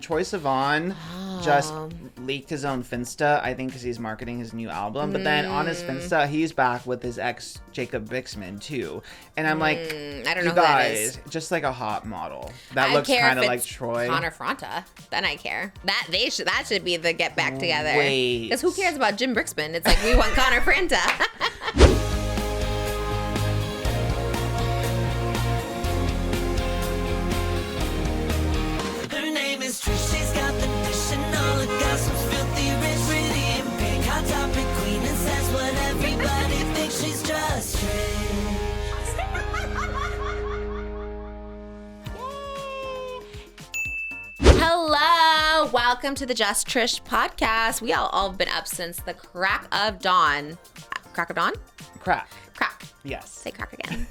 Troye Sivan just leaked his own Finsta, I think because he's marketing his new album. But then on his Finsta, he's back with his ex, Jacob Bixman, too. And I'm like, I don't know you who guys, that is. just like a hot model. That I looks care kind of if like it's Troye. Connor Fronta. Then I care. That should be the get back together. Wait. Because who cares about Jim Brixman? It's like, we want Connor Fronta. Her name is Trish, she's got the dish and all the gossip's filthy rich, pretty and pink, hot topic queen, and says what everybody thinks, she's just Trish. Hello, welcome to the Just Trish podcast. We all have been up since the crack of dawn. Crack of dawn? Crack. Crack. Yes. Say crack again.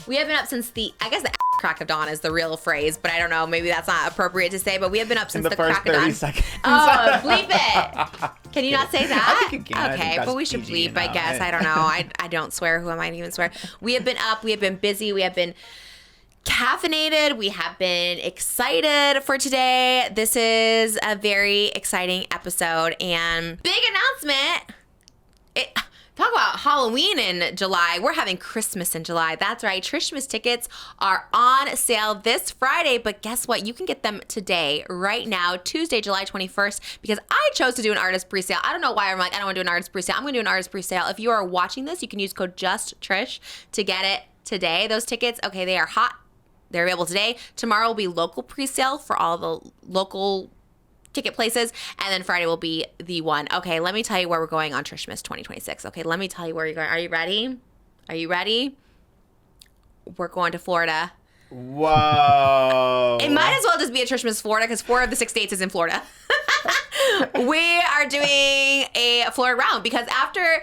We have been up since I guess the crack of dawn is the real phrase, but I don't know, maybe that's not appropriate to say, but we have been up since the first crack of 30 dawn. seconds. Oh, bleep it. Can you not say that? I think you can. Okay, but we should bleep, I guess. I don't know. I don't swear. Who am I to even swear? We have been up. We have been busy. We have been caffeinated. We have been excited for today. This is a very exciting episode and big announcement. Talk about Halloween in July. We're having Christmas in July. That's right. TRISHMAS tickets are on sale this Friday, but guess what? You can get them today, right now, Tuesday, July 21st, because I chose to do an artist pre-sale. I don't know why I'm like, I don't want to do an artist pre-sale. I'm going to do an artist pre-sale. If you are watching this, you can use code JUSTTRISH to get it today. Those tickets, okay, they are hot. They're available today. Tomorrow will be local pre-sale for all the local ticket places, and then Friday will be the one. Okay, let me tell you where we're going on TRISHMAS 2026. Okay, let me tell you where you're going. Are you ready? Are you ready? We're going to Florida. Whoa. It might as well just be a TRISHMAS Florida because 4 of the 6 states is in Florida. We are doing a Florida round because after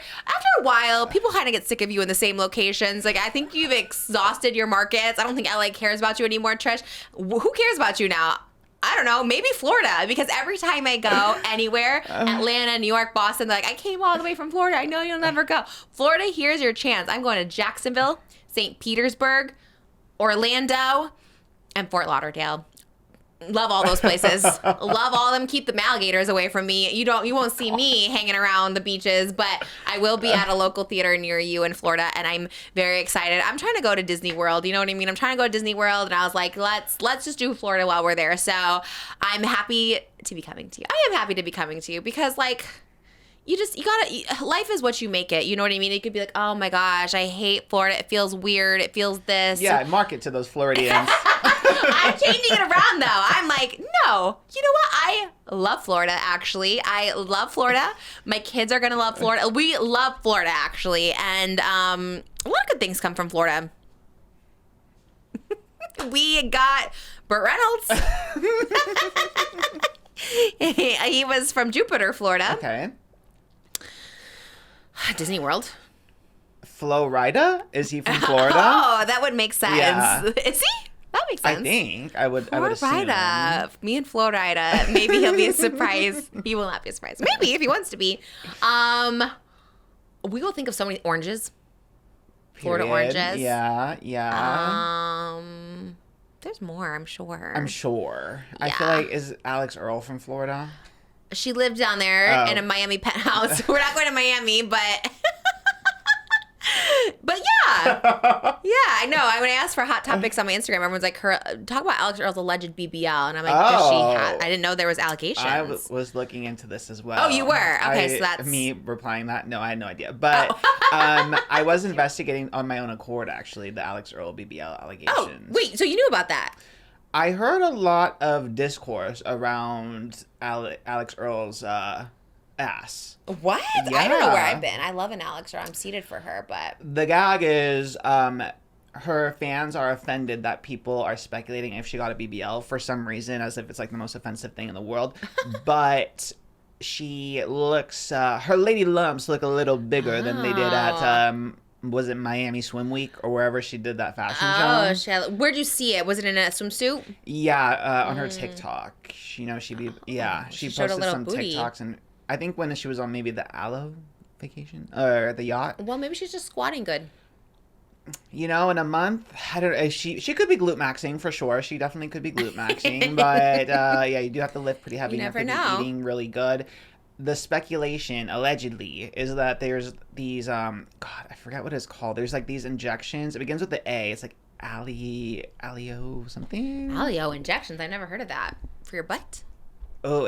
a while, people kind of get sick of you in the same locations. Like, I think you've exhausted your markets. I don't think LA cares about you anymore, Trish. Who cares about you now? I don't know, maybe Florida, because every time I go anywhere, Atlanta, New York, Boston, they're like, I came all the way from Florida. I know you'll never go. Florida, here's your chance. I'm going to Jacksonville, St. Petersburg, Orlando, and Fort Lauderdale. Love all those places. Love all of them. Keep the alligators away from me. You won't see me hanging around the beaches, but I will be at a local theater near you in Florida, and I'm very excited. I'm trying to go to Disney World. You know what I mean? I'm trying to go to Disney World, and I was like, let's just do Florida while we're there. So I'm happy to be coming to you. I am happy to be coming to you because, like, life is what you make it. You know what I mean? It could be like, oh my gosh, I hate Florida. It feels weird. It feels this. Yeah, market to those Floridians. I'm changing it around though. I'm like, no, you know what? I love Florida, actually. I love Florida. My kids are going to love Florida. We love Florida, actually. And a lot of good things come from Florida. We got Burt Reynolds. He was from Jupiter, Florida. Okay. Disney World. Florida? Is he from Florida? Oh, that would make sense. Yeah. Is he? That makes sense. I think. I would assume. Florida. Me and Florida. Maybe he'll be a surprise. He will not be a surprise. Maybe if he wants to be. We will think of so many oranges. Florida Period. oranges. Yeah. There's more, I'm sure. I'm sure. I feel like, is Alix Earle from Florida? She lived down there in a Miami penthouse. We're not going to Miami, but yeah. I know. When I asked for hot topics on my Instagram, everyone's like, talk about Alix Earle's alleged BBL. And I'm like, does she have? I didn't know there was allegations. I was looking into this as well. Oh, you were? Okay, so that's me replying that. No, I had no idea. But I was investigating on my own accord, actually, the Alix Earle BBL allegations. Oh, wait. So you knew about that? I heard a lot of discourse around Alix Earle's ass. What? Yeah. I don't know where I've been. I love an Alix Earle. I'm seated for her, but the gag is her fans are offended that people are speculating if she got a BBL for some reason, as if it's like the most offensive thing in the world. But she looks, her lady lumps look a little bigger than they did at, was it Miami Swim Week or wherever she did that fashion show? Where'd you see it? Was it in a swimsuit? Yeah, on her TikTok. She showed posted a little some booty. TikToks, and I think when she was on maybe the Aloe vacation or the yacht. Well, maybe she's just squatting good. in a month, I don't know. She could be glute maxing for sure. She definitely could be glute maxing, but yeah, you do have to lift pretty heavy. You have never to know. be eating really good. The speculation, allegedly, is that there's these God, I forget what it's called. There's like these injections. It begins with the A. It's like Alio something. Alio injections. I've never heard of that. For your butt? Oh,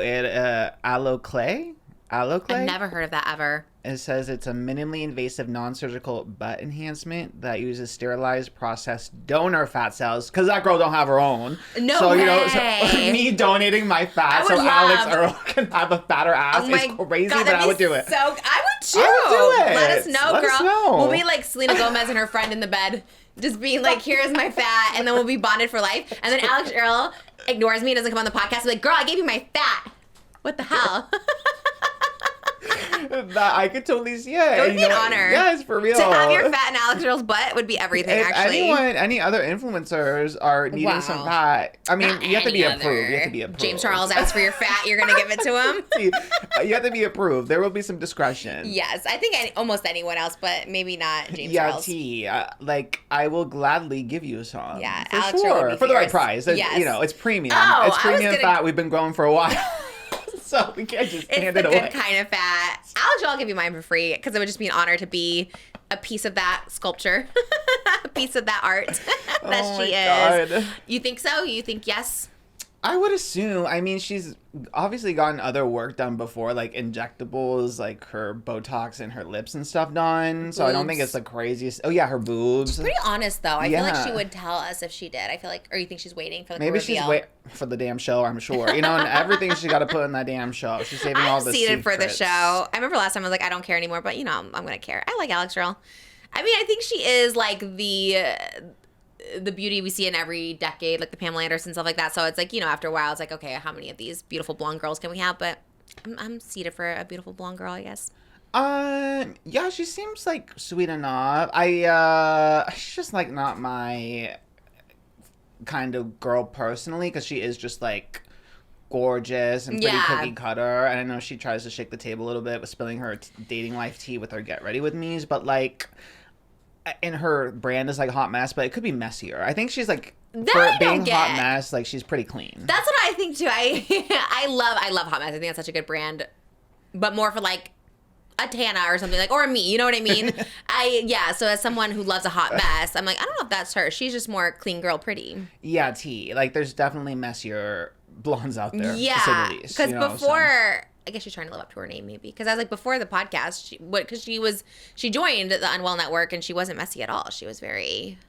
aloe clay. Aloe clay. I've never heard of that ever. It says it's a minimally invasive, non-surgical butt enhancement that uses sterilized, processed donor fat cells. Because that girl don't have her own. No so, way. Me donating my fat so would Alix love- Earle can have a fatter ass is crazy, God, but I would do it. So I would too. I would do it. Let us know, Let girl. us know. We'll be like Selena Gomez and her friend in the bed, just being like, "Here's my fat," and then we'll be bonded for life. And then Alix Earle ignores me and doesn't come on the podcast. Be like, "Girl, I gave you my fat. What the hell?" That I could totally see it. It would be an honor. Yes, for real. To have your fat in Alix Earle's butt would be everything, If actually. any other influencers are needing some fat, I mean, Not you have to be any approved. You have to other. be approved. James Charles asks for your fat, you're going to give it to him? You have to be approved. There will be some discretion. Yes, I think almost anyone else, but maybe not James Yeah, Charles. I will gladly give you some. Yeah, for Alex Earle would sure. be For the right fierce. price. Yes. It's premium. Oh, It's I was premium gonna- fat. We've been growing for a while. So we can't just It's hand the it away. good kind of fat. I'll give you mine for free because it would just be an honor to be a piece of that sculpture, a piece of that art that Oh my she is. God. You think so? You think yes? I would assume. I mean, she's obviously gotten other work done before, like injectables, like her Botox and her lips and stuff done. So I don't think Boobs. it's the craziest. Oh yeah, her boobs. Pretty honest though. I feel like she Yeah. would tell us if she did. I feel like, or you think she's waiting for like Maybe a reveal? she's waiting for the damn show. I'm sure. And everything she got to put in that damn show. She's saving all I'm the seated for the secrets. show. I remember last time I was like, I don't care anymore, but I'm gonna care. I like Alix Earle. I mean, I think she is like the beauty we see in every decade, like the Pamela Anderson, stuff like that. So it's like, after a while, it's like, okay, how many of these beautiful blonde girls can we have? But I'm seated for a beautiful blonde girl, I guess. Yeah, she seems like sweet enough. She's just like not my kind of girl personally, because she is just like gorgeous and pretty cookie cutter. And I know she tries to shake the table a little bit with spilling her dating life tea with her Get Ready With Me's, but like, and her brand is like Hot Mess, but it could be messier. I think she's like, That for I don't being get. Hot Mess, like she's pretty clean. That's what I think too. I love Hot Mess. I think that's such a good brand, but more for like a TANA or something like, or a me. You know what I mean? So as someone who loves a hot mess, I'm like, I don't know if that's her. She's just more clean girl, pretty. Yeah, T. Like there's definitely messier blondes out there. Yeah, to say the least, because so. before. I guess she's trying to live up to her name, maybe. Because I was like, before the podcast, she joined the Unwell Network and she wasn't messy at all. She was very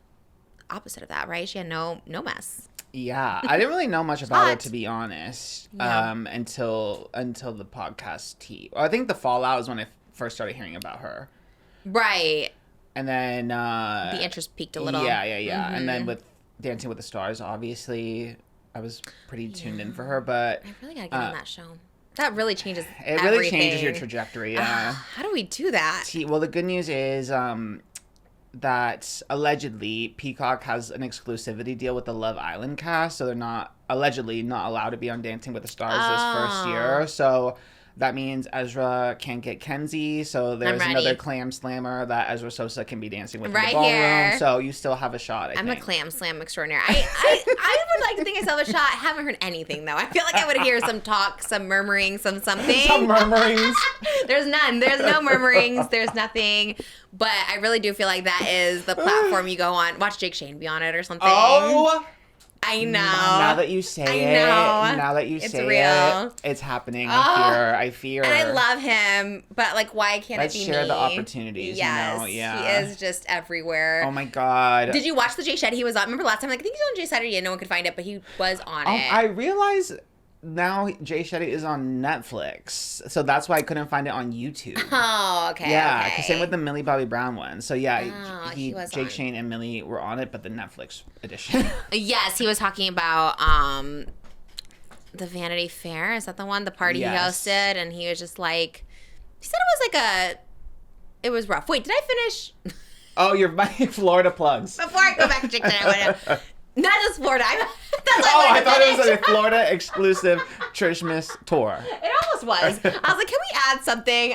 opposite of that, right? She had no mess. Yeah, I didn't really know much about her, hot. to be honest, Yeah. until the podcast T. I think the fallout is when I first started hearing about her, Right. and then The interest peaked a little. Yeah, and then with Dancing with the Stars, obviously, I was pretty tuned in for her, but I really gotta get on that show. That really changes it really everything. changes your trajectory. Yeah. How do we do that? Well, the good news is that allegedly Peacock has an exclusivity deal with the Love Island cast, so they're not allowed to be on Dancing with the Stars this first year. So that means Ezra can't get Kenzie. So there's ready. another clam slammer that Ezra Sosa can be dancing with in Right the ballroom. here. So you still have a shot. I'm I a think. clam slam extraordinaire. I would like to think I still have a shot. I haven't heard anything though. I feel like I would hear some talk, some murmuring, something. Some murmurings. There's none. There's no murmurings. There's nothing. But I really do feel like that is the platform you go on. Watch Jake Shane be on it or something. Oh. I know. Now that you say It's real. it, it's happening. Oh. I fear. And I love him, but like, why can't Let's it be share me? the opportunities, Yes, yeah. he is just everywhere. Oh my God. Did you watch the Jay Shetty he was on? Remember last time? Like, I think he's on Jay Saturday and no one could find it, but he was on it. I realize now Jay Shetty is on Netflix, so that's why I couldn't find it on YouTube. Oh, okay. Yeah, okay. same with the Millie Bobby Brown one. So yeah, Oh, he was Jake on. Shane and Millie were on it, but the Netflix edition. Yes, he was talking about the Vanity Fair. Is that the one? The party Yes. he hosted, and he was just like, he said it was like it was rough. Wait, did I finish? Oh, you're my Florida plugs. Before I go back to Jake Shetty, I want to. Not just Florida. I thought it was a Florida exclusive TRISHMAS tour. It almost was. I was like, can we add something?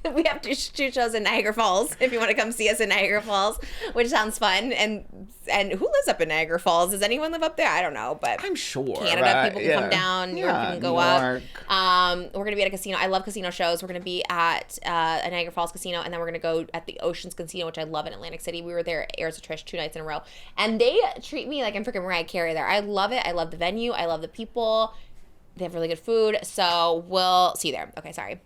We have to shoot shows in Niagara Falls if you want to come see us in Niagara Falls, which sounds fun. And who lives up in Niagara Falls? Does anyone live up there? I don't know, but I'm sure Canada right? people can come down. New York people can go up. We're gonna be at a casino. I love casino shows. We're gonna be at a Niagara Falls casino, and then we're gonna go at the Oceans Casino, which I love in Atlantic City. We were there at Airs of Trish 2 nights in a row, and they treat me like I'm freaking Mariah Carey there. I love it. I love the venue. I love the people. They have really good food, so we'll see you there. Okay, sorry.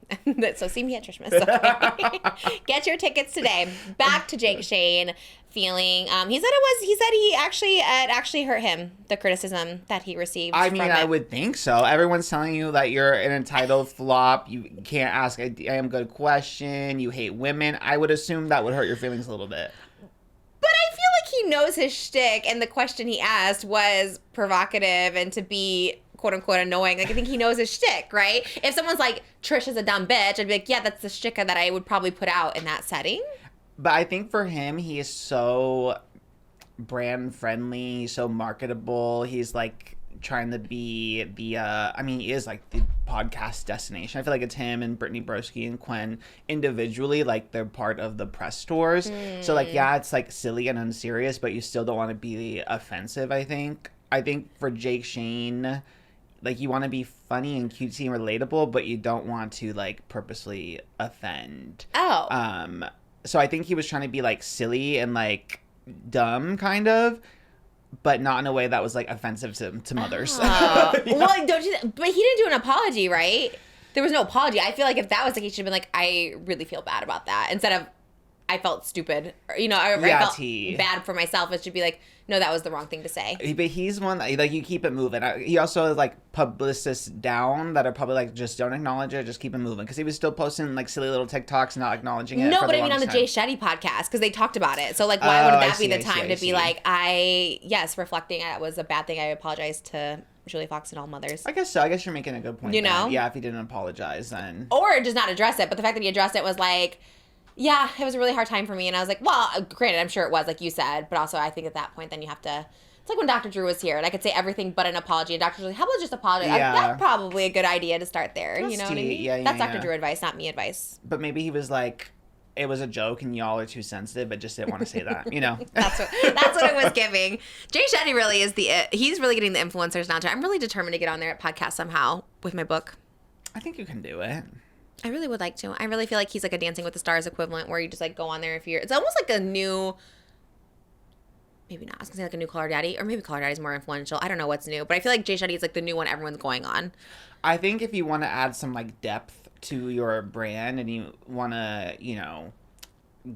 So see me at TRISHMAS. Okay. Get your tickets today. Back to Jake Shane feeling. He said it actually hurt him, the criticism that he received. I mean, I would think so. Everyone's telling you that you're an entitled flop. You can't ask a damn good question. You hate women. I would assume that would hurt your feelings a little bit. But I feel like he knows his shtick, and the question he asked was provocative and to be quote unquote annoying. Like, I think he knows his shtick, right? If someone's like, Trish is a dumb bitch, I'd be like, yeah, that's the shtick that I would probably put out in that setting. But I think for him, he is so brand friendly, so marketable. He's like trying to be the, he is like the podcast destination. I feel like it's him and Brittany Broski and Quinn individually, like they're part of the press tours. So like, yeah, it's like silly and unserious, but you still don't want to be offensive, I think. I think for Jake Shane, like, you want to be funny and cutesy and relatable, but you don't want to, like, purposely offend. Oh. So I think he was trying to be, like, silly and, like, dumb, kind of, but not in a way that was, like, offensive to mothers. Oh. Yeah. Well, don't you... But he didn't do an apology, right? There was no apology. I feel like if that was the case, he should have been like, I really feel bad about that. Instead of, I felt stupid. Or, you know, I felt bad for myself. It should be like, no, that was the wrong thing to say. But he's one that, like, you keep it moving. He also has, like, publicists down that are probably like, just don't acknowledge it, just keep it moving. Because he was still posting, like, silly little TikToks, not acknowledging it. No, but I mean on the Jay Shetty podcast, because they talked about it. So, like, why wouldn't that be the time to be like, reflecting, it was a bad thing. I apologize to Julia Fox and all mothers. I guess so. I guess you're making a good point. You know? Then. Yeah, if he didn't apologize, then. Or just not address it. But the fact that he addressed it was like, yeah, it was a really hard time for me. And I was like, well, granted, I'm sure it was, like you said. But also, I think at that point, then you have to... It's like when Dr. Drew was here, and I could say everything but an apology. And Dr. Drew's like, how about just apologize? Yeah. That's probably a good idea to start there. You know what I mean? Yeah, That's Dr. Drew advice, not me advice. But maybe he was like, it was a joke and y'all are too sensitive, but just didn't want to say that, you know? That's what it was giving. Jay Shetty really is he's really getting the influencers down to. I'm really determined to get on there at podcast somehow with my book. I think you can do it. I really would like to. I really feel like he's like a Dancing with the Stars equivalent where you just like go on there it's almost like a new... Maybe not. I was gonna say like a new Call Her Daddy, or maybe Call Her Daddy's more influential. I don't know what's new, but I feel like Jay Shetty is like the new one everyone's going on. I think if you want to add some like depth to your brand and you want to, you know,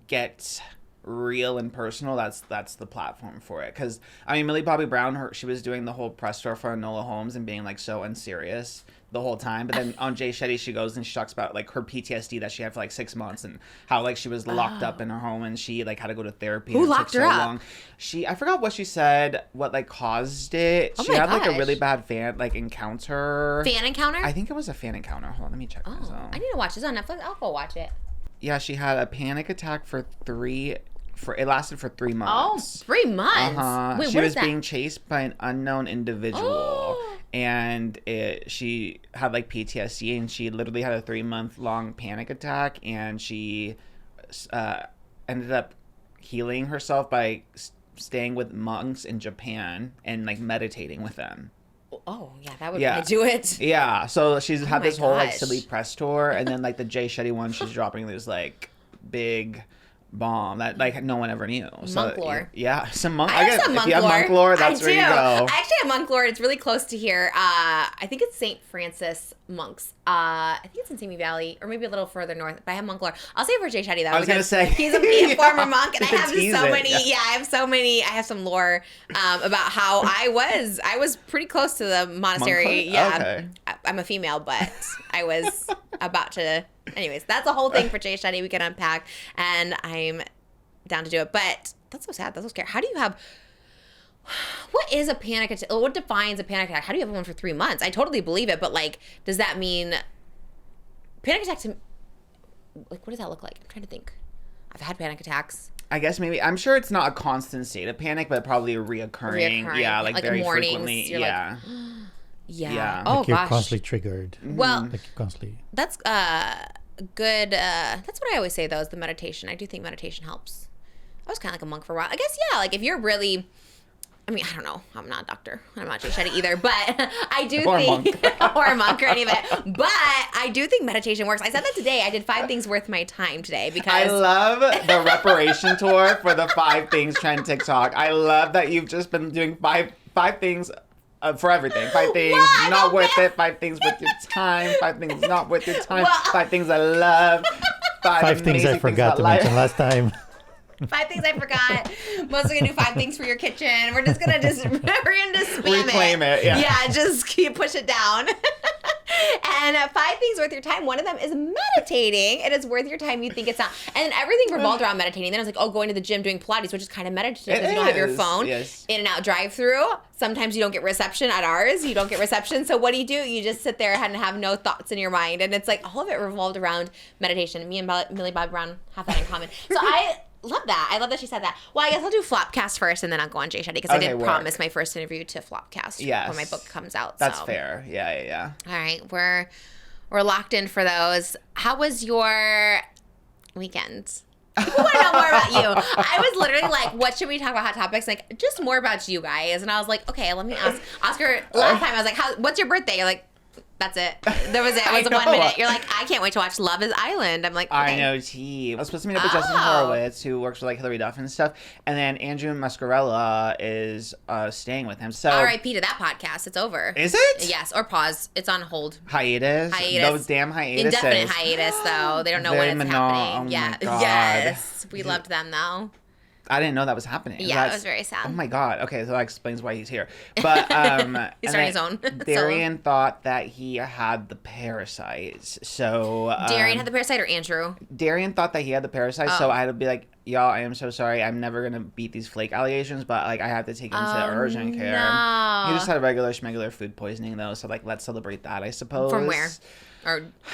get real and personal, that's the platform for it. Because I mean, Millie Bobby Brown, she was doing the whole press tour for Enola Holmes and being like so unserious the whole time, but then on Jay Shetty she goes and she talks about like her PTSD that she had for like 6 months and how like she was locked up in her home and she like had to go to therapy. Who locked her up? I forgot what she said, what like caused it. She had like a really bad fan encounter. Fan encounter? I think it was a fan encounter. Hold on, let me check this out. I need to watch this on Netflix. I'll go watch it. Yeah, she had a panic attack it lasted for 3 months. Oh, 3 months? Wait, she was being chased by an unknown individual. And she had like PTSD and she literally had a 3-month-long panic attack and she ended up healing herself by staying with monks in Japan and like meditating with them. Oh, yeah, that would do it. Yeah, so she's had this whole like silly press tour and then like the Jay Shetty one, she's dropping this like big bomb that like no one ever knew. Monk lore. Yeah, some monk. I have some monk if you have monk lore, that's where you go. I actually have monk lore. It's really close to here. I think it's St. Francis monks. I think it's in Simi Valley or maybe a little further north. But I have monk lore. I'll say for Jay Shetty though. I was gonna say he's a former monk, and I have so many. Yeah, I have so many. I have some lore about how I was pretty close to the monastery. Yeah, okay. I'm a female, but I was about to. Anyways, that's a whole thing for Jay Shetty we can unpack, and I'm down to do it. But that's so sad. That's so scary. How do you have... What is a panic attack? What defines a panic attack? How do you have one for 3 months? I totally believe it, but, like, does that mean... Panic attacks... Like, what does that look like? I'm trying to think. I've had panic attacks. I guess maybe... I'm sure it's not a constant state of panic, but probably a reoccurring. Yeah, like very mornings, frequently. You're yeah. Like, yeah. Like you're constantly triggered. Well, like you're constantly... that's good, that's what I always say though, is the meditation. I do think meditation helps. I was kind of like a monk for a while. I guess, yeah, like if you're really, I mean, I don't know. I'm not a doctor. I'm not SHETTY either. But I do think, or a monk or any of it. But I do think meditation works. I said that today. I did 5 things worth my time today because I love the reparation tour for the 5 things trend TikTok. I love that you've just been doing five things for everything. 5 things not worth it. 5 things worth your time. 5 things not worth your time. 5 things I love. 5 things I forgot to mention last time. 5 things I forgot. Mostly gonna do 5 things for your kitchen. We're just gonna spam reclaim it. Yeah, just keep push it down. And 5 things worth your time. One of them is meditating. It is worth your time. You think it's not. And everything revolved around meditating. Then I was like, oh, going to the gym, doing Pilates, which is kind of meditative because you don't have your phone. Yes. In and out drive-through. Sometimes you don't get reception at ours. You don't get reception. So what do? You just sit there and have no thoughts in your mind. And it's like all of it revolved around meditation. Me and Millie Bobby Brown have that in common. So I love that. I love that she said that. Well, I guess I'll do Flopcast first and then I'll go on SHETTY because I did promise my first interview to Flopcast when my book comes out. That's fair. Yeah. All right. We're locked in for those. How was your weekend? People want to know more about you. I was literally like, what should we talk about? Hot topics? Like, just more about you guys. And I was like, okay, let me ask. Oscar, last time I was like, what's your birthday? You're like, that's it. That was it. It was 1 minute. You're like, I can't wait to watch Love is Island. I'm like, okay. I know, T. I was supposed to meet up with Justin Horowitz, who works with like Hillary Duff and stuff. And then Andrew Mascarella is staying with him. So R.I.P. to that podcast. It's over. Is it? Yes. Or pause. It's on hold. Hiatus? Those damn hiatuses. Indefinite hiatus, though. They don't know when it's happening. Oh yeah. My God. Yes. We loved them, though. I didn't know that was happening. Yeah, it was very sad. Oh my God. Okay, so that explains why he's here. But he's starting his own. Darian thought that he had the parasites. So Darian had the parasite or Andrew? Darian thought that he had the parasite, so I had to be like, y'all, I am so sorry. I'm never gonna beat these flake allegations, but like I have to take him to urgent care. No. He just had a regular schmegular food poisoning though, so like let's celebrate that, I suppose. From where?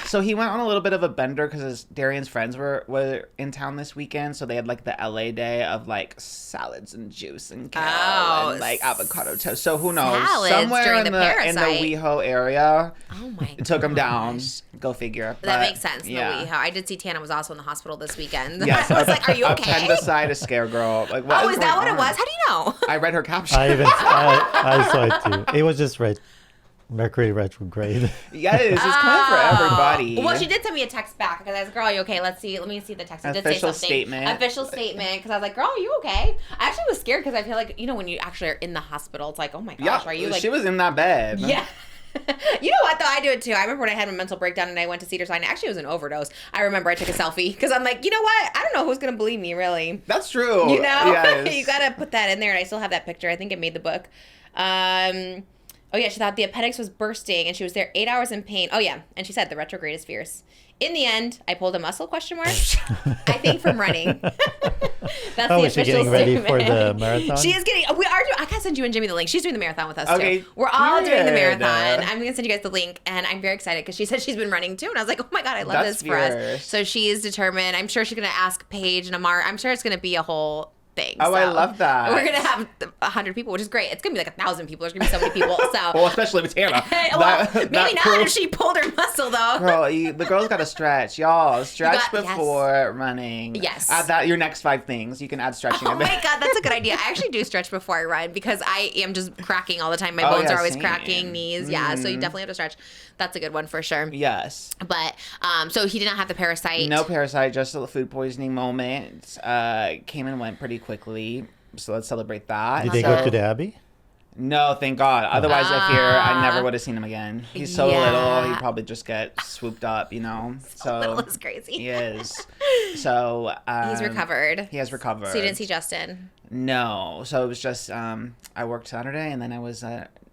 So he went on a little bit of a bender because Darian's friends were in town this weekend, so they had like the LA day of like salads and juice and kale and like avocado toast. So who knows? Somewhere in the WeHo area. Oh my! It took him down. Go figure. That makes sense. Yeah. The WeHo. I did see TANA was also in the hospital this weekend. Yes. I was like, "Are you okay?" Appendicitis scare girl. Like, what is that what it was? How do you know? I read her caption. I saw it too. It was just right. Mercury retrograde. Yes, it's coming for everybody. Well, she did send me a text back because I was like, girl, are you okay? Let me see the text. It did say something. Official statement. Because I was like, girl, are you okay? I actually was scared because I feel like, when you actually are in the hospital, it's like, oh my gosh, are you like... She was in that bed. Yeah. You know what, though? I do it, too. I remember when I had my mental breakdown and I went to Cedars-Sinai. Actually, it was an overdose. I remember I took a selfie because I'm like, you know what? I don't know who's going to believe me, really. That's true. You know? Yes. You got to put that in there, and I still have that picture. I think it made the book. Oh, yeah, she thought the appendix was bursting, and she was there 8 hours in pain. Oh, yeah, and she said the retrograde is fierce. In the end, I pulled a muscle, ? I think from running. That's the official is she getting ready for the marathon? She is getting, I gotta send you and Jimmy the link. She's doing the marathon with us, okay, too. We're all doing the marathon. I'm gonna send you guys the link, and I'm very excited, because she said she's been running, too, and I was like, oh my God, I love this for us. So she is determined. I'm sure she's gonna ask Paige and Amar. I'm sure it's gonna be a whole... thing. Oh, so I love that. We're gonna have 100 people, which is great. It's gonna be like 1,000 people. There's gonna be so many people. So well, especially with Tana. Maybe not if she pulled her muscle though. Girl, the girl's got to stretch, y'all. Stretch before running. Yes. Add that your next 5 things. You can add stretching. Oh my God, that's a good idea. I actually do stretch before I run because I am just cracking all the time. My bones are always cracking, knees. Yeah, so you definitely have to stretch. That's a good one for sure. Yes. But so he did not have the parasite. No parasite, just a food poisoning moment. Came and went pretty quickly. So let's celebrate that. Did they go to the Abbey? No, thank God. Otherwise, I fear I never would have seen him again. He's so little, he'd probably just get swooped up, So little is crazy. He is. So he's recovered. He has recovered. So you didn't see Justin? No. So it was just I worked Saturday and then I was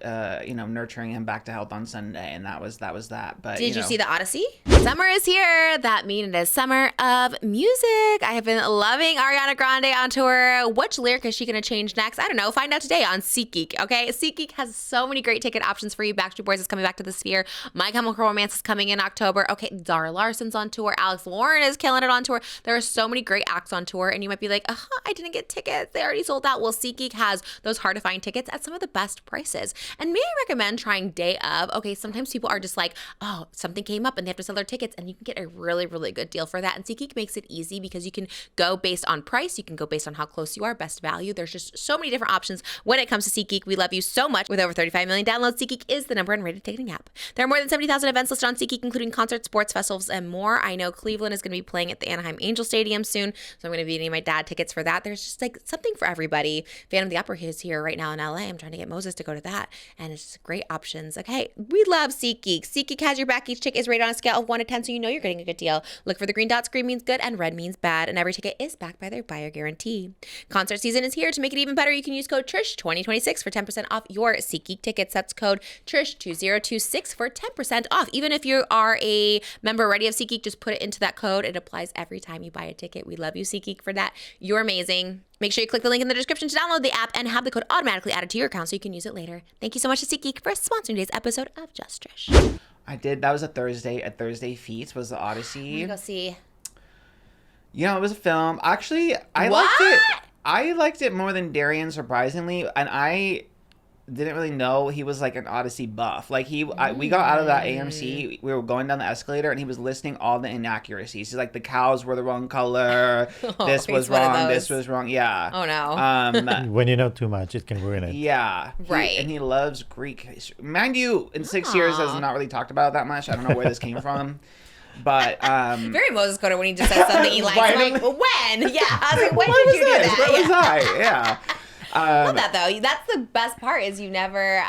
nurturing him back to health on Sunday, and that was that. But did you see the Odyssey? Summer is here. That means it is summer of music. I have been loving Ariana Grande on tour. Which lyric is she going to change next? I don't know. Find out today on SeatGeek. Okay, SeatGeek has so many great ticket options for you. Backstreet Boys is coming back to the Sphere. My Chemical Romance is coming in October. Okay, Zara Larson's on tour. Alex Lauren is killing it on tour. There are so many great acts on tour, and you might be like, I didn't get tickets. They already sold out. Well, SeatGeek has those hard to find tickets at some of the best prices. And may I recommend trying day of? Okay, sometimes people are just like, oh, something came up and they have to sell their tickets, and you can get a really, really good deal for that. And SeatGeek makes it easy because you can go based on price, you can go based on how close you are, best value. There's just so many different options when it comes to SeatGeek. We love you so much. With over 35 million downloads, SeatGeek is the #1 rated ticketing app. There are more than 70,000 events listed on SeatGeek, including concerts, sports, festivals, and more. I know Cleveland is going to be playing at the Anaheim Angel Stadium soon, so I'm going to be getting my dad tickets for that. There's just like something for everybody. Phantom of the Opera is here right now in LA. I'm trying to get Moses to go to that, and it's just great options. Okay, we love SeatGeek. SeatGeek has your back. Each ticket is rated on a scale of 1 to 10, so you know you're getting a good deal. Look for the green dots. Green means good, and red means bad, and every ticket is backed by their buyer guarantee. Concert season is here. To make it even better, you can use code TRISH2026 for 10% off your SeatGeek tickets. That's code TRISH2026 for 10% off. Even if you are a member already of SeatGeek, just put it into that code. It applies every time you buy a ticket. We love you, SeatGeek, for that. You're amazing. Make sure you click the link in the description to download the app and have the code automatically added to your account so you can use it later. Thank you so much to SeatGeek for sponsoring today's episode of Just Trish. I did. That was a Thursday feat was the Odyssey. Go see. You know, it was a film. Actually, I What? liked it. I liked it more than Darian, surprisingly, and I didn't really know he was like an Odyssey buff. Like we got out of that AMC, we were going down the escalator, and he was listing all the inaccuracies. He's like, the cows were the wrong color. This was wrong. This was wrong. Yeah. Oh no. When you know too much, it can ruin it. Yeah. Right. And he loves Greek history. Mind you, in 6 years has not really talked about it that much. I don't know where this came from. But Very Moses Coda when he just says something he likes. Right. I'm like, when? Yeah. I was like, when where did you was do this? that? Where was Yeah. I? Yeah. I love that though. That's the best part is you never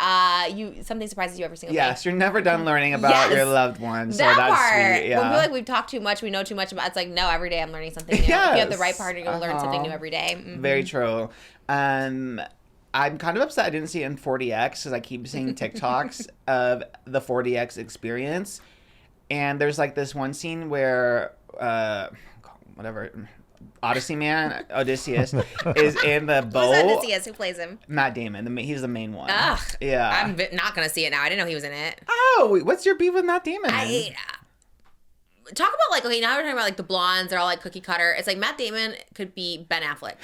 something surprises you every single day. Yes, you're never done learning about your loved ones. So That that's part. sweet. Yeah. When we feel like we've talked too much, we know too much about. It's like no, every day I'm learning something new. Yes. If you have the right partner, you'll learn something new every day. Mhm. Very true. I'm kind of upset I didn't see it in 40X because I keep seeing TikToks of the 40X experience. And there's like this one scene where, Odysseus is in the boat. Who's Odysseus? Who plays him? Matt Damon. He's the main one. Ugh. Yeah. I'm not gonna see it now. I didn't know he was in it. Oh, wait, what's your beef with Matt Damon? Talk about like, okay, now we're talking about like the blondes. They're all like cookie cutter. It's like Matt Damon could be Ben Affleck.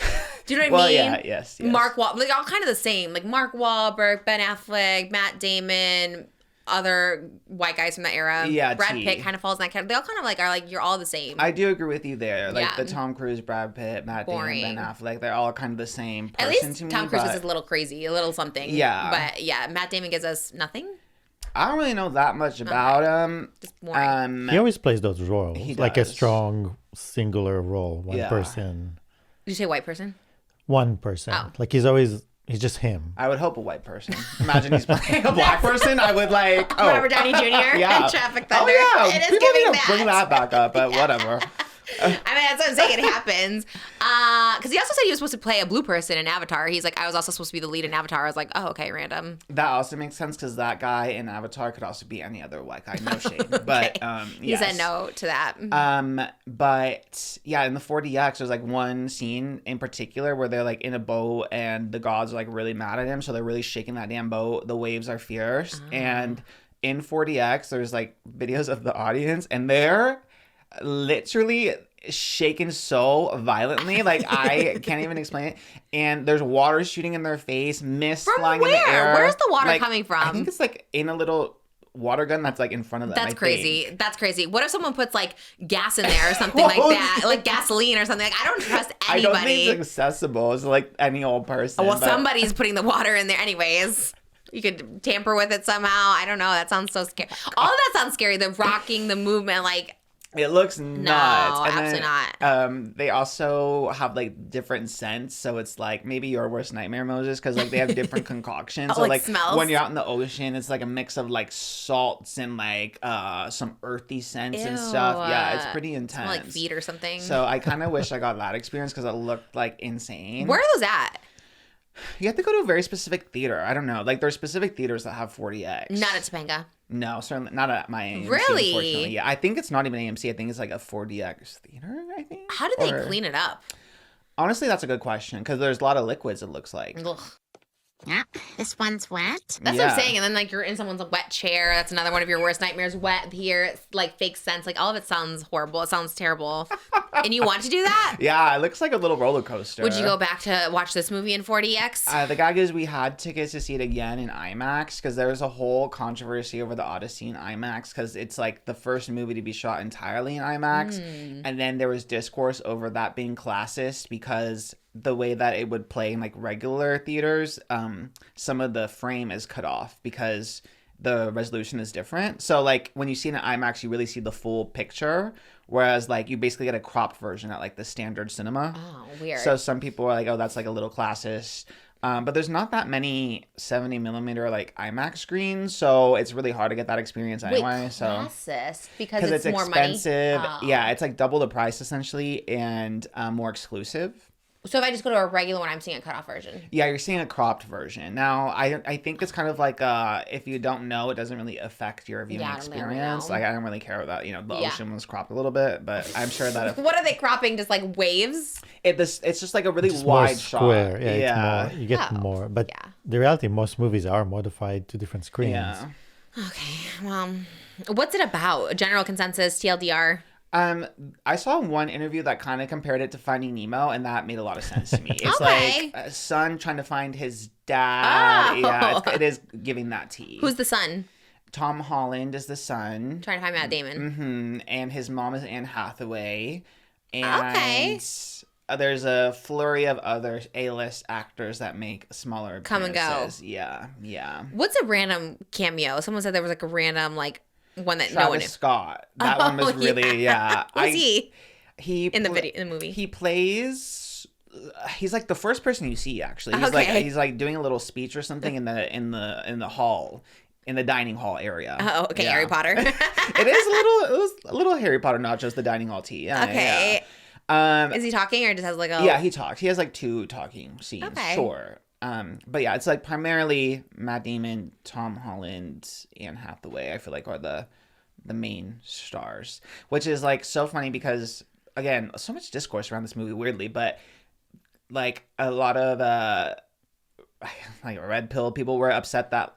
Do you know what I mean? Yeah, yes. Mark Wahlberg, like all kind of the same. Like Mark Wahlberg, Ben Affleck, Matt Damon, other white guys from that era. Yeah, Brad Pitt kind of falls in that category. They all kind of like are like, you're all the same. I do agree with you there. Like Yeah. the Tom Cruise, Brad Pitt, Matt Boring. Damon, Ben Affleck, they're all kind of the same person At least to me. Tom Cruise but is a little crazy, a little something. Yeah. But yeah, Matt Damon gives us nothing. I don't really know that much about him. Just boring. He always plays those roles. He Like a does. strong, singular role. One Yeah. person. Did you say white person? One person. Oh. Like he's just him. I would hope a white person. Imagine he's playing a black person. I would like, oh. Robert Downey Jr. Yeah. and Traffic Thunder. Oh, yeah. It is People giving need to that. bring that back up, but whatever. I mean, that's what I'm saying. It happens. Because he also said he was supposed to play a blue person in Avatar. He's like, I was also supposed to be the lead in Avatar. I was like, oh, okay, random. That also makes sense because that guy in Avatar could also be any other white guy. No shade. But, He yes. said no to that. But yeah, in the 4DX, there's like one scene in particular where they're like in a boat and the gods are like really mad at him. So they're really shaking that damn boat. The waves are fierce. And in 4DX, there's like videos of the audience and they're literally shaken so violently. Like I can't even explain it. And there's water shooting in their face, mist From flying in the where? air. Where's the water Like, coming from? I think it's like in a little water gun that's like in front of them. That's I crazy. think. That's crazy. What if someone puts like gas in there or something like that? Like gasoline or something. Like I don't trust I don't think anybody. it's accessible. It's like any old person. Well, but- somebody's putting the water in there anyways. You could tamper with it somehow. I don't know. That sounds so scary. All of that sounds scary. The rocking, the movement, like It looks nuts. And absolutely not. They also have like different scents, so it's like maybe your worst nightmare, Moses, because like they have different concoctions. Oh, So like like smells? when you're out in the ocean, it's like a mix of like salts and like some earthy scents and stuff. Yeah, it's pretty intense. smell like feet or something. So I kind of wish I got that experience because it looked like insane. Where are those at? You have to go to a very specific theater. I don't know. Like there's specific theaters that have 40X. Not at Topanga. No, certainly not at my AMC. Really? Unfortunately. Yeah, I think it's not even AMC. I think it's like a 4DX theater. I think. How do they Or- clean it up? Honestly, that's a good question because there's a lot of liquids. It looks like. Ugh. Yeah, this one's wet. That's what Yeah. I'm saying. And then like you're in someone's wet chair. That's another one of your worst nightmares. Wet here, it's like fake scents. Like all of it sounds horrible. It sounds terrible. And you want to do that? Yeah, it looks like a little roller coaster. Would you go back to watch this movie in 4DX? The gag is we had tickets to see it again in IMAX because there was a whole controversy over the Odyssey in IMAX because it's like the first movie to be shot entirely in IMAX. And then there was discourse over that being classist because the way that it would play in like regular theaters, some of the frame is cut off because the resolution is different. So like when you see it in IMAX, you really see the full picture. Whereas like you basically get a cropped version at like the standard cinema. Oh, weird. So some people are like, oh, that's like a little classist. But there's not that many 70 millimeter like IMAX screens, so it's really hard to get that experience anyway. Wait, so classist because it's more expensive. money. Oh. Yeah, it's like double the price essentially and more exclusive. So if I just go to a regular one, I'm seeing a cutoff version. Yeah, you're seeing a cropped version. Now, I think it's kind of like if you don't know, it doesn't really affect your viewing experience. Like I don't really care about, the ocean was cropped a little bit, but I'm sure that if What are they cropping? Just like waves? it's just like a really Just more wide square. shot. Yeah, it's more, you get Oh, more. But yeah. the reality, most movies are modified to different screens. Yeah. Okay, well, what's it about? General consensus, TLDR? I saw one interview that kind of compared it to Finding Nemo, and that made a lot of sense to me. It's Okay. like a son trying to find his dad. Oh. Yeah, it is giving that tea. Who's the son? Tom Holland is the son. Trying to find Matt Damon. And his mom is Anne Hathaway. And Okay. there's a flurry of other A-list actors that make smaller Come and go. appearances. Yeah. What's a random cameo? Someone said there was like a random one that no one knew. Travis Scott. That one was really, yeah. Who's he He in the movie? He plays. He's like the first person you see. Actually, Okay. he's like doing a little speech or something in the hall, in the dining hall area. Oh, okay, Yeah. Harry Potter. It was a little Harry Potter, not just the dining hall tea. Yeah, Okay. Yeah. Is he talking or just has like a? Yeah, he talks. He has like 2 talking scenes. Okay. Sure. But yeah, it's like primarily Matt Damon, Tom Holland, Anne Hathaway. I feel like are the main stars, which is like so funny because again, so much discourse around this movie weirdly, but like a lot of like red pill people were upset that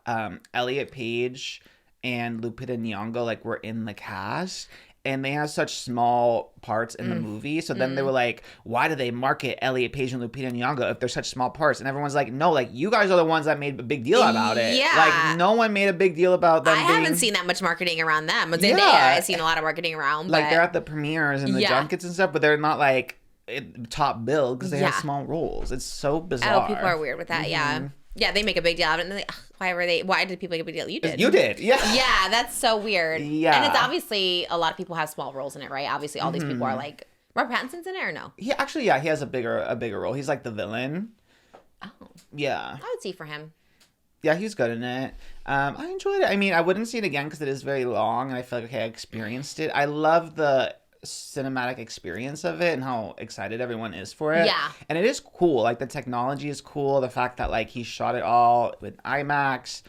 Elliot Page and Lupita Nyong'o like were in the cast. And they have such small parts in the movie. So then they were like, why do they market Elliot Page and Lupita Nyong'o if they're such small parts? And everyone's like, no, like, you guys are the ones that made a big deal about it. Yeah. Like, no one made a big deal about them I being... haven't seen that much marketing around them. Yeah. I've seen a lot of marketing around. Like, but... they're at the premieres and the Yeah. junkets and stuff, but they're not, like, top bill because they have Yeah. small roles. It's so bizarre. Oh, people are weird with that. Yeah. Yeah, they make a big deal out of it. And they're like, "Ugh, why did people make a big deal? You did. You did, yeah. Yeah, that's so weird. Yeah. And it's obviously, a lot of people have small roles in it, right? Obviously, all these people are like, Robert Pattinson's in it or no? He has a bigger role. He's like the villain. Oh, Yeah. I would see for him. Yeah, he's good in it. I enjoyed it. I mean, I wouldn't see it again because it is very long, and I feel like, okay, I experienced it. I love the cinematic experience of it and how excited everyone is for it. Yeah. And it is cool. Like, the technology is cool. The fact that, like, he shot it all with IMAX.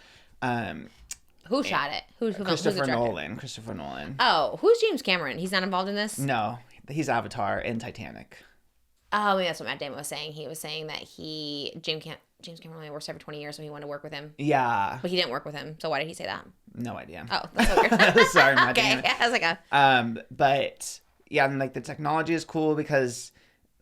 Who shot it? Who's the Christopher director? Christopher Nolan. Oh, who's James Cameron? He's not involved in this? No, he's Avatar and Titanic. Oh, maybe that's what Matt Damon was saying. He was saying that James Cameron only worked there for 20 years, so he wanted to work with him. Yeah. But he didn't work with him. So why did he say that? No idea. Oh, that's so weird. Sorry, Matt Okay, Damon. I was like, But yeah, and like the technology is cool because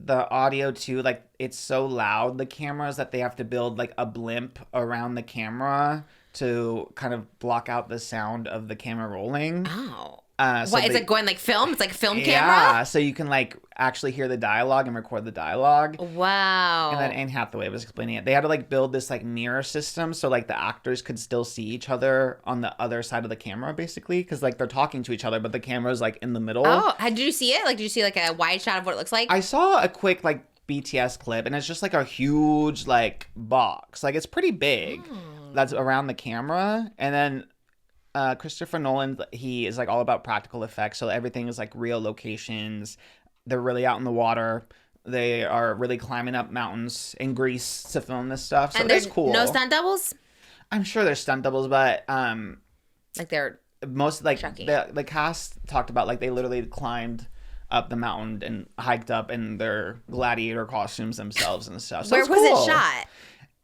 the audio too, like it's so loud, the cameras, that they have to build like a blimp around the camera to kind of block out the sound of the camera rolling. oh. So What, it's they- like going like film? It's like film Yeah, camera? so you can like actually hear the dialogue and record the dialogue. Wow. And then Anne Hathaway was explaining it. They had to like build this like mirror system so like the actors could still see each other on the other side of the camera, basically, because like they're talking to each other, but the camera's like in the middle. Oh, did you see it? Like, did you see like a wide shot of what it looks like? I saw a quick like BTS clip, and it's just like a huge like box. Like it's pretty big. That's around the camera, and then Christopher Nolan, he is like all about practical effects, so everything is like real locations. They're really out in the water. They are really climbing up mountains in Greece to film this stuff. So and it's there's cool. no stunt doubles? I'm sure there's stunt doubles, but Like they're most like Chucky. the cast talked about like they literally climbed up the mountain and hiked up in their gladiator costumes themselves and stuff. So where it's was cool. it shot?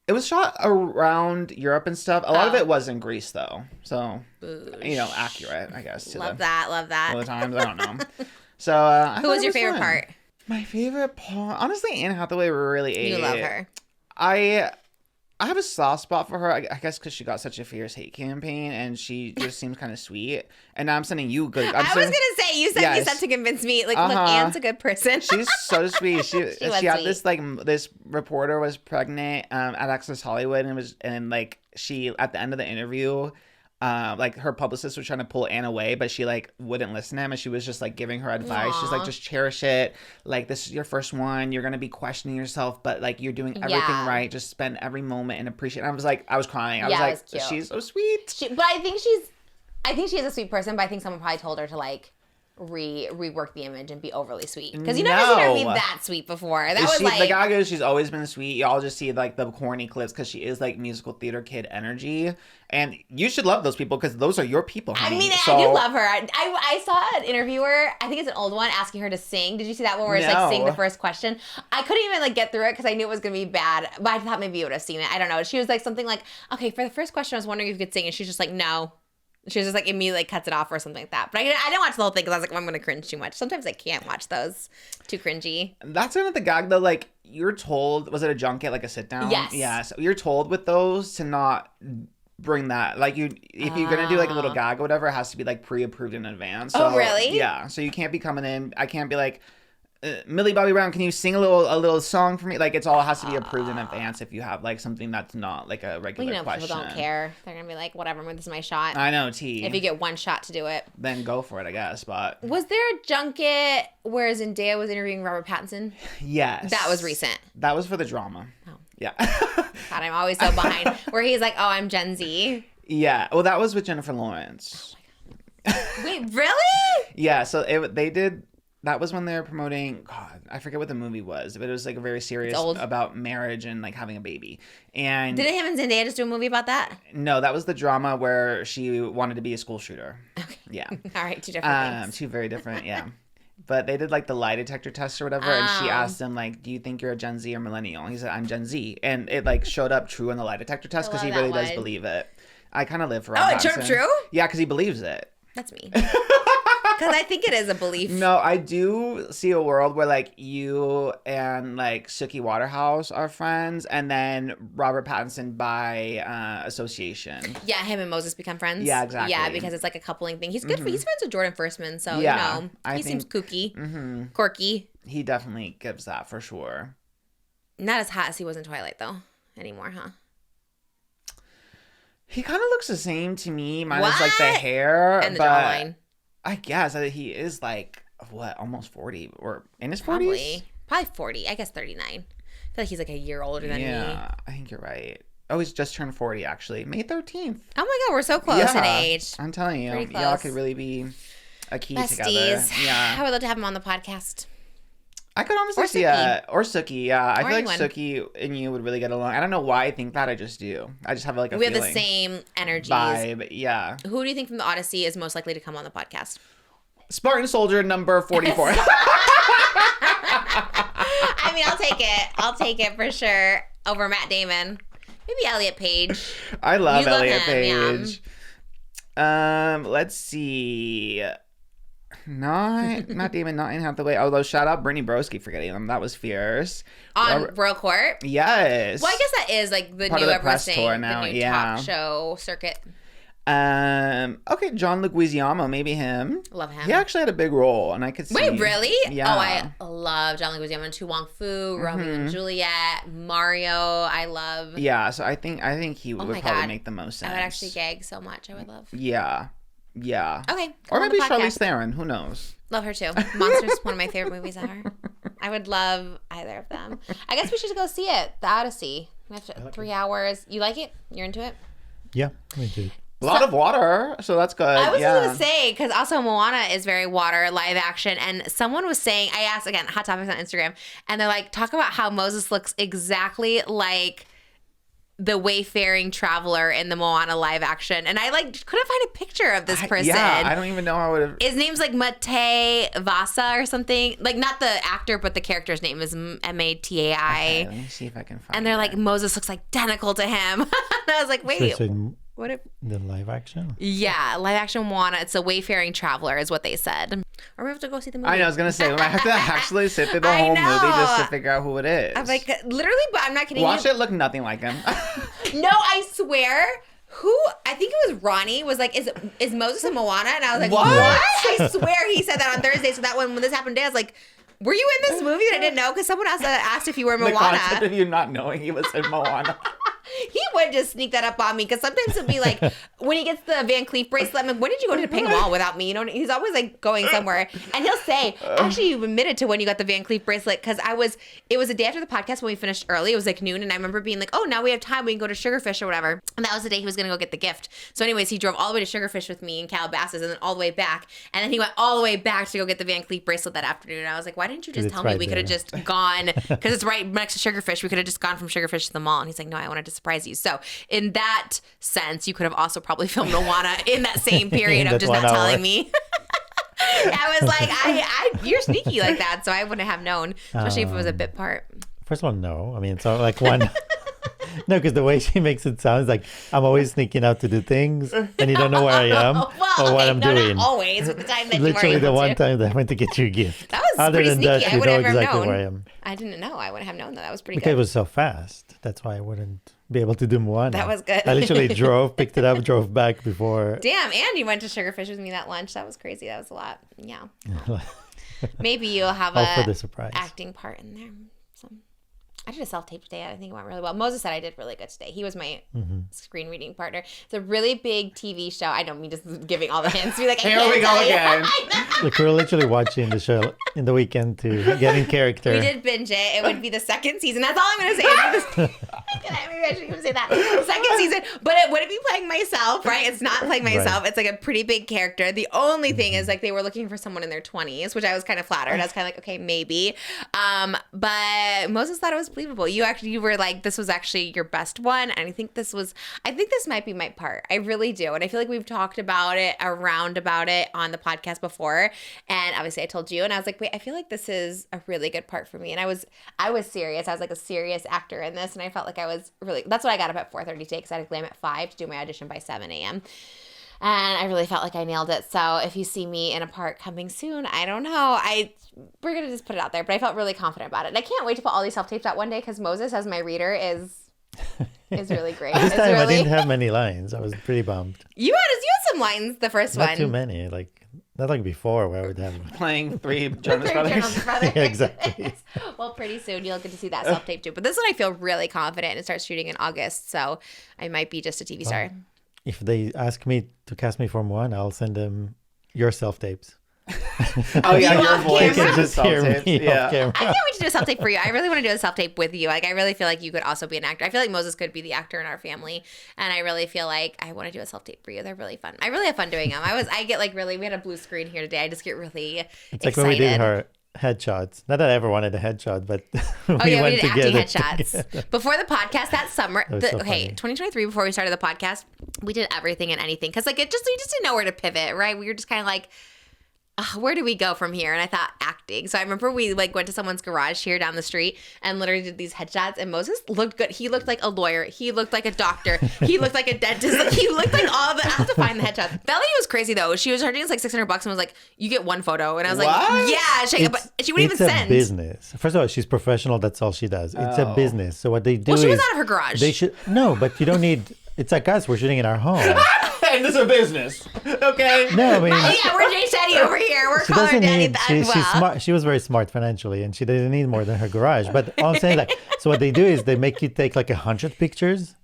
It was shot around Europe and stuff. A lot of Oh. it was in Greece though, so Boo. you know, accurate, I guess. To Love the, that. Love that. Other times, I don't know. So Who was your favorite part? My favorite part, honestly, Anne Hathaway really ate. You love her. I have a soft spot for her, I guess, because she got such a fierce hate campaign, and she just seems kind of sweet. And now I'm sending you good. I was gonna say you said you said to convince me. Like, look, Anne's a good person. She's so sweet. She had sweet. this this reporter was pregnant at Access Hollywood, and she at the end of the interview. Her publicist was trying to pull Anne away, but she wouldn't listen to him, and she was just giving her advice. Aww. She's like, just cherish it. This is your first one. You're gonna be questioning yourself, but you're doing everything right. Just spend every moment and appreciate it. And I was crying. I was like, she's so sweet. But I think she is a sweet person, but I think someone probably told her to rework the image and be overly sweet, because you never seen her be that sweet before. The Gaga, she's always been sweet. Y'all just see the corny clips because she is musical theater kid energy, and you should love those people because those are your people, honey. I mean, I do love her. I saw an interviewer, I think it's an old one, asking her to sing. Did you see that one where it's sing the first question? I couldn't even get through it because I knew it was gonna be bad, but I thought maybe you would have seen it. I don't know. She was something okay, for the first question I was wondering if you could sing, and she's just no. She was just immediately cuts it off or something like that. But I didn't watch the whole thing because I was I'm going to cringe too much. Sometimes I can't watch those. Too cringy. That's kind of the gag though. You're told, was it a junket, a sit down? Yes. Yeah. So you're told with those to not bring that. If you're going to do a little gag or whatever, it has to be pre-approved in advance. So, oh, really? Yeah. So you can't be coming in. I can't be Millie Bobby Brown, can you sing a little song for me? It all has to be approved in advance if you have something that's not a regular question. People don't care. They're gonna be whatever, this is my shot. I know, T. If you get one shot to do it, then go for it, I guess. But was there a junket where Zendaya was interviewing Robert Pattinson? Yes. That was recent. That was for the drama. Oh. Yeah. God, I'm always so behind. Where he's oh, I'm Gen Z. Yeah. Well, that was with Jennifer Lawrence. Oh my God. Wait, really? Yeah. So they did. That was when they were promoting, God, I forget what the movie was, but it was very serious about marriage and having a baby. And didn't him and Zendaya just do a movie about that? No, that was the drama where she wanted to be a school shooter. Okay. Yeah. All right, two different things. Two very different, yeah. But they did the lie detector test or whatever, and she asked him do you think you're a Gen Z or millennial? He said, I'm Gen Z, and it showed up true in the lie detector test because he really does believe it. I kind of live for. Oh, it turned true? Yeah, because he believes it. That's me. Because I think it is a belief. No, I do see a world where you and Suki Waterhouse are friends, and then Robert Pattinson by association. Yeah, him and Moses become friends. Yeah, exactly. Yeah, because it's a coupling thing. He's good. He's friends with Jordan Firstman, so he seems kooky, quirky. He definitely gives that for sure. Not as hot as he was in Twilight though anymore, huh? He kind of looks the same to me, minus the hair and the jawline. I guess he is almost 40 or in his 40s? Probably 40. I guess 39. I feel like he's a year older than me. Yeah, I think you're right. Oh, he's just turned 40 actually. May 13th. Oh my God, we're so close in age. I'm telling you, y'all could really be a key together. Yeah. I would love to have him on the podcast. I could honestly see or Suki, yeah. I feel Suki and you would really get along. I don't know why I think that. I just do. I just have a we have the same energies. Vibe, yeah. Who do you think from the Odyssey is most likely to come on the podcast? Spartan Soldier number 44. I mean, I'll take it for sure over Matt Damon. Maybe Elliot Page. I love Elliot Page. Yeah. Let's see. Not Damon, not Anne Hathaway. Although shout out Brittany Broski for getting them. That was fierce. On Royal Court? Yes. Well, I guess that is the part new of the Everything, press tour now. the new talk show circuit. Okay, John Leguizamo, maybe him. Love him. He actually had a big role, and I could see. Wait, really? Yeah. Oh, I love John Leguizamo. Tu Wong Fu, Romeo and Juliet, Mario. I love. Yeah, so I think he would probably make the most sense. I would actually gag so much. I would love. Yeah. Okay. Or maybe Charlize Theron. Who knows? Love her too. Monsters, one of my favorite movies ever. I would love either of them. I guess we should go see it. The Odyssey. We have 3 hours. You like it? You're into it? Yeah, me too. A lot of water, so that's good. I was going to say, because also Moana is very water, live action, and someone was saying, I asked, again, Hot Topics on Instagram, and they're like, talk about how Moses looks exactly like the wayfaring traveler in the Moana live action. And I couldn't find a picture of this person. Yeah, I don't even know how I would have. His name's Mate Vasa or something. Not the actor, but the character's name is Matai. Okay, let me see if I can find And they're like, Moses looks identical to him. And I was like, wait. So What if? The live action? Yeah, live action Moana. It's a wayfaring traveler, is what they said. Or we have to go see the movie. I know. I was gonna say we might have to actually sit through the I whole know. movie just to figure out who it is. I'm like, literally, but I'm not kidding. Watch it look nothing like him. No, I swear. I think it was Ronnie was like, is Moses in Moana? And I was like, What? I swear he said that on Thursday. So that when this happened today, I was like, were you in this movie that I didn't know? Because someone else asked if you were in The Moana. concept of you not knowing he was in Moana. He would just sneak that up on me because sometimes he'll be like, when he gets the Van Cleef bracelet, I'm like, when did you go to the Pink Mall without me? You know, he's always like going somewhere. And he'll say, actually, you admitted to when you got the Van Cleef bracelet because it was a day after the podcast when we finished early. It was like noon. And I remember being like, oh, now we have time. We can go to Sugarfish or whatever. And that was the day he was going to go get the gift. So anyways, he drove all the way to Sugarfish with me in Calabasas and then all the way back. And then he went all the way back to go get the Van Cleef bracelet that afternoon. And I was like, why didn't you just tell me? We could have just gone because it's right next to Sugarfish. We could have just gone from Sugarfish to the mall. And he's like, no, I wanted to surprise you. So in that sense, you could have also probably filmed Moana in that same period of just not telling me. I was like, you're sneaky like that, so I wouldn't have known, especially if it was a bit part. First of all, no. I mean, it's not like one. No, because the way she makes it sounds like I'm always sneaking out to do things and you don't know where I am or what I'm doing. Not always, but the time that Literally you were the able one to. time that I went to get you a gift. That was pretty sneaky. I you would know have exactly known. where I am. I didn't know. I wouldn't have known that. That was pretty Because it good. was so fast. That's why I wouldn't be able to do Moana. That was good. I literally picked it up, drove back before. Damn, and you went to Sugarfish with me that lunch. That was crazy. That was a lot. Yeah. Maybe you'll have All for the surprise. acting part in there. So. I did a self-tape today. I think it went really well. Moses said I did really good today. He was my screen reading partner. It's a really big TV show. I don't mean just giving all the hints. Be like, Here we go again. Like we were literally watching the show in the weekend to get in character. We did binge it. It would be the second season. That's all I'm going to say. Maybe I shouldn't even say that. Second season. But it wouldn't be playing myself, right? It's not playing myself. Right. It's like a pretty big character. The only thing is like they were looking for someone in their 20s, which I was kind of flattered. I was kind of like, okay, maybe. But Moses thought it was believable. You were like, this was actually your best one. And I think this might be my part. I really do. And I feel like we've talked about it on the podcast before. And obviously I told you and I was like, wait, I feel like this is a really good part for me. And I was serious. I was like a serious actor in this. And I felt like I was really, that's what I got up at 4:30 today because I had to glam at 5 to do my audition by 7 a.m. And I really felt like I nailed it. So if you see me in a part coming soon, I don't know. We're going to just put it out there. But I felt really confident about it. And I can't wait to put all these self-tapes out one day because Moses as my reader is really great. This time really... I didn't have many lines. I was pretty bummed. You had some lines the first one. Not too many. Not like before where I would have... Playing 3 Jonas Brothers. Yeah, exactly. Well, pretty soon you'll get to see that self-tape too. But this one I feel really confident and start shooting in August. So I might be just a TV star. If they ask me to cast me for one, I'll send them your self-tapes. Oh yeah, your voice. You can just hear me off camera. I can't wait to do a self-tape for you. I really want to do a self-tape with you. Like, I really feel like you could also be an actor. I feel like Moses could be the actor in our family. And I really feel like I want to do a self-tape for you. They're really fun. I really have fun doing them. I get like really, we had a blue screen here today. I just get really It's like when we did her headshots. Not that I ever wanted a headshot, but we did acting together. headshots. Before the podcast that summer, That was so funny. 2023, before we started the podcast, we did everything and anything. Because like we just didn't know where to pivot, right? We were just kind of like, where do we go from here? And I thought acting. So I remember we like went to someone's garage here down the street and literally did these headshots. And Moses looked good. He looked like a lawyer. He looked like a doctor. He looked like a dentist. Like, he looked like all the. I have to find the headshots. Melanie was crazy though. She was charging us like $600 and was like, "You get one photo." And I was like, What? "Yeah." But she wouldn't even send. It's a business. First of all, she's professional. That's all she does. It's a business. So what they do Well, she was is out of her garage. They should no, but you don't need. It's like us. We're shooting in our home. And this is a business. Okay. No, I mean. Yeah, we're Jay Shetty over here. We're She calling doesn't Daddy need. that She's well. smart. She was very smart financially, and she doesn't need more than her garage. But all I'm saying, like, so what they do is they make you take like 100 pictures,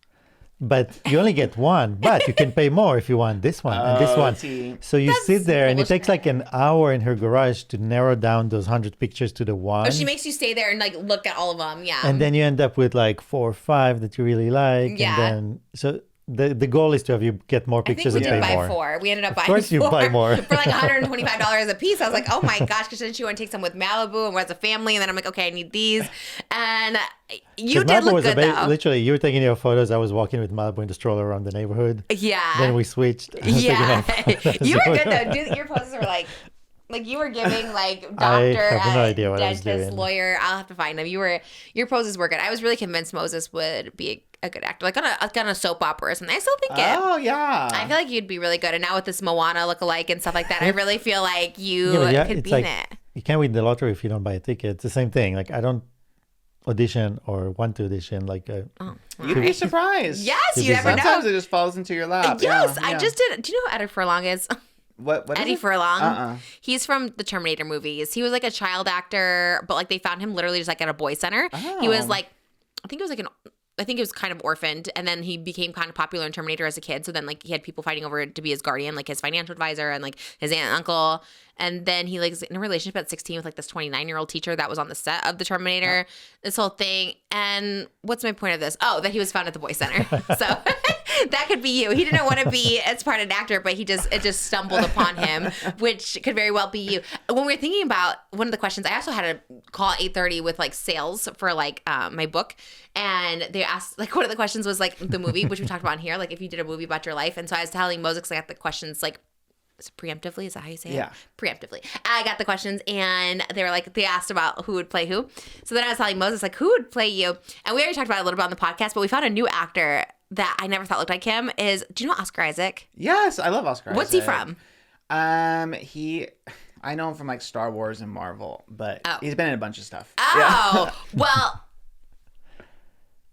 but you only get one. But you can pay more if you want this one and this one. see. So you That's sit there, and it bullshit. takes like an hour in her garage to narrow down those 100 pictures to the one. Oh, she makes you stay there and like look at all of them. Yeah. And then you end up with like 4 or 5 that you really like. Yeah. And then so. The goal is to have you get more I think pictures we and did pay buy more. 4. We ended up buying course you 4 buy more. for like $125 a piece. I was like, oh my gosh, because then she want to take some with Malibu and we're as a family. And then I'm like, okay, I need these. And you 'Cause did Malibu look was good though. literally, you were taking your photos. I was walking with Malibu in the stroller around the neighborhood. Yeah. Then we switched. I was taking Yeah. our photos. You were good though. Dude, your poses were like you were giving like doctor, I have no idea what I was dentist, doing. lawyer. I'll have to find them. Your poses were good. I was really convinced Moses would be a good actor, like on a soap opera or something. I still think it. Oh yeah. I feel like you'd be really good. And now with this MOANA lookalike and stuff like that, I really feel like you could it's be in like, it. you can't win the lottery if you don't buy a ticket. It's the same thing. Like I don't audition or want to audition. Like You'd be surprised. Yes, You'd you be never know. Sometimes it just falls into your lap. Yes, Yeah, I yeah. just did. Do you know who Eddie Furlong is? What is Eddie it? Furlong. He's from the Terminator movies. He was like a child actor, but like they found him literally just like at a boy center. He was Oh. like, I think it was kind of orphaned, and then he became kind of popular in Terminator as a kid. So then like he had people fighting over to be his guardian, like his financial advisor and like his aunt and uncle. And then he like is in a relationship at 16 with like this 29-year-old teacher that was on the set of the Terminator. This whole thing. And what's my point of this? Oh, that he was found at the boy center. So that could be you. He didn't want to be as part of an actor, but it just stumbled upon him, which could very well be you. When we were thinking about one of the questions, I also had a call at 8:30 with like sales for like my book, and they asked like one of the questions was like the movie, which we talked about in here, like if you did a movie about your life. And so I was telling Moses, 'cause I got the questions like preemptively. Is that how you say it? Yeah. Preemptively. I got the questions, and they were like, they asked about who would play who. So then I was telling Moses, like, who would play you? And we already talked about it a little bit on the podcast, but we found a new actor that I never thought looked like him. Do you know Oscar Isaac? Yes, I love Oscar What's he Isaac. from? I know him from like Star Wars and Marvel, but he's been in a bunch of stuff. Oh, well,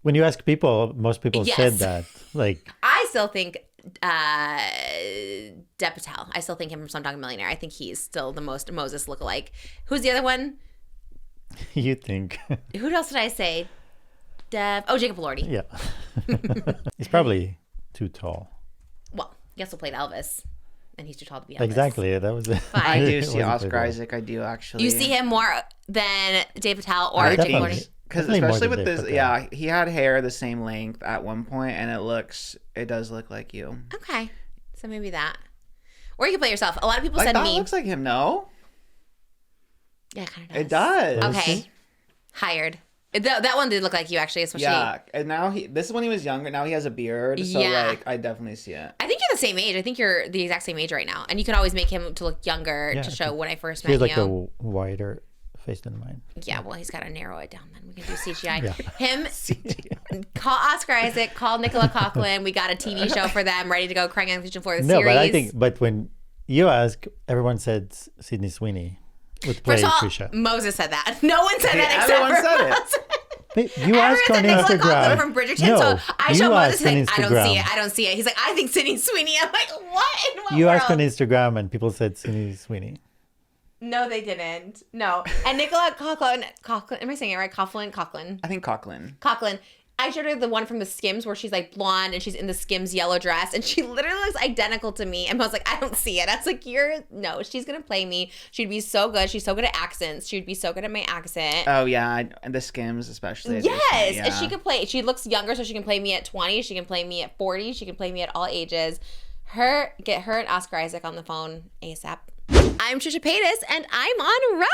when you ask people, most people Yes. said that. Like I still think Dev Patel. I still think him from Slumdog Millionaire. I think he's still the most Moses lookalike. Who's the other one? you think, Who else did I say? Jacob Elordi. yeah, he's probably too tall. Well, he also played Elvis, and he's too tall to be Elvis. Exactly, that was. I do it see wasn't Oscar very well. Isaac. I do actually. You see him more than Dave Patel or I Jacob think- Elordi? Because Definitely more especially than with Dave this, Patel. yeah, he had hair the same length at one point, and it does look like you. Okay, so maybe that. Or you can play yourself. A lot of people Like, said that me. looks like him, no? Yeah, it kind of It does. Okay, hired. That one did look like you, actually, especially. Yeah, and now this is when he was younger. Now he has a beard, so Yeah. like I definitely see it. I think you're the same age. I think you're the exact same age right now, and you can always make him to look younger Yeah, to show when I first He met has like you. a wider face than mine. Yeah, well, he's got to narrow it down. Then we can do CGI. Yeah. Him, call Oscar Isaac, call Nicola Coughlan. We got a TV show for them ready to go. Crying on the kitchen floor. The No, series. but when you ask, everyone said Sydney Sweeney would play First of all, Trisha. Moses said that. No one said Hey, that except everyone for said it. Moses. But you ask on Everyone said Nicola Coughlan Instagram. from Bridgerton. No, So I you showed Moses. ask He's on like, I don't see Instagram. it. I don't see it. He's like, I think Sydney Sweeney. I'm like, what? In what You world? asked on Instagram and people said Sydney Sweeney. No, they didn't. No. And Nicola Coughlan. Am I saying it right? Coughlan. I think Coughlin. Coughlan. I showed her the one from the Skims where she's like blonde and she's in the Skims yellow dress and she literally looks identical to me. And I was like, I don't see it. I was like, no, she's going to play me. She'd be so good. She's so good at accents. She'd be so good at my accent. Oh yeah, and the Skims especially. Yes. Yeah. And she could play. She looks younger, so she can play me at 20. She can play me at 40. She can play me at all ages. Get her and Oscar Isaac on the phone ASAP. I'm Trisha Paytas, and I'm on Row.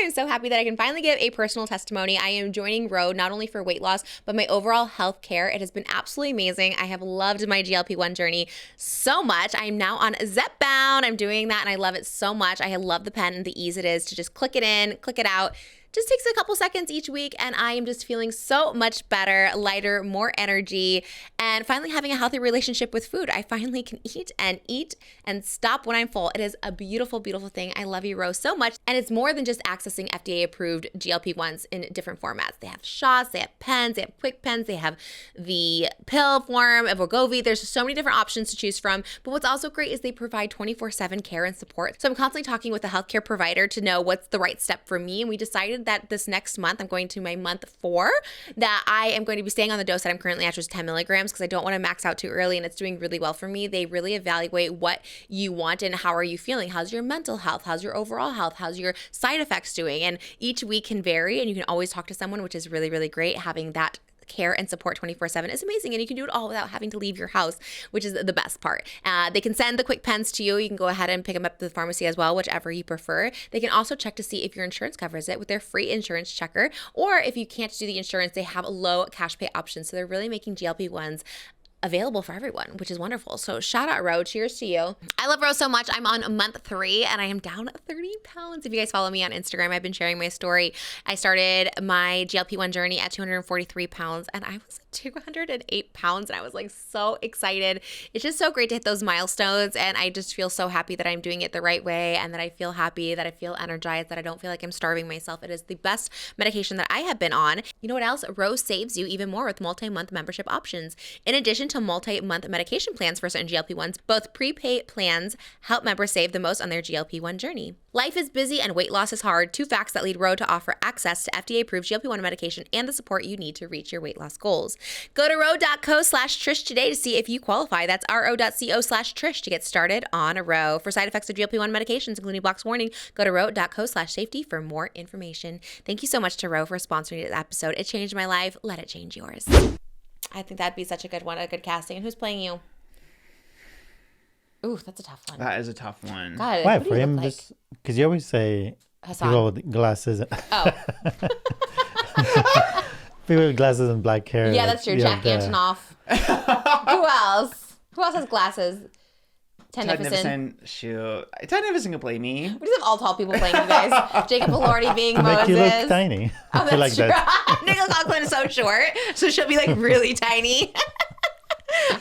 I'm so happy that I can finally give a personal testimony. I am joining Row not only for weight loss, but my overall health care. It has been absolutely amazing. I have loved my GLP-1 journey so much. I am now on Zepbound. I'm doing that, and I love it so much. I love the pen and the ease it is to just click it in, click it out. Just takes a couple seconds each week, and I am just feeling so much better, lighter, more energy, and finally having a healthy relationship with food. I finally can eat and stop when I'm full. It is a beautiful, beautiful thing. I love you, Rose, so much. And it's more than just accessing FDA-approved GLP-1s in different formats. They have shots, they have pens, they have quick pens, they have the pill form of Wegovy. There's so many different options to choose from. But what's also great is they provide 24/7 care and support. So I'm constantly talking with a healthcare provider to know what's the right step for me. And we decided that this next month, I'm going to my month 4, that I am going to be staying on the dose that I'm currently at, which is 10 milligrams, because I don't want to max out too early, and it's doing really well for me. They really evaluate what you want and how are you feeling. How's your mental health? How's your overall health? How's your side effects doing? And each week can vary, and you can always talk to someone, which is really, really great. Having that care and support 24/7 is amazing, and you can do it all without having to leave your house, which is the best part. They can send the quick pens to you. You can go ahead and pick them up at the pharmacy as well, whichever you prefer. They can also check to see if your insurance covers it with their free insurance checker, or if you can't do the insurance, they have a low cash pay option. So they're really making GLP-1s available for everyone, which is wonderful. So shout out, Ro. Cheers to you. I love Rose so much. I'm on month 3 and I am down 30 pounds. If you guys follow me on Instagram, I've been sharing my story. I started my GLP-1 journey at 243 pounds and I was 208 pounds, and I was like so excited. It's just so great to hit those milestones, and I just feel so happy that I'm doing it the right way, and that I feel happy, that I feel energized, that I don't feel like I'm starving myself. It is the best medication that I have been on. You know what else? Rose saves you even more with multi-month membership options. In addition to multi-month medication plans for certain GLP-1s, both prepaid plans help members save the most on their GLP-1 journey. Life is busy and weight loss is hard. 2 facts that lead Ro to offer access to FDA-approved GLP-1 medication and the support you need to reach your weight loss goals. Go to ro.co/Trish today to see if you qualify. That's ro.co/Trish to get started on a Ro. For side effects of GLP-1 medications, including box warning, go to ro.co/safety for more information. Thank you so much to Ro for sponsoring this episode. It changed my life. Let it change yours. I think that'd be such a good one, a good casting. And who's playing you? Ooh, that's a tough one. That is a tough one. God, Why what do for you him? look like? Just because you always say Hassan. people with glasses, Oh, people with glasses and black hair. yeah, like, that's true. you Jack have the- Antonoff. Who else? Who else has glasses? Ted Tennyson. Nivison, shoot. Ted Nivison can play me. We just have all tall people playing you guys. Jacob Elordi being Moses. Make you look tiny. Oh, I that's feel like true. that. Nicola Conklin is so short, so she'll be like really tiny.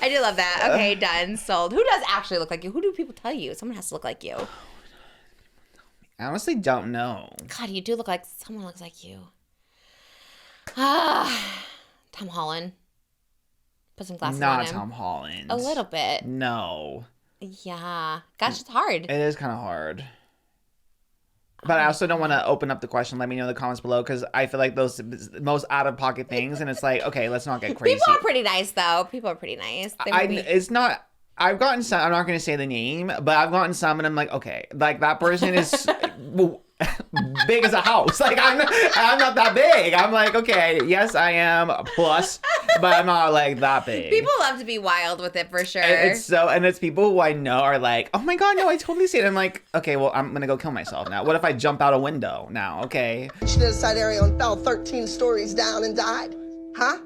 I do love that. Okay, done. Sold. Who does actually look like you? Who do people tell you? Someone has to look like you. I honestly don't know. God, you do look like someone looks like you. Ah, Tom Holland. Put some glasses on Not him. Tom Holland. A little bit. No. Yeah. Gosh, it's hard. It is kind of hard. But I also don't want to open up the question. Let me know in the comments below, because I feel like those most out of pocket things, and it's like, okay, let's not get crazy. People are pretty nice, though. People are pretty nice. They would be- It's not. I've gotten some. I'm not going to say the name, but I've gotten some, and I'm like, okay, like that person is big as a house. Like I'm not that big. I'm like, okay, yes, I am a plus, but I'm not like that big. People love to be wild with it for sure. And it's people who I know are like, oh my god, no, I totally see it. I'm like, okay, well, I'm gonna go kill myself now. What if I jump out a window now? Okay, She did a side area and fell 13 stories down and died. Huh?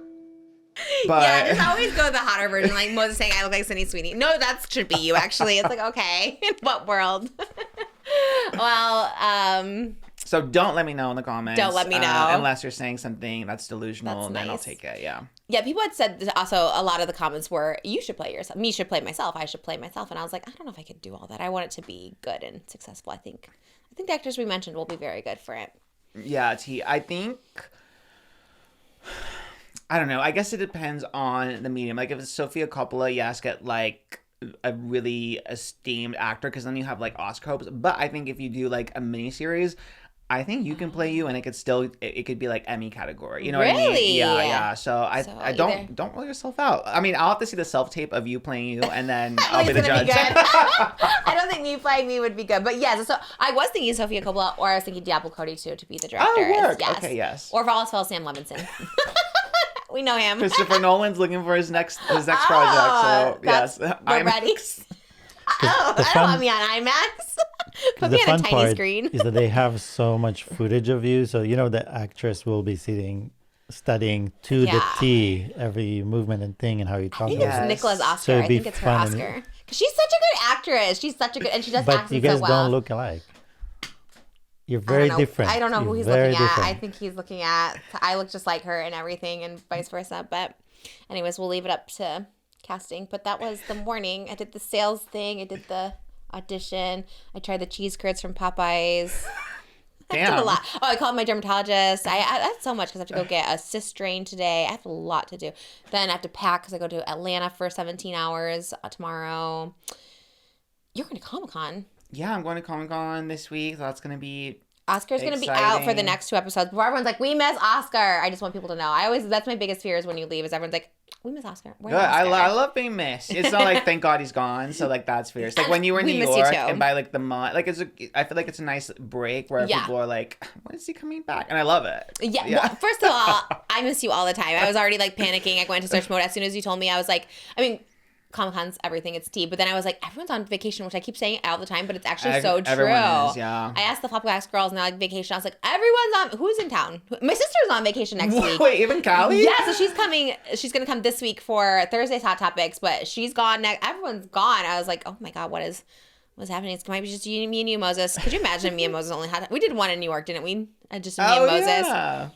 but Yeah, just always go the hotter version, like Moses saying, I look like Cindy Sweeney. No, that should be you, actually. It's like, okay, in what world? Well, so don't let me know in the comments. Don't let me know. Unless you're saying something that's delusional, That's then I'll nice. take it, yeah. yeah, people had said also a lot of the comments were, you should play yourself. Me should play myself. I should play myself. And I was like, I don't know if I could do all that. I want it to be good and successful. I think the actors we mentioned will be very good for it. Yeah, I think... I don't know. I guess it depends on the medium. Like, if it's Sofia Coppola, yes, get, like, a really esteemed actor, because then you have, like, Oscar hopes. But I think if you do, like, a miniseries, I think you can play you, and it could be, like, Emmy category. You know what I mean? Really? Yeah. So I either- don't roll yourself out. I mean, I'll have to see the self-tape of you playing you, and then I'll be It's the gonna judge. be good. I don't think me playing me would be good, but yes. So I was thinking Sofia Coppola, or I was thinking Diablo Cody too to be the director. Oh, work. Yes. Okay, yes. Or if all else fails, Sam Levinson. We know him. Christopher Nolan's looking for his next project, so yes, We're ready. Oh, I don't want me on IMAX. Put the me on fun a tiny part screen. is that they have so much footage of you, so the actress will be studying to the Yeah. T every movement and thing and how you I talk think about it's it. Nicola's Oscar. So it'd I be think it's her fun and- Oscar. Because she's such a good actress. She's such a good, and she does But accents you guys so well. don't look alike. You're I very don't know. different. I don't know who You're he's very looking at. different. I think he's looking at. I look just like her and everything, and vice versa. But, anyways, we'll leave it up to casting. But that was the morning. I did the sales thing. I did the audition. I tried the cheese curds from Popeyes. I did a Damn. lot. Oh, I called my dermatologist. I had so much because I have to go get a cyst drain today. I have a lot to do. Then I have to pack because I go to Atlanta for 17 hours tomorrow. You're going to Comic-Con. Yeah, I'm going to Comic-Con this week. So that's going to be... Oscar's going to be out for the Exciting. next 2 episodes. Before everyone's like, we miss Oscar. I just want people to know. That's my biggest fear is when you leave is everyone's like, we miss Oscar. Where's Good. Oscar? I love being missed. It's not like thank God he's gone. So like that's fierce. Like when you were in We New miss you York too. and by like the month, like I feel like it's a nice break where Yeah. people are like, when is he coming back? And I love it. Yeah. Well, first of all, I miss you all the time. I was already like panicking. I went into search mode as soon as you told me. I was like, I mean, Comic-Con's everything. It's tea. But then I was like, everyone's on vacation, which I keep saying all the time, but it's actually so true. Everyone is, yeah. I asked the Flopbox girls and they're like, vacation. I was like, everyone's on. Who's in town? My sister's on vacation next week. Wait, even Callie? Yeah, so she's coming. She's gonna come this week for Thursday's Hot Topics, but she's gone next. Everyone's gone. I was like, oh my god, what's happening? It might be just me and you, Moses. Could you imagine me and Moses only had? We did one in New York, didn't we? Just me and Moses. Yeah.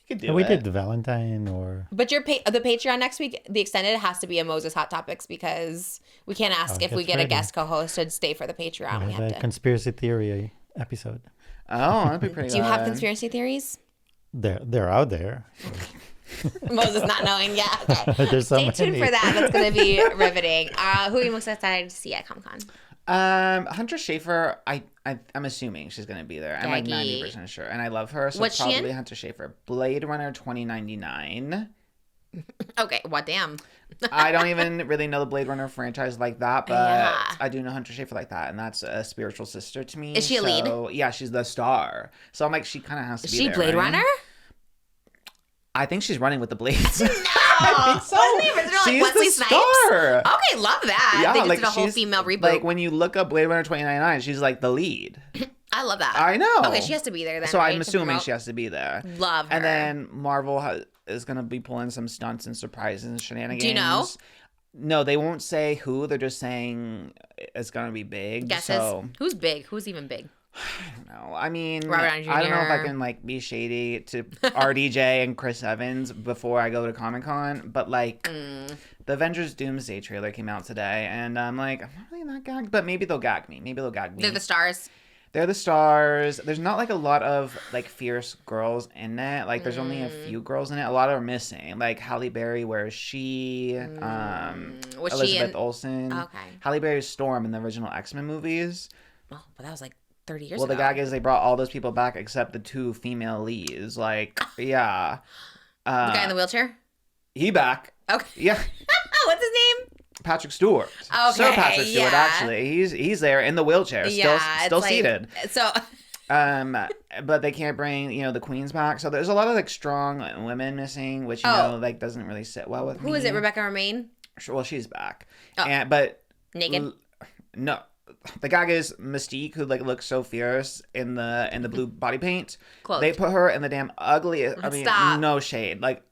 could do we it. did the Valentine or But the Patreon next week, the extended has to be a Moses Hot Topics because we can't ask if we get a ready. guest co-host to stay for the Patreon. We we have have a to. conspiracy theory episode. Oh, that'd be pretty Do you have good. conspiracy theories? They're out there. Moses not knowing. Yeah. Okay. There's so Stay tuned many. for that. That's going to be riveting. Who are you most excited to see at Comic-Con? Hunter Schafer, I'm assuming she's gonna be there. I'm like Gaggy. 90% sure, and I love her. So What's she probably in? Hunter Schafer, Blade Runner 2099. Okay. What? Damn. I don't even really know the Blade Runner franchise like that, but Yeah. I do know Hunter Schafer like that, and that's a spiritual sister to me. Is she a lead? So, yeah, she's the star. So I'm like, she kind of has to Is be she there. Blade right? Runner? I think she's running with the Blades. Oh, so. wasn't the original like She's Wesley the Snipes? star. Okay, love that. Yeah, They just like did a whole she's- female reboot. Like when you look up Blade Runner 2099, she's like the lead. I love that. I know. Okay, she has to be there then. So right, I'm to assuming promote? she has to be there. Love her. And then Marvel is going to be pulling some stunts and surprises and shenanigans. Do you know? No, they won't say who. They're just saying it's going to be big. Guesses. So, Who's big? Who's even big? no. I mean, Robert Downey I don't know if I Jr.. can like be shady to RDJ and Chris Evans before I go to Comic-Con, but like the Avengers Doomsday trailer came out today and I'm like, I'm not really that gagged, but maybe they'll gag me. They're the stars. They're the stars. There's not like a lot of like fierce girls in it. Like there's only a few girls in it. A lot are missing. Like Halle Berry, where is she? Was Elizabeth she in? Olsen. Okay. Halle Berry's Storm in the original X-Men movies. Oh, but that was like 30 years Well, ago. the gag is they brought all those people back except the two female leads. Like, yeah. The guy in the wheelchair? He back. Okay. Yeah. What's his name? Patrick Stewart. Okay, Sir Patrick Stewart, yeah. actually. He's there in the wheelchair, Yeah, still it's like- seated. So, But they can't bring, the queens back. So there's a lot of like strong women missing, which like doesn't really sit well with me. who is it? Rebecca Romaine? Well, she's back. Oh. But Naked? no. The gag is Mystique, who like looks so fierce in the blue body paint. Clothed. They put her in the damn ugliest. I mean, Stop. no shade, like,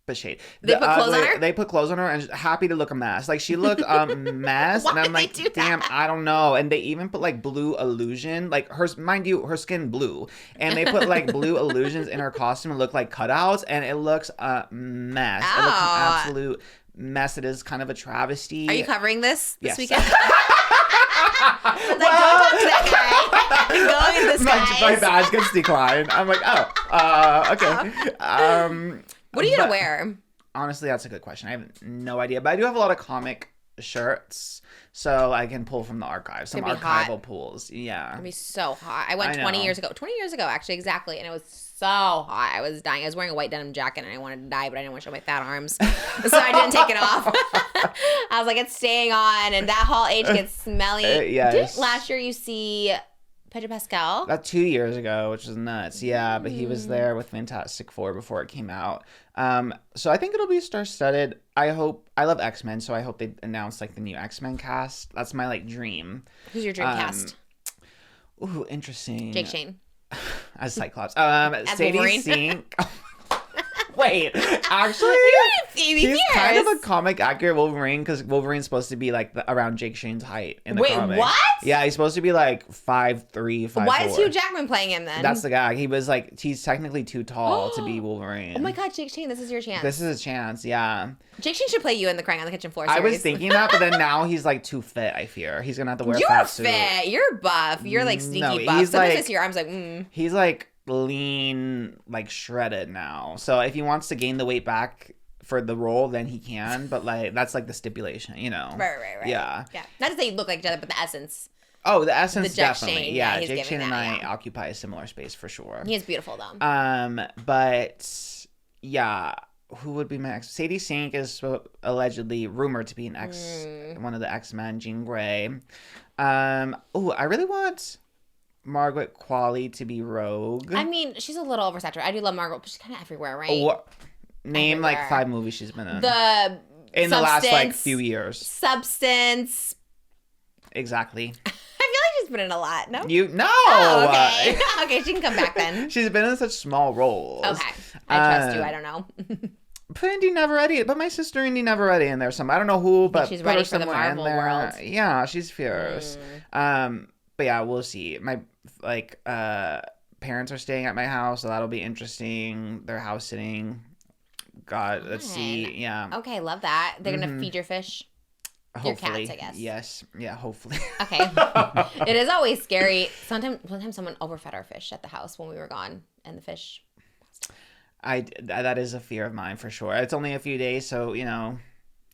but shade. They put clothes on her? They put clothes on her and she's happy to look a mess. Like she looked a mess, Why and I'm did they like, do damn, that? I don't know. And they even put like blue illusion, like mind you, her skin blue, and they put like blue illusions in her costume and look like cutouts, and it looks a mess. It looks an Oh. absolute mess. It is kind of a travesty. Are you covering this Yes. weekend? Don't talk to that guy. Go in this my guy. badge gets declined. I'm like, okay. What are you but- gonna wear? Honestly, that's a good question. I have no idea, but I do have a lot of comic shirts, so I can pull from the archive, some Gonna be archival hot. pulls. Yeah. It'd be so hot. I went I 20 know. years ago. 20 years ago, actually, exactly. And it was so hot. I was dying. I was wearing a white denim jacket and I wanted to die, but I didn't want to show my fat arms. So I didn't take it off. I was like, it's staying on. And that Hall H gets smelly. yes. Didn't last year you see Pedro Pascal? That 2 years ago, which is nuts. Yeah, but he Mm. was there with Fantastic Four before it came out. So I think it'll be star-studded. I love X-Men, so I hope they announce like the new X-Men cast. That's my like dream. Who's your dream cast? Ooh, interesting. Jake Shane. As Cyclops. As Sadie Wolverine. Sink. Wait, actually, he's kind of a comic accurate Wolverine because Wolverine's supposed to be like around Jake Shane's height in the Wait, comic. what? Yeah, he's supposed to be like 5'3", 5'4". Why is Hugh Jackman playing him then? That's the guy. He was like, he's technically too tall to be Wolverine. Oh my God, Jake Shane, this is your chance. This is a chance, yeah. Jake Shane should play you in the Crying on the Kitchen Floor series. I was thinking that, but then now he's like too fit, I fear. He's gonna have to wear a You're fat suit. fit. You're buff. You're like sneaky No, buff. he's Sometimes I like- see your arms like, He's like lean, like shredded now. So if he wants to gain the weight back for the role, then he can. But like that's like the stipulation, Right. Yeah. Yeah. Not to say you look like each other, but the essence. Oh, the essence The Jack definitely. Shane, yeah, yeah, he's Jake giving Shane and that, I yeah. occupy a similar space for sure. He is beautiful though. But yeah, who would be my ex? Sadie Sink is allegedly rumored to be an one of the X-Men, Jean Grey. I really want Margaret Qualley to be Rogue. I mean, she's a little oversaturated. I do love Margaret, but she's kind of everywhere, right? Name Everywhere. like 5 movies she's been in. The the last like Substance, few years. Substance. Exactly. I feel like she's been in a lot. No. No. Oh, okay. Okay, she can come back then. She's been in such small roles. Okay, I trust you. I don't know. Put Indy Neverready, but my sister Indy Neverready in there. I don't know who, but she's put ready her for the somewhere in Marvel there. world. Yeah, she's fierce. But yeah, we'll see. My parents are staying at my house, so that'll be interesting. They're house sitting. God, let's see. Yeah. Okay, love that. They're gonna feed your fish. Hopefully. Your cats, I guess. Yes. Yeah, hopefully. Okay. It is always scary. Sometimes someone overfed our fish at the house when we were gone, and the fish. That is a fear of mine for sure. It's only a few days, so, you know,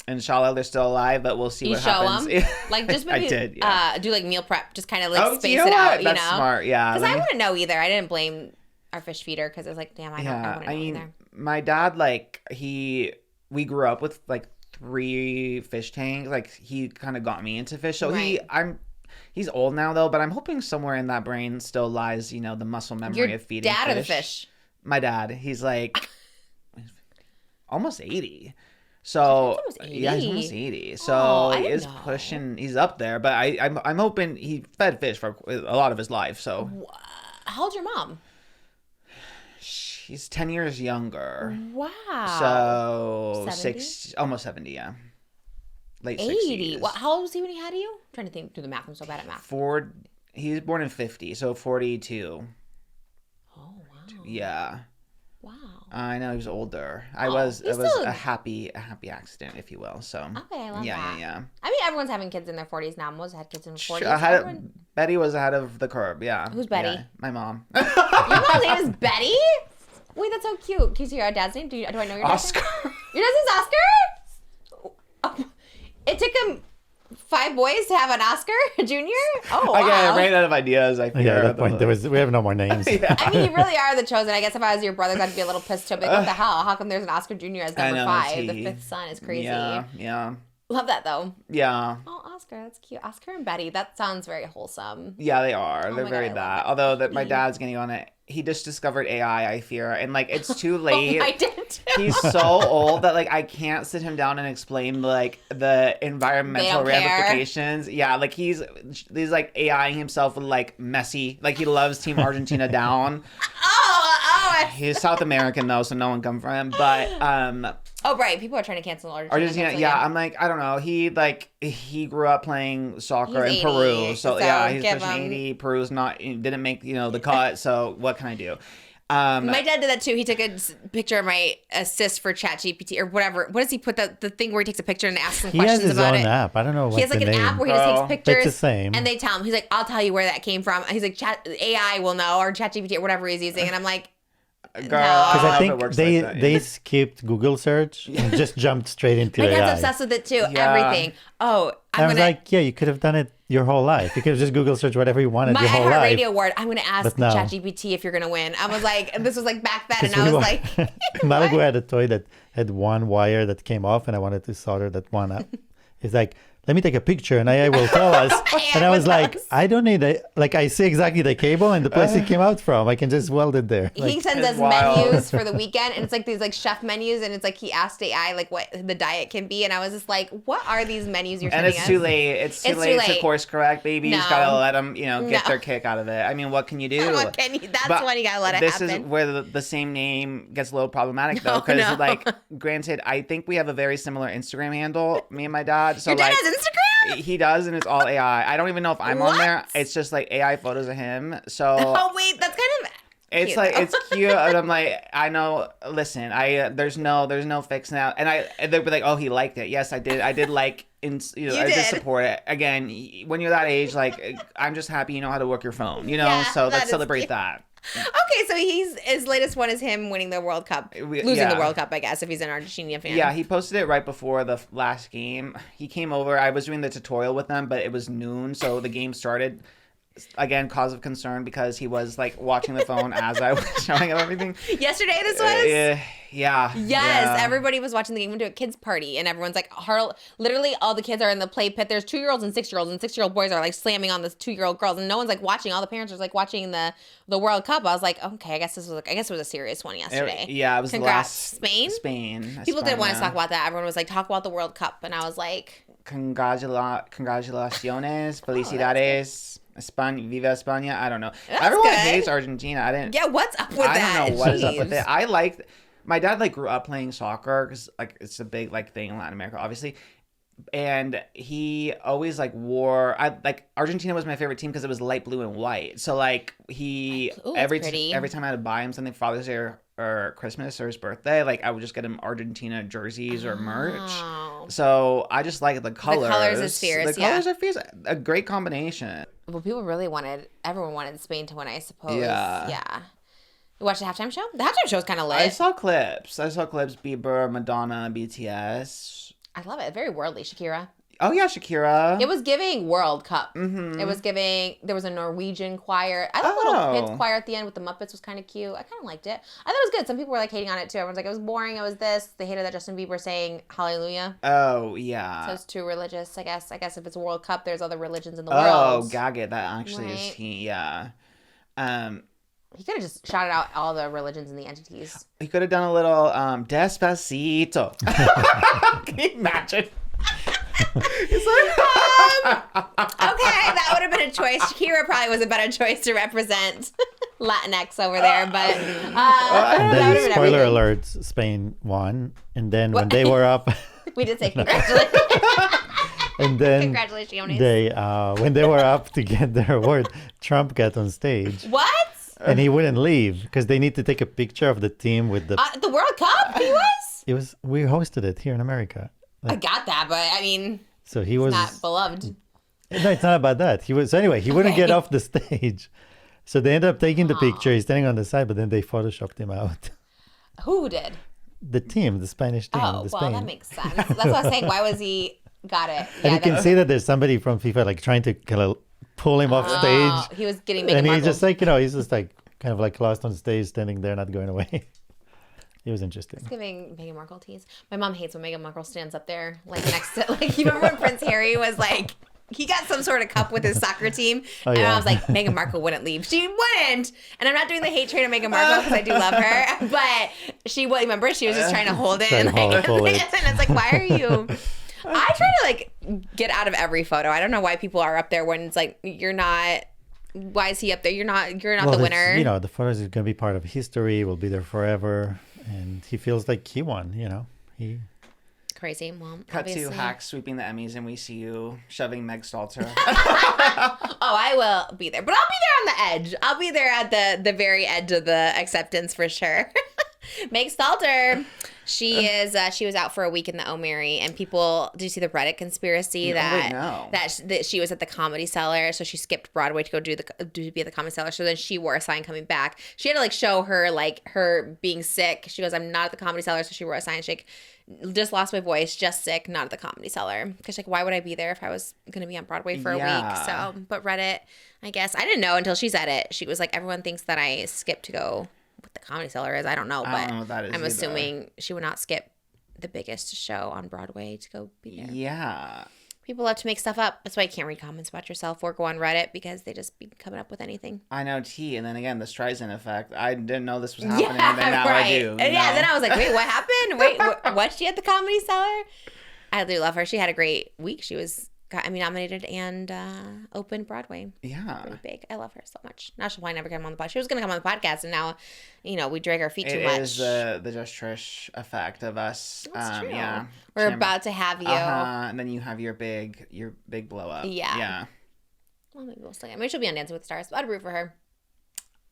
inshallah they're still alive, but we'll see what happens. You show them? Like, just maybe I did, yeah. do, like, meal prep. Just kind of, like, space you know it out, you That's know? smart, yeah. Because I wouldn't know either. I didn't blame our fish feeder because it was like, damn, I wouldn't know either. My dad, like, we grew up with, like, 3 fish tanks. Like, he kind of got me into fish. So he's old now, though, but I'm hoping somewhere in that brain still lies, you know, the muscle memory of feeding Your dad fish. or the fish? My dad. He's, like, almost 80. So, yeah, he's almost 80. So, he is pushing. He's up there, but I'm hoping he fed fish for a lot of his life, so. How old's your mom? She's 10 years younger. Wow. So 70? Almost 70, yeah. Late 80. 60s. Well, how old was he when he had you? I'm trying to do the math. I'm so bad at math. He was born in 50, so 42. Oh, wow. Yeah. Wow. I know he was older. It was a happy accident, if you will. So Okay, I love that. Yeah. I mean, everyone's having kids in their 40s now. Most had kids in their 40s. Betty was ahead of the curve. Yeah. Who's Betty? Yeah, my mom. Your mom's name is Betty? Wait, that's so cute. Can you see your dad's name? Do I know your dad's name? Oscar. Your dad's name's Oscar? It took him 5 boys to have an Oscar Junior? Oh, wow. I ran out of ideas. I figured. Yeah, at that point, we have no more names. I mean, you really are the chosen. I guess if I was your brothers, I'd be a little pissed too. Like, what the hell? How come there's an Oscar Jr. as number 5? The 5th son is crazy. Yeah. Love that, though. Yeah. Oh, Oscar, that's cute. Oscar and Betty, that sounds very wholesome. Yeah, they are. They're my very God, I love that. that. Although my dad's getting on it. He just discovered AI, I fear. And, like, it's too late. I did too. He's so old that, like, I can't sit him down and explain, like, the environmental ramifications. Yeah, like, he's like, AIing himself with, like, Messi. Like, he loves Team Argentina down. He's South American, though, so no one come for him. But, oh, right. People are trying to cancel Argentina. Yeah, I'm like, I don't know. He grew up playing soccer in Peru. So yeah, he's pushing 80. Peru's didn't make, the cut. So what can I do? My dad did that too. He took a picture of my assist for ChatGPT or whatever. What does he put the thing where he takes a picture and asks some questions about it? He has his own app. I don't know what he has like an app where he just takes pictures. It's the same. And they tell him, he's like, I'll tell you where that came from. He's like, AI will know, or ChatGPT or whatever he's using. And I'm like, Girl, because I think they they skipped Google search and just jumped straight into AI. My dad's obsessed with it too. Yeah. Everything. Oh, I was like, yeah, you could have done it your whole life. You could have just Google search whatever you wanted your whole life. My iHeartRadio award, I'm going to ask ChatGPT if you're going to win. I was like, this was like back then, and I was like, Malibu had a toy that had one wire that came off, and I wanted to solder that one up. It's like, let me take a picture and AI will tell us. And I was like, I don't need it. Like, I see exactly the cable and the place it came out from. I can just weld it there. Like, he sends us menus for the weekend, and it's like these like chef menus, and it's like he asked AI like what the diet can be, and I was just like, what are these menus you're sending us? And it's too late. It's too late to course correct, baby. You just gotta let them, get their kick out of it. I mean, what can you do? That's when you gotta let it happen. This is where the same name gets a little problematic though, because like, granted, I think we have a very similar Instagram handle, me and my dad. So your dad like, has Instagram? He does, and it's all AI. I don't even know if I'm on there. It's just like AI photos of him. So oh wait, that's kind of it's cute, like though. it's cute, and I'm like, I know. Listen, there's no fix now, and they'll be like, oh, he liked it. Yes, I did. I did like. I just support it. Again, when you're that age, like, I'm just happy you know how to work your phone. So let's celebrate that. Okay, so his latest one is him winning the World Cup, losing the World Cup, I guess, if he's an Argentina fan. Yeah, he posted it right before the last game. He came over. I was doing the tutorial with them, but it was noon, so the game started. Again, cause of concern because he was like watching the phone as I was showing him everything. Yesterday, this was? Yeah. Yes, everybody was watching the game. We went to a kids' party, and everyone's like, literally all the kids are in the play pit. There's 2-year-olds and 6-year-olds, and 6-year-old boys are like slamming on the 2-year-old girls, and no one's like watching. All the parents are like watching the World Cup. I was like, okay, I guess it was a serious one yesterday. It was Congrats, the last Spain. People didn't want to talk about that. Everyone was like, talk about the World Cup, and I was like, congratulations, felicidades. Viva España. I don't know. That's Everyone good. hates Argentina. Yeah, what's up with that? I don't know what is up with it. My dad like grew up playing soccer because like it's a big like thing in Latin America, obviously. And he always like wore Argentina was my favorite team because it was light blue and white. So like every time I had to buy him something Father's Day or Christmas or his birthday, like I would just get him Argentina jerseys or merch. So I just like the colors. The colors is fierce. The colors are fierce. A great combination. Well, everyone wanted Spain to win, I suppose. Yeah. You watched the halftime show? The halftime show was kind of lit. I saw clips. Bieber, Madonna, BTS. I love it. Very worldly. Shakira. Oh yeah, Shakira. It was giving World Cup. Mm-hmm. It was giving. There was a Norwegian choir. I thought the little kids choir at the end with the Muppets was kind of cute. I kind of liked it. I thought it was good. Some people were like hating on it too. Everyone's like, it was boring. It was this. They hated that Justin Bieber saying Hallelujah. Oh yeah. So it's too religious. I guess if it's a World Cup, there's other religions in the world. world. Oh, Gaga. That actually is he. Yeah. He could have just shouted out all the religions and the entities. He could have done a little Despacito. Can you imagine? Okay, that would have been a choice. Shakira probably was a better choice to represent Latinx over there, but and then spoiler alerts, Spain won, and then when they were up, we did say congratulations. And then congratulations. When they were up to get their award, Trump got on stage. What? And he wouldn't leave because they need to take a picture of the team with the World Cup. He was. We hosted it here in America. I got that, but I mean, so he was not beloved. No, it's not about that. He wouldn't get off the stage. So they ended up taking the picture. He's standing on the side, but then they photoshopped him out. Who did? The team, the Spanish team. Oh, well, that makes sense. That's what I was saying. Why was he? Got it. And you can see that there's somebody from FIFA like trying to kind of pull him off stage. He was getting Meghan and Markle. he's just like, he's just like kind of like lost on stage, standing there, not going away. It was interesting. It's giving Meghan Markle tease. My mom hates when Meghan Markle stands up there, like next to, like, you remember when Prince Harry was like, he got some sort of cup with his soccer team, and I was like, Meghan Markle wouldn't leave. She wouldn't. And I'm not doing the hate train of Meghan Markle because I do love her, but she would. Remember, she was just trying to hold it, and it's like, why are you? I try to like get out of every photo. I don't know why people are up there when it's like you're not. Why is he up there? You're not the winner. The photos is going to be part of history. Will be there forever, and he feels like he won. He. Crazy. Well, cut obviously. to Hacks sweeping the Emmys, and we see you shoving Meg Stalter. I will be there, but I'll be there on the edge. I'll be there at the very edge of the acceptance for sure. Meg Stalter. She was out for a week in the O'Mary, and people, did you see the Reddit conspiracy that she was at the Comedy Cellar, so she skipped Broadway to go be at the Comedy Cellar, so then she wore a sign coming back. She had to like show her like her being sick. She goes, I'm not at the Comedy Cellar, so she wore a sign. She just lost my voice, just sick, not at the Comedy Cellar. Because like, why would I be there if I was going to be on Broadway for a week? So, but Reddit, I guess, I didn't know until she said it. She was like, everyone thinks that I skipped to go. What the Comedy Cellar is, I don't know, but I don't know what that is I'm assuming she would not skip the biggest show on Broadway to go be there. Yeah. People love to make stuff up. That's why you can't read comments about yourself or go on Reddit because they just be coming up with anything. I know, and then again, the Streisand effect. I didn't know this was happening, and then now I do. And then I was like, wait, what happened? Wait, was she at the Comedy Cellar? I do love her. She had a great week. She got nominated and opened Broadway. Yeah. Pretty big. I love her so much. Now she'll probably never come on the podcast. She was going to come on the podcast, and now, we drag our feet too much. It is the Just Trish effect of us. That's true. Yeah. We're about to have you. And then you have your big blow up. Yeah. Yeah. Well, maybe we'll still. She'll be on Dancing with the Stars, but I'd root for her.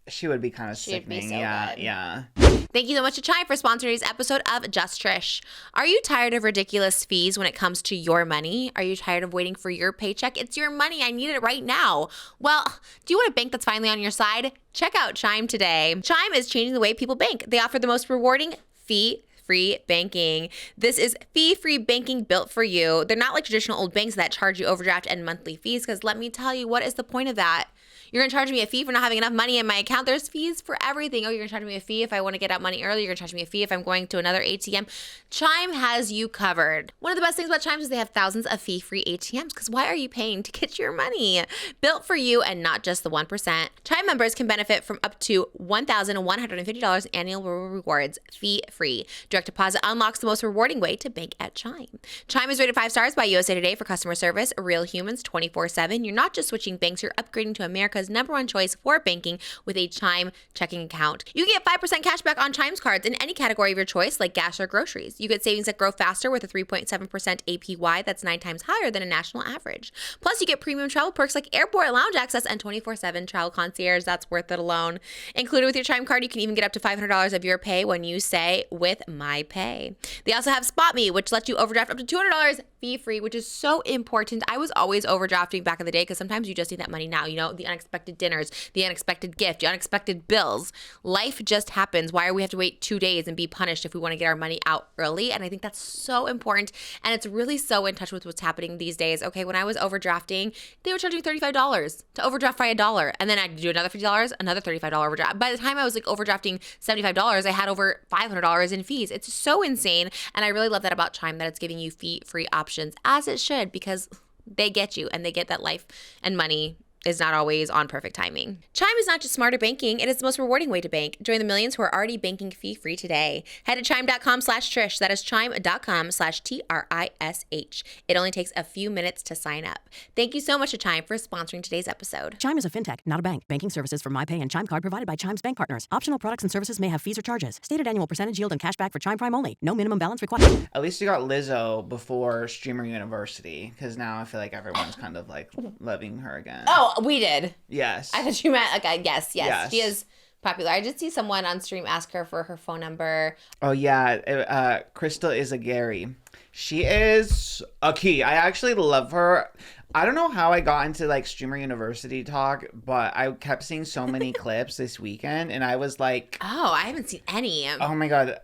She would be kind of sickening. Be so good. Yeah. Thank you so much to Chime for sponsoring today's episode of Just Trish. Are you tired of ridiculous fees when it comes to your money? Are you tired of waiting for your paycheck? It's your money. I need it right now. Well, do you want a bank that's finally on your side? Check out Chime today. Chime is changing the way people bank. They offer the most rewarding fee-free banking. This is fee-free banking built for you. They're not like traditional old banks that charge you overdraft and monthly fees, because let me tell you, what is the point of that? You're going to charge me a fee for not having enough money in my account. There's fees for everything. Oh, you're going to charge me a fee if I want to get out money early. You're going to charge me a fee if I'm going to another ATM. Chime has you covered. One of the best things about Chime is they have thousands of fee-free ATMs, because why are you paying to get your money? Built for you and not just the 1%. Chime members can benefit from up to $1,150 annual rewards fee-free. Direct deposit unlocks the most rewarding way to bank at Chime. Chime is rated 5 stars by USA Today for customer service. Real humans 24/7. You're not just switching banks, you're upgrading to America's America's #1 choice for banking with a Chime checking account. You can get 5% cash back on Chime's cards in any category of your choice, like gas or groceries. You get savings that grow faster with a 3.7% APY that's 9 times higher than a national average. Plus, you get premium travel perks like airport lounge access and 24/7 travel concierge. That's worth it alone. Included with your Chime card, you can even get up to $500 of your pay when you say with my pay. They also have Spot Me, which lets you overdraft up to $200 fee-free, which is so important. I was always overdrafting back in the day because sometimes you just need that money now. You know, the unexpected dinners, the unexpected gift, the unexpected bills. Life just happens. Why do we have to wait 2 days and be punished if we want to get our money out early? And I think that's so important. And it's really so in touch with what's happening these days. Okay, when I was overdrafting, they were charging $35 to overdraft by $1. And then I'd do another $50, another $35 overdraft. By the time I was like overdrafting $75, I had over $500 in fees. It's so insane. And I really love that about Chime, that it's giving you fee-free options, as it should, because they get you and they get that life and money is not always on perfect timing. Chime is not just smarter banking, it is the most rewarding way to bank. Join the millions who are already banking fee-free today. Head to chime.com/Trish. That is chime.com/TRISH. It only takes a few minutes to sign up. Thank you so much to Chime for sponsoring today's episode. Chime is a fintech, not a bank. Banking services for MyPay and Chime Card provided by Chime's bank partners. Optional products and services may have fees or charges. Stated annual percentage yield and cashback for Chime Prime only. No minimum balance required. At least you got Lizzo before Streamer University, because now I feel like everyone's kind of like loving her again. Oh, we did. Yes. I thought you meant like yes. She is popular. I did see someone on stream ask her for her phone number. Oh yeah, Crystal Izagari. She is a key. I actually love her. I don't know how I got into like Streamer University talk, but I kept seeing so many clips this weekend, and I was like, oh, I haven't seen any. Oh my god.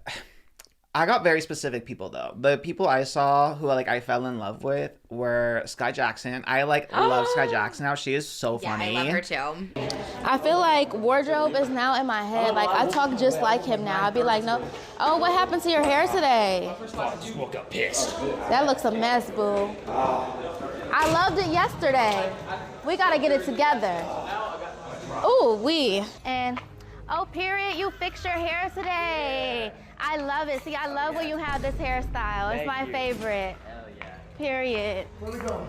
I got very specific people though. The people I saw who like I fell in love with were SKAI Jackson. I like love SKAI Jackson now. She is so funny. Yeah, I love her too. I feel like wardrobe is now in my head. Like I talk just like him now. I'd be like, no, oh, what happened to your hair today? I just woke up pissed. That looks a mess, boo. I loved it yesterday. We gotta get it together. Ooh, and oh, period, you fixed your hair today. I love it. See, I love when you have this hairstyle. It's my favorite. Hell yeah. Period. Where we going?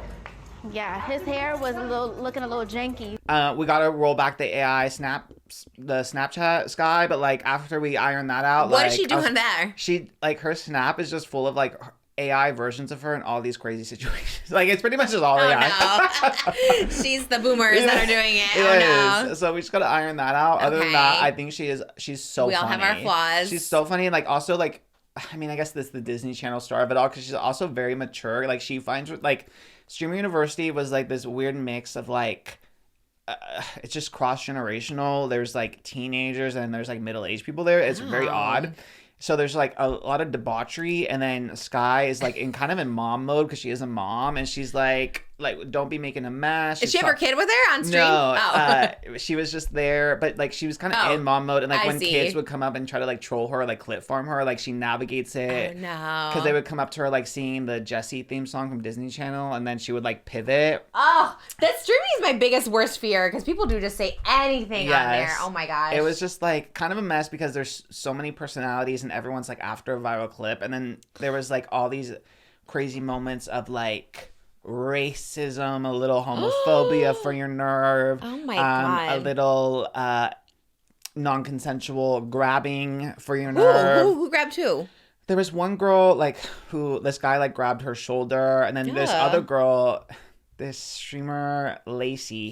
Yeah, his hair was looking a little janky. We gotta roll back the Snapchat SKAI, but like after we iron that out, what is she doing there? She like her Snap is just full of like AI versions of her in all these crazy situations. Like it's pretty much just all AI. No. She's the boomers that are doing it. No. So we just gotta iron that out. Other than that, I think she's so funny. We all have our flaws. She's so funny, and like also like, I mean, I guess this is the Disney Channel star of it all, because she's also very mature. Like she finds like Streamer University was like this weird mix of like. It's just cross-generational. There's like teenagers and there's like middle-aged people there. It's very odd. So there's like a lot of debauchery, and then SKAI is like in kind of in mom mode because she is a mom, and she's like don't be making a mess. Did she have her kid with her on stream? No, she was just there, but like she was kind of in mom mode, and like when kids would come up and try to like troll her, like clip farm her, like she navigates it. Oh no! Because they would come up to her like singing the Jessie theme song from Disney Channel, and then she would like pivot. Oh, that streaming is my biggest worst fear, because people do just say anything on there. Oh my gosh! It was just like kind of a mess because there's so many personalities, and everyone's like after a viral clip, and then there was like all these crazy moments of like racism, a little homophobia for your nerve. Oh my god! A little non-consensual grabbing for your nerve. Who grabbed who? There was one girl like who this guy like grabbed her shoulder, and then this other girl, this streamer LACY,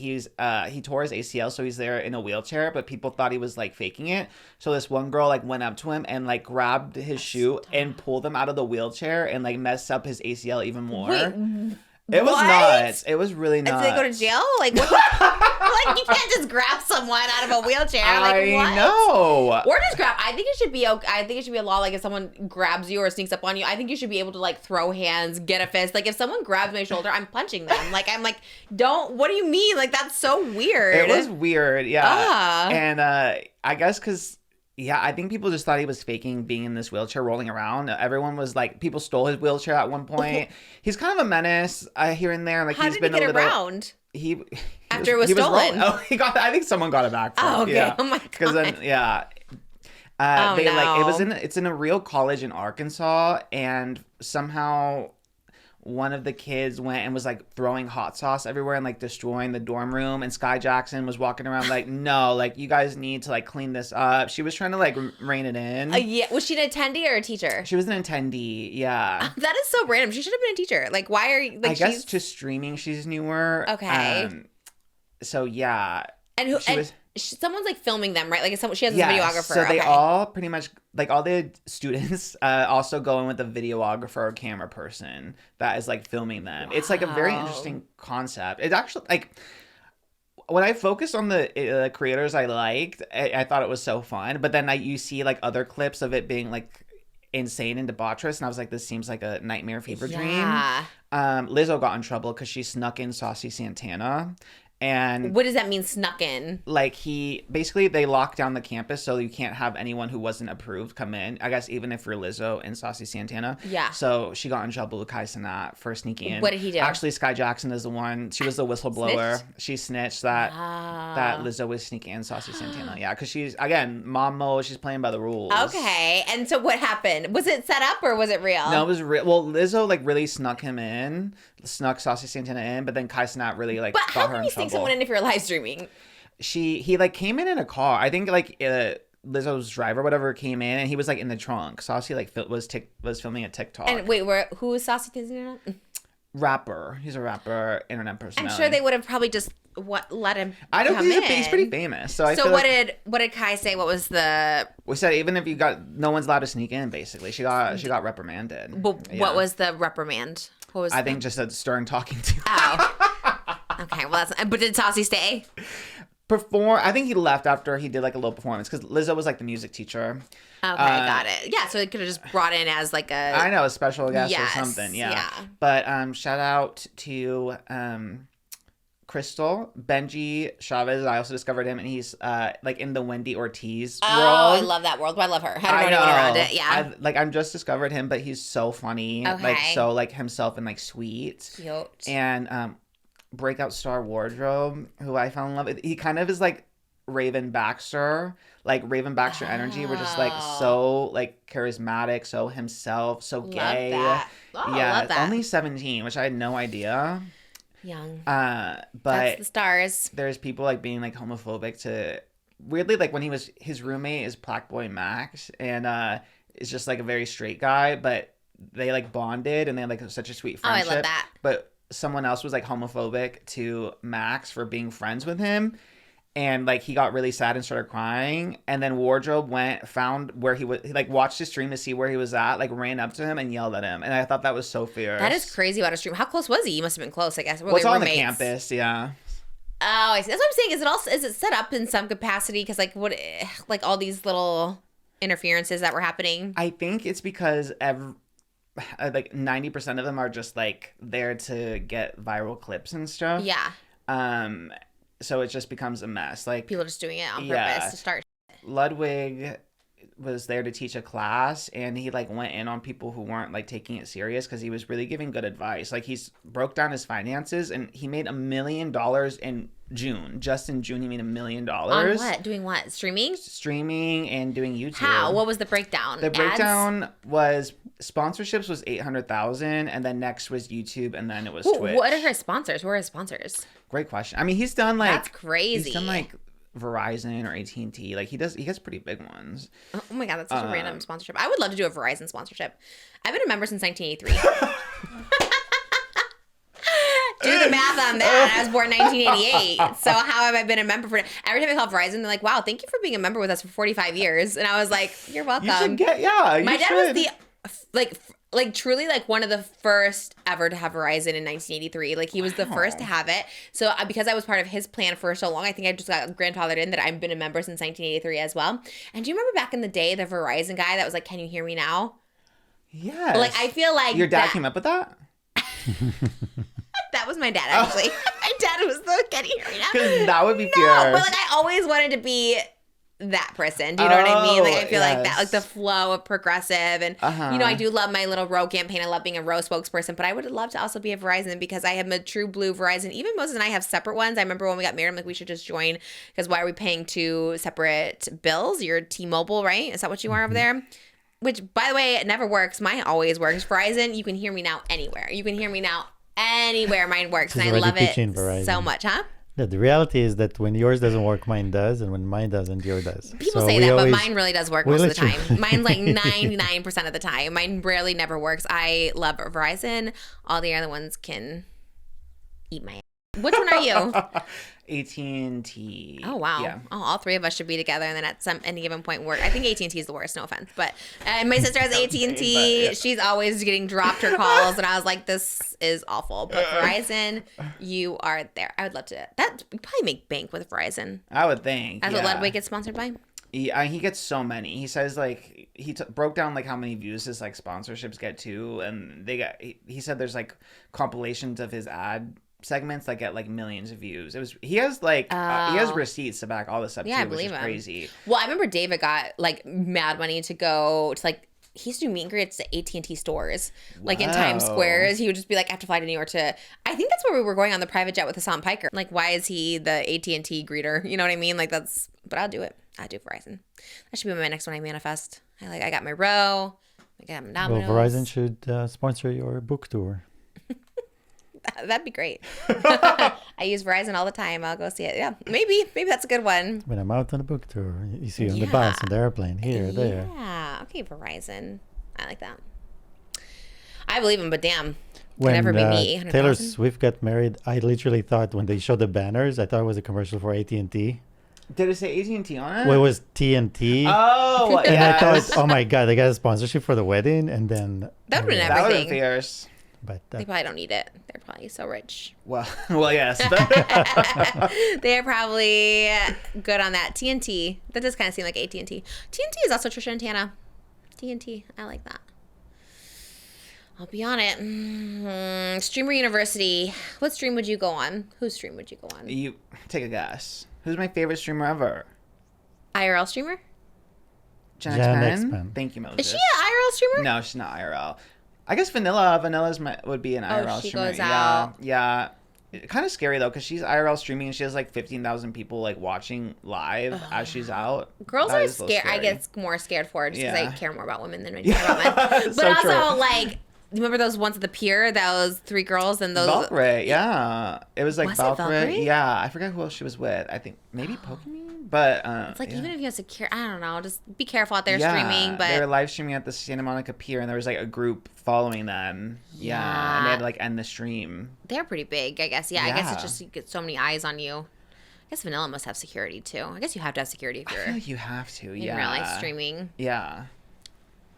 he tore his ACL, so he's there in a wheelchair, but people thought he was like faking it. So this one girl like went up to him and like grabbed his shoe and pulled him out of the wheelchair and like messed up his ACL even more. Wait, it was nuts. It was really nuts. Did they go to jail? Like, what? Like, you can't just grab someone out of a wheelchair. Like, what? I know. Or just grab. I think it should be okay. I think it should be a law. Like, if someone grabs you or sneaks up on you, I think you should be able to like throw hands, get a fist. Like, if someone grabs my shoulder, I'm punching them. Like, I'm like, don't. What do you mean? Like, that's so weird. It was weird. Yeah. And I guess because. Yeah, I think people just thought he was faking being in this wheelchair rolling around. Everyone was like, people stole his wheelchair at one point. He's kind of a menace here and there. Like, how he's did been he get a little, around? After it was stolen. I think someone got it back. Oh, okay. Yeah. Oh my god. Because then, yeah. It's in a real college in Arkansas, and somehow one of the kids went and was like throwing hot sauce everywhere and like destroying the dorm room, and Skai Jackson was walking around like, no, like you guys need to like clean this up. She was trying to like rein it in. Yeah, was she an attendee or a teacher? She was an attendee, yeah. That is so random. She should have been a teacher. Like, why are you? Like, I guess just streaming, she's newer. Okay. So yeah. And who? Someone's like filming them, right? Like she has a yes, videographer. So they all pretty much like all the students also go in with a videographer or camera person that is like filming them. Wow. It's like a very interesting concept. It's actually like when I focused on the creators I liked, I thought it was so fun. But then you see like other clips of it being like insane and debaucherous, and I was like, this seems like a nightmare fever dream. Lizzo got in trouble because she snuck in Saucy Santana. And what does that mean, snuck in? Like they locked down the campus so you can't have anyone who wasn't approved come in. I guess even if you're Lizzo and Saucy Santana. Yeah. So she got in trouble with Kai Cenat for sneaking in. What did he do? Actually, Skai Jackson is the one. She was the whistleblower. She snitched that Lizzo was sneaking in Saucy Santana. Yeah, because she's, again, mom mode. She's playing by the rules. Okay. And so what happened? Was it set up or was it real? No, it was real. Well, Lizzo like really snuck Saucy Santana in, but then Kai Cenat really like got her in trouble. But how can you sneak someone in if you're live streaming? He like came in a car. I think like Lizzo's driver, whatever, came in and he was like in the trunk. Saucy like was filming a TikTok. And wait, who is Saucy Santana? Rapper. He's a rapper, internet personality. I'm sure they would have probably just let him. I don't think he's pretty famous. So what did Kai say? What was the? We said even if no one's allowed to sneak in. Basically, she got reprimanded. But what was the reprimand? What was? I think just a stern talking to. Oh. Okay, well but did Saucy stay? I think he left after he did like a little performance because Lizzo was like the music teacher. Okay, got it. Yeah, so it could have just brought in as like a special guest or something. Yeah. But shout out to Crystal Benji Chavez. I also discovered him, and he's like in the Wendy Ortiz world. I love that world. I love her. I don't know anyone around it. Yeah, I'm just discovered him, but he's so funny. Okay. Like so like himself and like sweet. Cute. And breakout star Wardrobe, who I fell in love with. He kind of is like Raven Baxter, like Raven Baxter energy. We're just like so like charismatic, so himself, so gay. Love that. Yeah, love that. Only 17, which I had no idea. Young. But that's the stars. There's people like being like homophobic to weirdly like when his roommate is Black Boy Max and is just like a very straight guy, but they like bonded and they had like such a sweet friendship. Oh, I love that. But someone else was like homophobic to Max for being friends with him, and like he got really sad and started crying, and then Wardrobe found where he like watched his stream to see where he was at, like ran up to him and yelled at him, and I thought that was so fierce. That is crazy about a stream. How close was he? He must have been close, I guess. Well, it's on the campus, yeah. Oh, I see. That's what I'm saying. Is it set up in some capacity? Because like like all these little interferences that were happening. I think it's because like 90% of them are just like there to get viral clips and stuff. Yeah. So it just becomes a mess. Like people just doing it on purpose to start. Ludwig was there to teach a class, and he like went in on people who weren't like taking it serious because he was really giving good advice. Like he's broke down his finances, and he made $1 million in June. Just in June, he made $1 million. On what? Doing what? Streaming and doing YouTube. How? What was the breakdown? The breakdown was sponsorships was 800,000, and then next was YouTube, and then it was Twitch. What are her sponsors? Who are his sponsors? Great question. I mean, he's done like that's crazy. He's done like Verizon or AT&T. Like he gets pretty big ones. Oh my god, that's such a random sponsorship. I would love to do a Verizon sponsorship. I've been a member since 1983. Do the math on that. I was born in 1988. So how have I been a member for? Every time I call Verizon, they're like, "Wow, thank you for being a member with us for 45 years." And I was like, "You're welcome." You should get My dad was the like truly like one of the first ever to have Verizon in 1983. Like he was the first to have it. So because I was part of his plan for so long, I think I just got grandfathered in that I've been a member since 1983 as well. And do you remember back in the day the Verizon guy that was like, "Can you hear me now?" Yes. Like I feel like your dad came up with that. That was my dad, actually. My dad was the "Can you hear me now?" Because that would be fierce. No, but like I always wanted to be that person. Do you know what I mean? Like I feel like that, like the flow of progressive, and you know, I do love my little Roe campaign. I love being a Roe spokesperson, but I would love to also be a Verizon because I am a true blue Verizon. Even Moses and I have separate ones. I remember when we got married, I'm like, we should just join because why are we paying two separate bills? You're T-Mobile, right? Is that what you are over there? which, by the way, it never works. Mine always works. Verizon, you can hear me now anywhere. You can hear me now anywhere. Mine works, and I love it so much, huh? Yeah, the reality is that when yours doesn't work, mine does, and when mine doesn't, yours does. People say that, but mine really does work most of the time. Mine's like 99% of the time. Mine rarely never works. I love Verizon. All the other ones can eat my ass. Which one are you? AT&T. Oh, wow. Yeah. Oh, all three of us should be together, and then at any given point work. I think AT&T is the worst, no offense. But my sister has AT&T. Yeah. She's always getting dropped her calls, and I was like, this is awful. But Verizon, you are there. I would love to. That you probably make bank with Verizon. I would think. That's what Ludwig gets sponsored by? He gets so many. He says like he broke down like how many views his like sponsorships get too, and he said there's like compilations of his ad segments that get like millions of views. He has receipts to back all this up too, which is crazy. Well, I remember David got like mad money to go to like he used to do meet and greets at AT&T stores, like in Times Squares. He would just be like, I have to fly to New York to. I think that's where we were going on the private jet with Hassan Piker. Like, why is he the AT&T greeter? You know what I mean? Like that's. But I'll do it. I do Verizon. That should be my next one. I manifest. I got my row. I got my Domino's. Well, Verizon should sponsor your book tour. That'd be great. I use Verizon all the time. I'll go see it. Yeah, maybe that's a good one. When I'm out on a book tour, you see on the bus, on the airplane, there. Yeah. Okay, Verizon. I like that. I believe him, but damn. When never be me. Taylor Swift got married, I literally thought when they showed the banners, I thought it was a commercial for AT&T. Did it say AT&T on it? Well, it was TNT. Oh, and I thought, oh my God, they got a sponsorship for the wedding, and then that would have been everything. That would have been fierce. But they probably don't need it. They're probably so rich. Well, yes. They're probably good on that. TNT. That does kind of seem like AT&T. TNT is also Trisha and Tana. TNT. I like that. I'll be on it. Streamer University. What stream would you go on? Whose stream would you go on? You take a guess. Who's my favorite streamer ever? IRL streamer? Jen X Pen. Thank you, Moses. Is she an IRL streamer? No, she's not IRL. I guess Vanilla. Would be an IRL she streamer. Goes out. Yeah. Kind of scary though, because she's IRL streaming and she has like 15,000 people like watching live as she's out. Girls are scared. I get more scared for her just because I care more about women than men care about men. But so also, like, remember those ones at the pier? Those three girls and those. Valkyrie, yeah. It was like Valkyrie. Yeah, I forgot who else she was with. I think maybe Pokemon. But it's like even if you have secure, I don't know, just be careful out there streaming. But they were live streaming at the Santa Monica Pier, and there was like a group following them. Yeah, and they had to like end the stream. They're pretty big, I guess. Yeah, I guess it's just you get so many eyes on you. I guess Vanilla must have security too. I guess you have to have security if you're. I feel like you have to. In real life streaming. Yeah.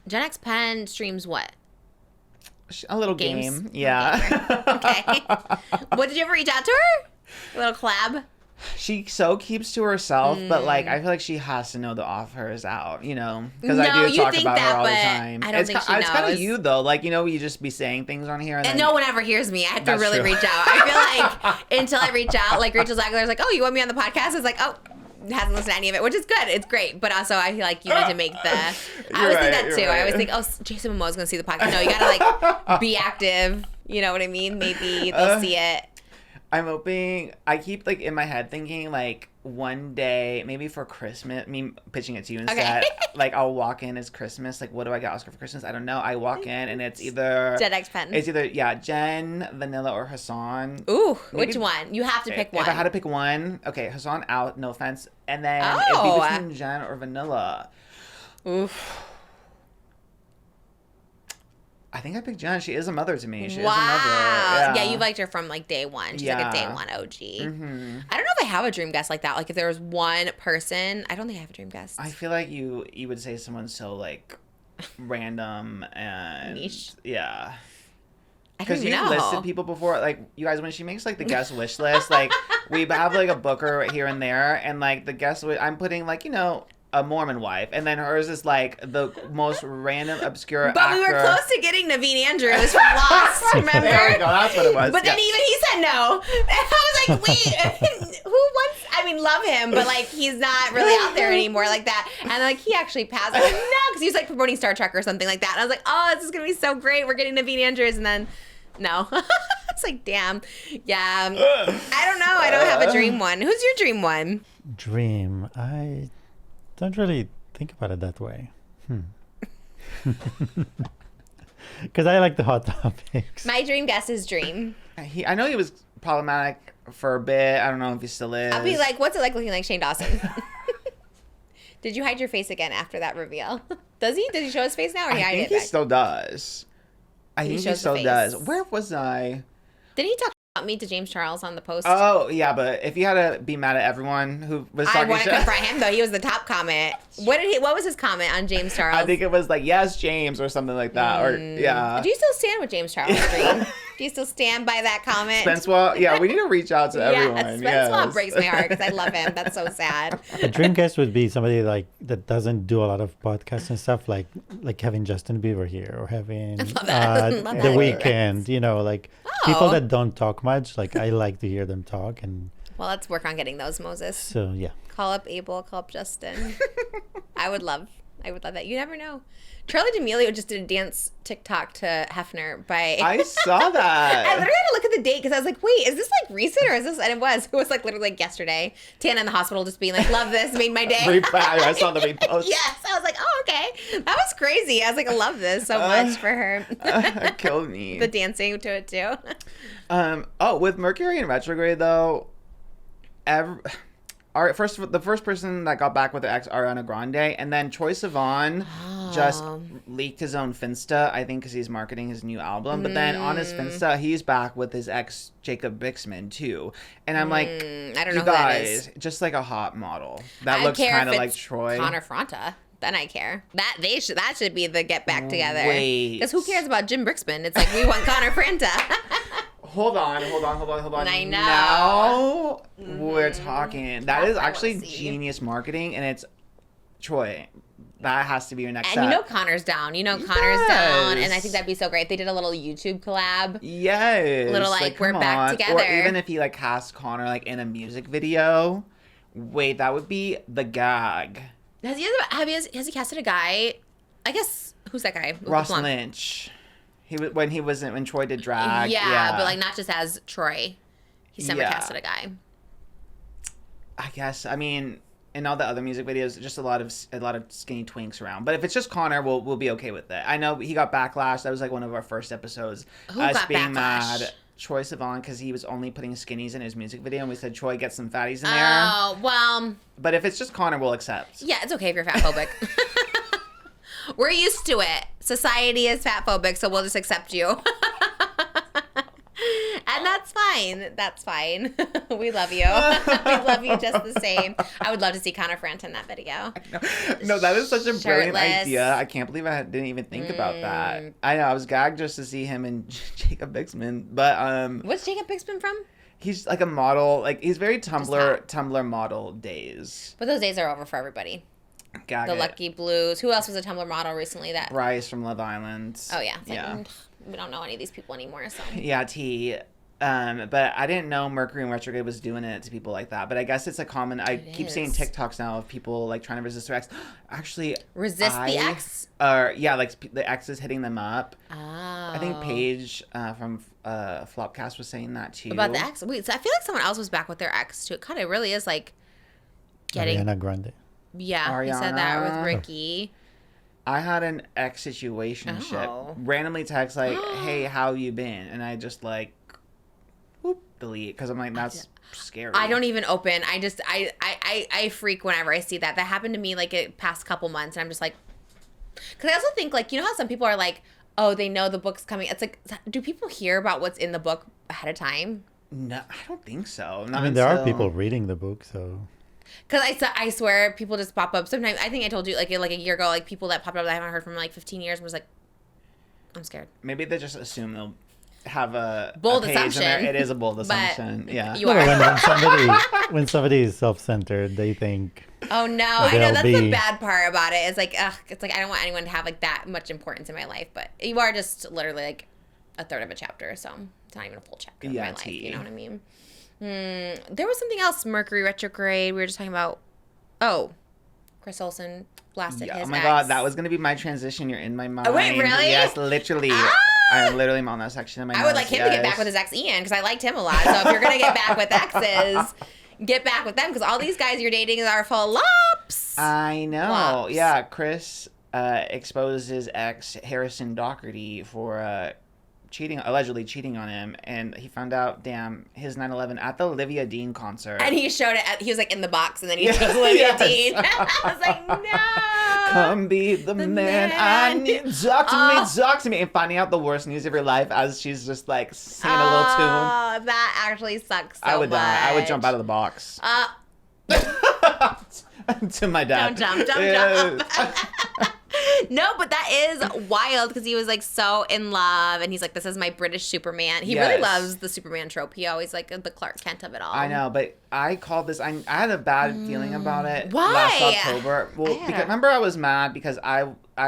Gen X Pen streams what? A little game. Yeah. Okay. What, did you ever reach out to her? A little collab? She so keeps to herself, but like I feel like she has to know the offer is out, you know, because I do talk about her all the time. I don't think she knows. It's kind of you though, like you just be saying things on here, and no one ever hears me. I have to really reach out. I feel like until I reach out, like Rachel Zegler's like, "Oh, you want me on the podcast?" It's like, "Oh." Hasn't listened to any of it, which is good. It's great, but also I feel like you need to make the. I always think that too. Right. I always think, oh, Jason Momoa's gonna see the podcast. No, you gotta like be active. You know what I mean? Maybe they'll see it. I'm hoping. I keep like in my head thinking like one day, maybe for Christmas, me pitching it to you instead. Okay. Like I'll walk in as Christmas. Like, what do I get Oscar for Christmas? I don't know. I walk in and it's either Gen X Pen. It's either Jen, Vanilla, or Hassan. Ooh, maybe, which one? You have to pick one. If I had to pick one, okay, Hassan out. No offense. And then it'd be between Jen or Vanilla. Oof. I think I picked Jen. She is a mother to me. She is a mother. Yeah, you liked her from like day one. She's like a day one OG. Mm-hmm. I don't know if I have a dream guest like that. Like if there was one person, I don't think I have a dream guest. I feel like you would say someone so like random and niche. Yeah. Because you've listed people before, like you guys when she makes like the guest wish list, like we have like a booker here and there, and like the guest I'm putting like a Mormon wife, and then hers is like the most random obscure but actor. We were close to getting Naveen Andrews from Lost, remember? There we go, that's what it was. But then even he said no. And I was like, wait, who wants, love him, but like he's not really out there anymore like that. And like he actually passed. I was like, no, because he was like promoting Star Trek or something like that. And I was like, oh, this is going to be so great. We're getting Naveen Andrews. And then no. It's like, damn. Yeah. I don't know. I don't have a dream one. Who's your dream one? Dream. I don't really think about it that way. Because I like the hot topics. My dream guest is Dream. I know he was problematic for a bit. I don't know if he still is. I'll be like, what's it like looking like Shane Dawson? Did you hide your face again after that reveal? Does he? Does he show his face now, or he hide I think it he back? still does. I think he shows the still face. does. Where was I? Did he talk about me to James Charles on the post? Oh, yeah, but if you had to be mad at everyone who was I talking want to shit. confront him though. He was the top comment. What was his comment on James Charles? I think it was like, yes, James, or something like that. Or, yeah. Do you still stand with James Charles, Dream? Do you still stand by that comment? Spence Wall, yeah, we need to reach out to everyone. Spence yes. Wall breaks my heart because I love him. That's so sad. A dream guest would be somebody like that doesn't do a lot of podcasts and stuff, like having Justin Bieber here or having Love that. The Love that. Weeknd. You know, like people that don't talk much. Like I like to hear them talk, and Well, let's work on getting those, Moses. so yeah. Call up Abel, call up Justin. I would love that. You never know. Charlie D'Amelio just did a dance TikTok to Hefner by... I saw that. I literally had to look at the date because I was like, wait, is this like recent or is this... And it was like literally like yesterday. Tana in the hospital just being like, love this, made my day. I saw the repost. Yes. I was like, oh, okay. That was crazy. I was like, I love this so much for her. It killed me. The dancing to it too. With Mercury in retrograde though, the first person that got back with the ex, Ariana Grande, and then Troye Sivan just leaked his own Finsta, I think because he's marketing his new album. But then on his Finsta, he's back with his ex, Jacob Bixman, too. And I'm like, I don't know you who that guys, is. just like a hot model. That I looks care kind of if like it's Troy. Connor Fronta. Then I care. That should be the get back together. Wait. Because who cares about Jim Brixman? It's like we want Connor Franta. Hold on. I know. Now we're talking. That is I wanna actually see. genius marketing, and it's Troy. That has to be your next And step. you know Connor's down. Connor's down. And I think that'd be so great. If they did a little YouTube collab. Yes. Little, like, we're come back on. together. Or even if he like cast Connor like in a music video. Wait, that would be the gag. Has he casted a guy? I guess, who's that guy? With Ross the blonde? Lynch. When Troy did drag. Yeah, but like not just as Troy. He's never Yeah. casted a guy. I guess. I mean, in all the other music videos, just a lot of skinny twinks around. But if it's just Connor, we'll be okay with it. I know he got backlash. That was like one of our first episodes. Who got being backlash? mad. Troye Sivan, because he was only putting skinnies in his music video, and we said Troy get some fatties in there. Oh, well. But if it's just Connor, we'll accept. Yeah, it's okay if you're fatphobic. We're used to it. Society is fatphobic, so we'll just accept you. And that's fine. That's fine. We love you. We love you just the same. I would love to see Connor Franta in that video. No, that is such a brilliant Shirtless. idea. I can't believe I didn't even think about that. I know, I was gagged just to see him and Jacob Bixman. But What's Jacob Bixman from? he's like a model. Like he's very hot. Tumblr model days. But those days are over for everybody. Gag The it. Lucky Blues. Who else was a Tumblr model recently that... Bryce from Love Island. Oh, yeah. It's like, yeah. we don't know any of these people anymore, so... Yeah, T. But I didn't know Mercury in retrograde was doing it to people like that. But I guess it's a common. I keep seeing is. TikToks now of people like trying to resist their ex. Actually, Resist the ex? Yeah, like the ex is hitting them up. Oh. I think Paige from Flopcast was saying that too. About the ex? Wait, so I feel like someone else was back with their ex, too. It kind of really is, like, getting... Ariana Grande. Yeah, he said that Ariana. with Ricky. I had an ex situationship. Oh. Randomly text like, "Hey, how you been?" And I just like, whoop, delete because I'm like, that's scary. I don't even open. I freak whenever I see that. That happened to me like a past couple months, and I'm just like, because I also think like, you know how some people are like, oh, they know the book's coming. It's like, do people hear about what's in the book ahead of time? No, I don't think so. I mean, there are people reading the book, so. Because I swear people just pop up. Sometimes, I think I told you like a year ago, like people that popped up that I haven't heard from in like 15 years and was like, I'm scared. Maybe they just assume they'll have a bold a page in there. assumption. It is a bold But assumption. Yeah. You No, are. but when somebody is self-centered, they think. Oh no, that I know they'll that's the be- bad part about it. It's like, ugh, it's like I don't want anyone to have like that much importance in my life, but you are just literally like a third of a chapter, so it's not even a full chapter of my life. You know what I mean? There was something else. Mercury retrograde. We were just talking about. Oh, Chris Olsen blasted Yeah, his oh my ex. god, that was gonna be my transition. You're in my mind. Oh, wait, really? Yes, literally. I'm literally on that section of my. I would like him to get back with his ex Ian because I liked him a lot. So if you're gonna get back with exes, get back with them because all these guys you're dating are flops. I know. Flops. Yeah, Chris. exposed his ex Harrison Doherty for allegedly cheating on him, and he found out, damn, his 9/11 at the Olivia Dean concert. And he showed it. He was like in the box, and then he chose Olivia Dean. I was like, no. Come be the man I need. Talk to me. And finding out the worst news of your life as she's just like singing a little tune. Oh, that actually sucks so I would much. die. I would jump out of the box. To my dad. Don't jump. No, but that is wild because he was like so in love, and he's like, "This is my British Superman." He really loves the Superman trope. He always like the Clark Kent of it all. I know, but I called this. I had a bad feeling about it Why? last October. Well, because remember I was mad because I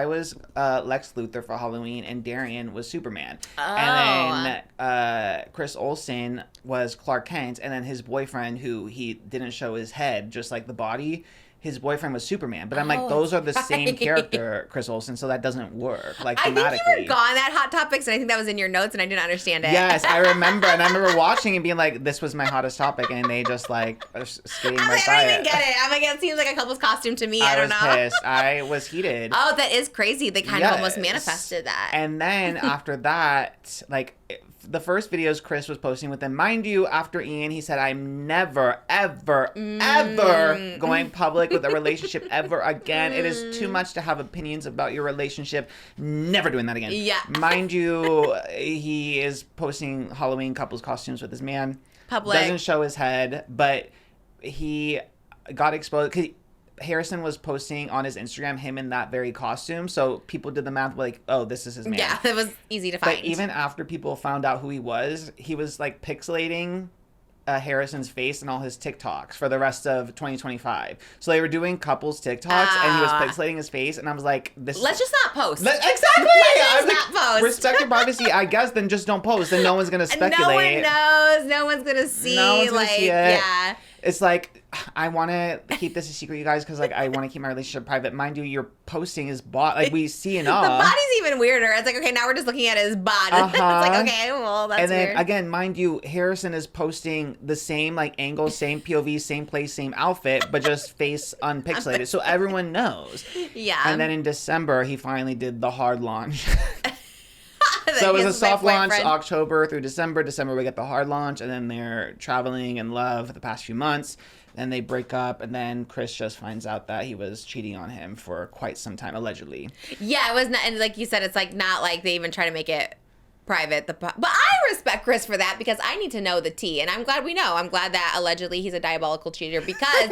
was Lex Luthor for Halloween and Darian was Superman, and then Chris Olsen was Clark Kent, and then his boyfriend, who he didn't show his head, just like the body. His boyfriend was Superman, but I'm like, those are the same character, Chris Olsen, so that doesn't work. Like, thematically. I think you were gone at Hot Topics, and I think that was in your notes, and I didn't understand it. Yes, I remember, and I remember watching and being like, this was my hottest topic, and they just like are skating right by it. I don't even get it. I'm like, it seems like a couple's costume to me. I don't know. I was pissed. I was heated. Oh, that is crazy. They kind of almost manifested that. And then after that, like, the first videos Chris was posting with them, mind you, after Ian, he said, I'm never, ever, ever going public with a relationship ever again. It is too much to have opinions about your relationship. Never doing that again. Yeah. Mind you, he is posting Halloween couples costumes with his man. Public. Doesn't show his head, but he got exposed because Harrison was posting on his Instagram him in that very costume, so people did the math like, oh, this is his man. Yeah, it was easy to find. But even after people found out who he was like pixelating Harrison's face and all his TikToks for the rest of 2025. So they were doing couples TikToks and he was pixelating his face, and I was like, "This." Let's just not post. Exactly. Let's just not post. Respect your privacy. I guess then just don't post. Then no one's gonna speculate. No one knows. No one's gonna see. No one's gonna see it. Yeah. It's like, I want to keep this a secret, you guys, because like I want to keep my relationship private. Mind you, your posting is like we see and all. The body's even weirder. It's like, okay, now we're just looking at his bod. It's like, okay, well, that's weird. And then again, mind you, Harrison is posting the same like angle, same POV, same place, same outfit, but just face unpixelated, so everyone knows. Yeah. And then in December, he finally did the hard launch. So it was a soft launch October through December. December we get the hard launch, and then they're traveling in love the past few months. Then they break up, and then Chris just finds out that he was cheating on him for quite some time, allegedly. Yeah, it was not, and like you said, it's like not like they even try to make it private. But I respect Chris for that because I need to know the tea, and I'm glad we know. I'm glad that allegedly he's a diabolical cheater because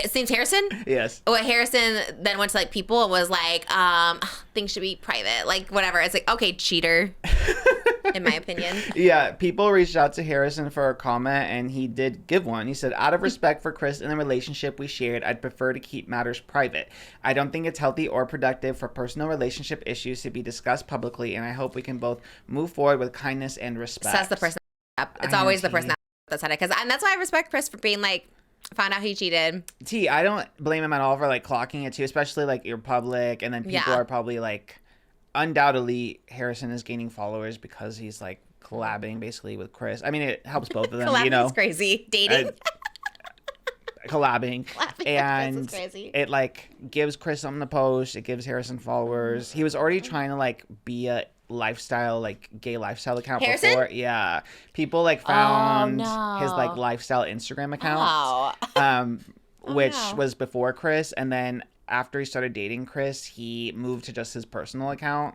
his name's Harrison? Yes. What Harrison then went to like people and was like, things should be private, like whatever. It's like, okay, cheater. In my opinion. Yeah, people reached out to Harrison for a comment, and he did give one. He said, out of respect for Chris and the relationship we shared, I'd prefer to keep matters private. I don't think it's healthy or productive for personal relationship issues to be discussed publicly, and I hope we can both move forward with kindness and respect. So that's the person. It's always the person that's had it. And that's why I respect Chris for being like, found out he cheated. I don't blame him at all for like clocking it too, especially like you're public, and then people are probably like, undoubtedly Harrison is gaining followers because he's like collabing basically with Chris. I mean, it helps both of them. Collabing you know, is crazy. Dating. Collabing. And is crazy. It like gives Chris something to post. It gives Harrison followers. He was already trying to like be a lifestyle, like gay lifestyle account Harrison? before. Yeah, people like found his like lifestyle Instagram account, which was before Chris, and then after he started dating Chris, he moved to just his personal account.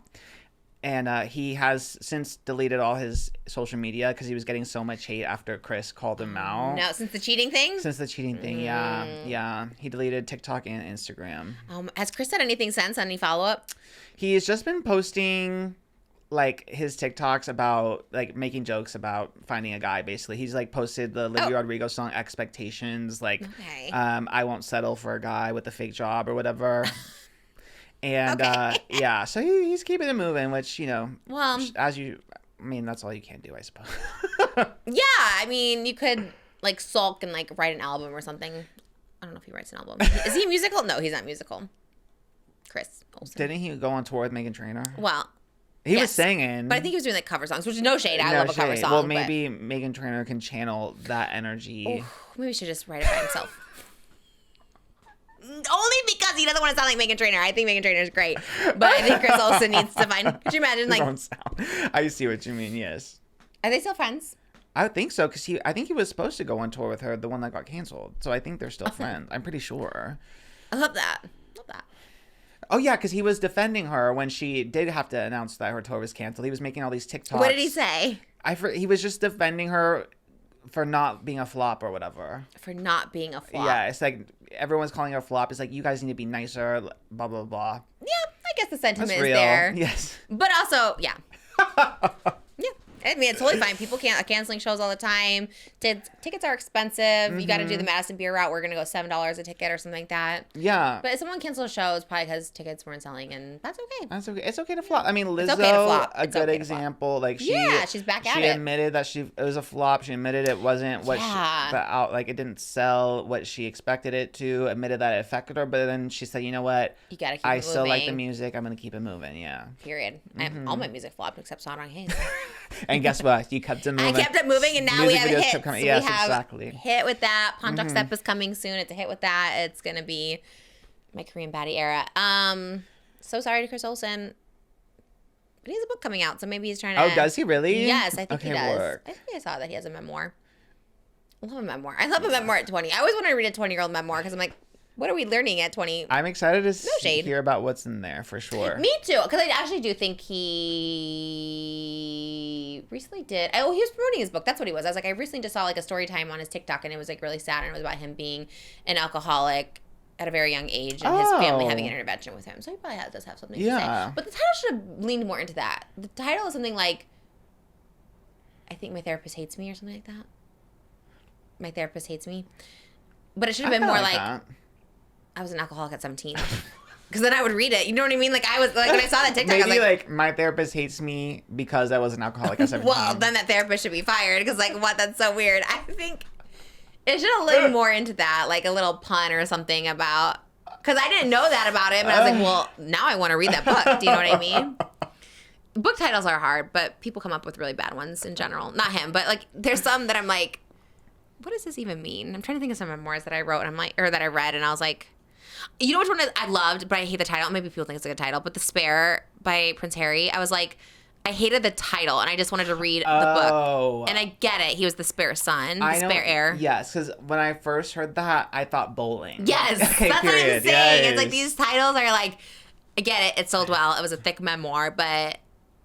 And he has since deleted all his social media because he was getting so much hate after Chris called him out. No, since the cheating thing? Since the cheating thing, yeah. Yeah. He deleted TikTok and Instagram. Has Chris said anything since? Any follow-up? He's just been posting like his TikToks about like making jokes about finding a guy. Basically, he's like posted the Olivia Rodrigo song "Expectations," like I won't settle for a guy with a fake job or whatever. And yeah, so he's keeping it moving, which, you know, well, that's all you can do, I suppose. Yeah, I mean, you could like sulk and like write an album or something. I don't know if he writes an album. Is he musical? No, he's not musical. Chris Olsen. Didn't he go on tour with Meghan Trainor? Well, he was singing. But I think he was doing like cover songs, which is no shade. I love a cover song. Well, maybe Meghan Trainor can channel that energy. Maybe he should just write it by himself. Only because He doesn't want to sound like Meghan Trainor. I think Meghan Trainor is great, but I think Chris Olsen needs to find. Could you imagine like? Don't sound. I see what you mean. Yes. Are they still friends? I would think so because I think he was supposed to go on tour with her, the one that got canceled. So I think they're still friends. I'm pretty sure. I love that. Love that. Oh yeah, because he was defending her when she did have to announce that her tour was canceled. He was making all these TikToks. What did he say? He was just defending her for not being a flop or whatever. For not being a flop. Yeah, it's like everyone's calling her a flop. It's like you guys need to be nicer. Blah blah blah. Yeah, I guess the sentiment That's is real. there. Yes. But also, yeah. Yeah. I mean, it's totally fine. People can't canceling shows all the time. Tickets are expensive. You got to do the Madison Beer route. We're going to go $7 a ticket or something like that. Yeah. But if someone cancels a show, it's probably because tickets weren't selling, and that's okay. That's okay. It's okay to flop. I mean, Lizzo, okay to flop. a good example. Like she's back at it. She admitted that it was a flop. She admitted it wasn't what it didn't sell what she expected it to. Admitted that it affected her, but then she said, you know what? You got to keep I it moving. still like the music. I'm gonna keep it moving. Yeah. Period. All my music flopped except Song on Hayes. And guess what? You kept it moving. I kept it moving, and now Music we have a videos hit. kept coming. So Yes, we have exactly. hit with that. Pontoc Step is coming soon. It's a hit with that. It's gonna be my Korean baddie era. So sorry to Chris Olsen. But he has a book coming out, so maybe he's trying to. Oh, does he really? Yes, I think he does. Work. I think I saw that he has a memoir. I love a memoir. I love a memoir at 20. I always want to read a 20-year-old memoir because I'm like, what are we learning at 20? I'm excited to shade. hear about what's in there for sure. Me too, because I actually do think he recently did. Oh, he was promoting his book. That's what he was. I was like, I recently just saw like a story time on his TikTok, and it was like really sad, and it was about him being an alcoholic at a very young age and his family having an intervention with him. So he probably does have something to say. But the title should have leaned more into that. The title is something like, I think my therapist hates me or something like that. My therapist hates me. But it should have been more like I was an alcoholic at 17. Because then I would read it. You know what I mean? Like I was like when I saw that TikTok, Maybe I was like my therapist hates me because I was an alcoholic at 17. Well, then that therapist should be fired because like what? That's so weird. I think it should have leaned more into that, like a little pun or something about. Because I didn't know that about him, and I was like, well, now I want to read that book. Do you know what I mean? Book titles are hard, but people come up with really bad ones in general. Not him, but like there's some that I'm like, what does this even mean? I'm trying to think of some memoirs that I wrote and I'm like, or that I read, and I was like, you know which one I loved, but I hate the title. Maybe people think it's a good title, but The Spare by Prince Harry. I was like, I hated the title, and I just wanted to read the book. And I get it. He was the spare son, the spare heir. Yes, because when I first heard that, I thought bowling. Yes, okay, that's period. what I'm saying. Yes. It's like these titles are like, I get it. It sold well. It was a thick memoir, but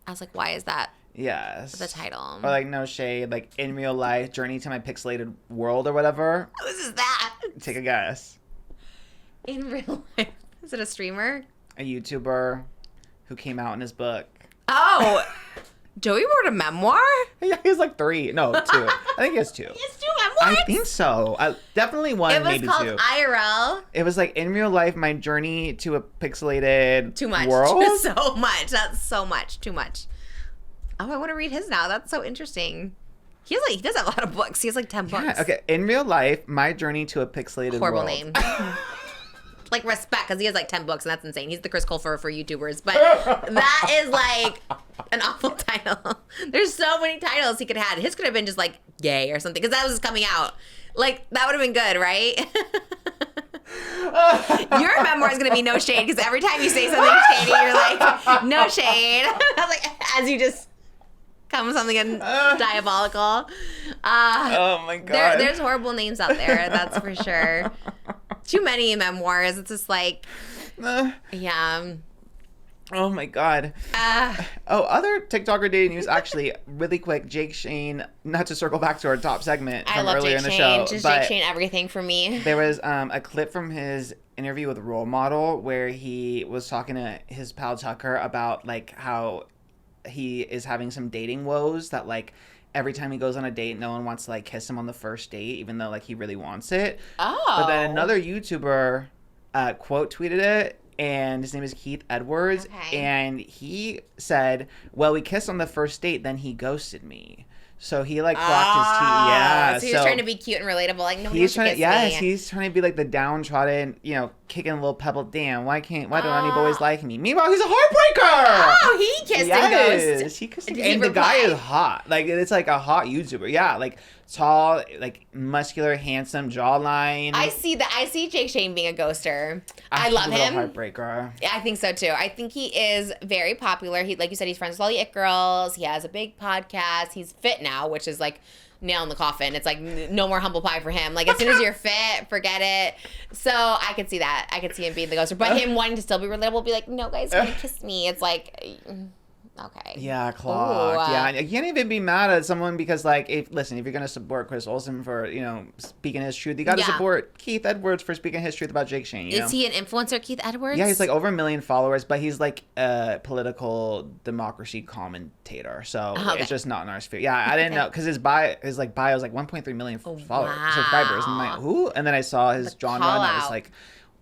I was like, why is that? Yes. The title. Or like No Shade, like In Real Life, Journey to My Pixelated World or whatever. What is that? Take a guess. In real life. Is it a streamer? A YouTuber who came out in his book. Oh, Joey wrote a memoir? Yeah, he has like 3. No, 2. I think he has 2. He has 2 memoirs? I think so. Definitely 1, it was maybe called 2. IRL. It was like In Real Life, My Journey to a Pixelated Too much. World. So much. That's so much. Too much. Oh, I want to read his now. That's so interesting. He does have a lot of books. He has like 10 books. Yeah, okay. In Real Life, My Journey to a Pixelated Horrible World. name. Like respect, because he has like 10 books, and that's insane. He's the Chris Colfer for YouTubers, but that is like an awful title. There's so many titles he could have had. His could have been just like gay or something, because that was coming out. Like that would have been good, right? Your memoir is gonna be no shade, because every time you say something shady, you're like no shade. I was like, as you just come with something diabolical. Oh my god. There's horrible names out there, that's for sure. Too many memoirs. It's just like, yeah. Oh my god. Other TikToker dating news. Actually, really quick. Jake Shane. Not to circle back to our top segment from earlier in the show. Just Jake Shane, everything for me. There was a clip from his interview with Role Model where he was talking to his pal Tucker about like how he is having some dating woes that like. Every time he goes on a date, no one wants to like kiss him on the first date, even though like he really wants it. Oh. But then another YouTuber quote tweeted it, and his name is Keith Edwards, and he said, "Well, we kissed on the first date, then he ghosted me." So he like clocked his teeth. Yeah. So he was trying to be cute and relatable, like no one wants to kiss me. Yes, he's trying to be like the downtrodden, kicking a little pebble. Damn, why don't any boys like me? Meanwhile, he's a heartbreaker. Oh, he kissed a ghost. He kissed Did a he and the guy reply? is hot. Like, it's like a hot YouTuber. Yeah, like tall, like muscular, handsome jawline. I see Jake Shane being a ghoster. I He's love a little him. heartbreaker. Yeah, I think so too. I think he is very popular. He, like you said, he's friends with all the it girls. He has a big podcast. He's fit now, which is like nail in the coffin. It's like no more humble pie for him. Like as soon as you're fit, forget it. So I could see that. I could see him being the ghoster, but him wanting to still be relatable, be like, no guys, want to kiss me. It's like, okay. Yeah, clocked. Yeah, and you can't even be mad at someone because, like, if you're gonna support Chris Olsen for speaking his truth, you got to support Keith Edwards for speaking his truth about Jake Shane. Is he an influencer, Keith Edwards? Yeah, he's like over 1 million followers, but he's like a political democracy commentator, so it's just not in our sphere. Yeah, I didn't know because his bio is like 1.3 million followers, subscribers, and I'm like, who? And then I saw his genre, and I was like,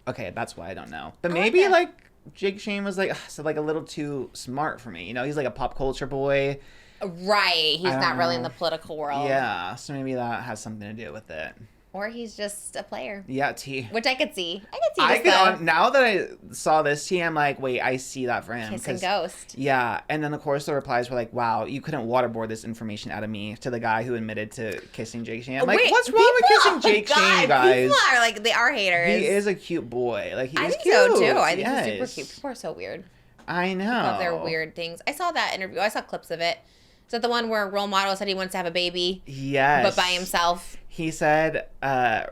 okay, that's why I don't know. But maybe like Jake Shane was like a little too smart for me. He's like a pop culture boy. Right. He's not really in the political world. Yeah, so maybe that has something to do with it. Or he's just a player. Yeah, T. Which I could see. Now that I saw this T, I'm like, wait, I see that for him. Kiss and ghost. Yeah, and then of course the replies were like, wow, you couldn't waterboard this information out of me, to the guy who admitted to kissing Jake Shane. I'm like, what's wrong with kissing Jake Shane, you guys? People are like, they are haters. He is a cute boy. Like, he is think cute. so too. I think he's super cute. People are so weird. I know. About their weird things. I saw that interview. I saw clips of it. Is that the one where Role Model said he wants to have a baby? Yes. But by himself? He said,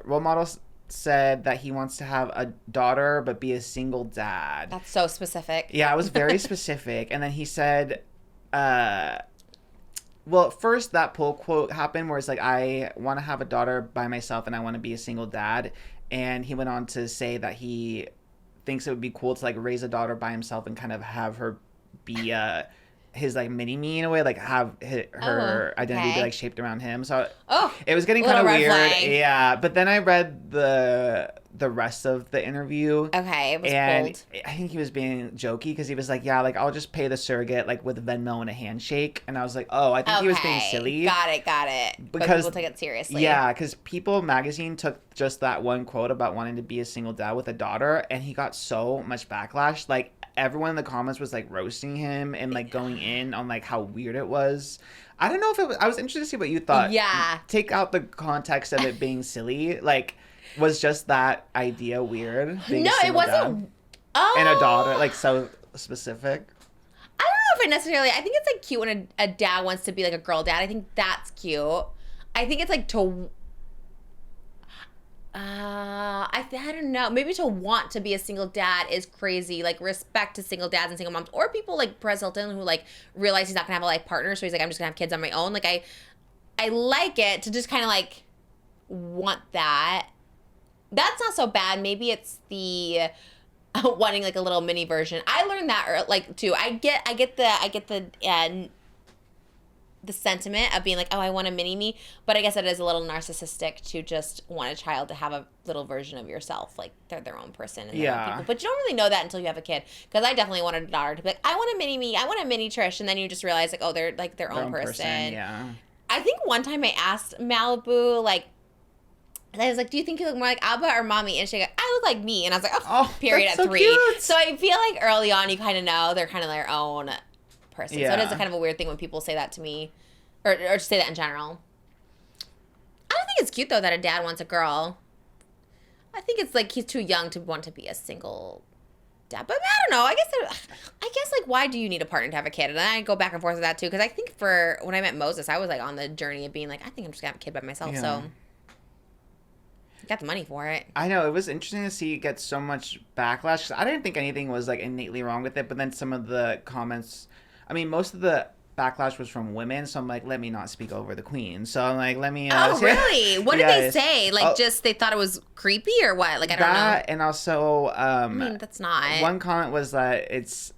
Role Model said that he wants to have a daughter but be a single dad. That's so specific. Yeah, it was very specific. And then he said, well, first that pull quote happened where it's like, I want to have a daughter by myself and I want to be a single dad. And he went on to say that he thinks it would be cool to like raise a daughter by himself and kind of have her be his like mini me in a way, like have her identity be like shaped around him. So it was getting kind of weird. Yeah, but then I read the rest of the interview. Okay, it was and cold. I think he was being jokey because he was like, yeah, like I'll just pay the surrogate like with Venmo and a handshake. And I was like, oh, I think he was being silly. Got it. Because but people took it seriously. Yeah, because People magazine took just that one quote about wanting to be a single dad with a daughter, and he got so much backlash. Like everyone in the comments was like roasting him and like going in on like how weird it was. I don't know if it was, I was interested to see what you thought. Yeah. Take out the context of it being silly. Like, was just that idea weird? No, it wasn't. And a daughter, like so specific. I don't know if I necessarily. I think it's like cute when a dad wants to be like a girl dad. I think that's cute. I think it's like to. I don't know. Maybe to want to be a single dad is crazy. Like respect to single dads and single moms, or people like Perez Hilton who like realize he's not gonna have a life partner, so he's like, I'm just gonna have kids on my own. Like I like it to just kind of like want that. That's not so bad. Maybe it's the wanting like a little mini version. I learned that like too. I get the sentiment of being like, oh, I want a mini me, but I guess it is a little narcissistic to just want a child to have a little version of yourself, like they're their own person and their own people. But you don't really know that until you have a kid. Because I definitely wanted a daughter to be like, I want a mini me, I want a mini Trish, and then you just realize like, oh, they're like their own person. Yeah. I think one time I asked Malibu like. And I was like, do you think you look more like Abba or Mommy? And she goes, I look like me. And I was like, oh period at 3. Cute. So I feel like early on you kind of know they're kind of their own person. Yeah. So it is a kind of a weird thing when people say that to me or say that in general. I don't think it's cute, though, that a dad wants a girl. I think it's like he's too young to want to be a single dad. But I don't know. I guess like, why do you need a partner to have a kid? And I go back and forth with that, too. Because I think when I met Moses, I was like on the journey of being like, I think I'm just going to have a kid by myself. Yeah. So got the money for it. I know. It was interesting to see it get so much backlash. 'Cause I didn't think anything was like innately wrong with it, but then some of the comments, I mean, most of the backlash was from women, so I'm like, let me not speak over the queen. So I'm like, let me. Oh, really? What did they say? Like, just they thought it was creepy or what? Like, I don't know. And also, I mean, that's not. One comment was that it's,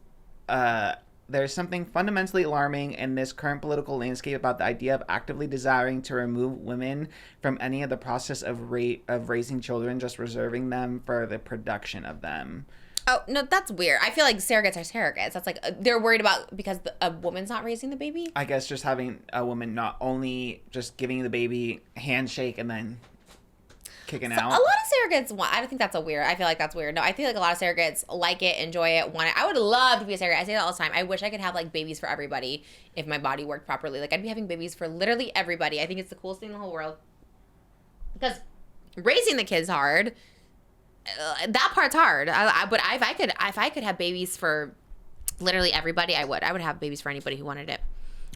there's something fundamentally alarming in this current political landscape about the idea of actively desiring to remove women from any of the process of raising children, just reserving them for the production of them. Oh, no, that's weird. I feel like surrogates are surrogates. That's like, they're worried about because a woman's not raising the baby? I guess just having a woman not only just giving the baby handshake and then kicking So out. a lot of surrogates want. I don't think that's a weird. I feel like that's weird. No, I feel like a lot of surrogates like it, enjoy it, want it. I would love to be a surrogate. I say that all the time. I wish I could have like babies for everybody if my body worked properly. Like I'd be having babies for literally everybody. I think it's the coolest thing in the whole world. Because raising the kids hard. That part's hard. But if I could have babies for literally everybody, I would. I would have babies for anybody who wanted it.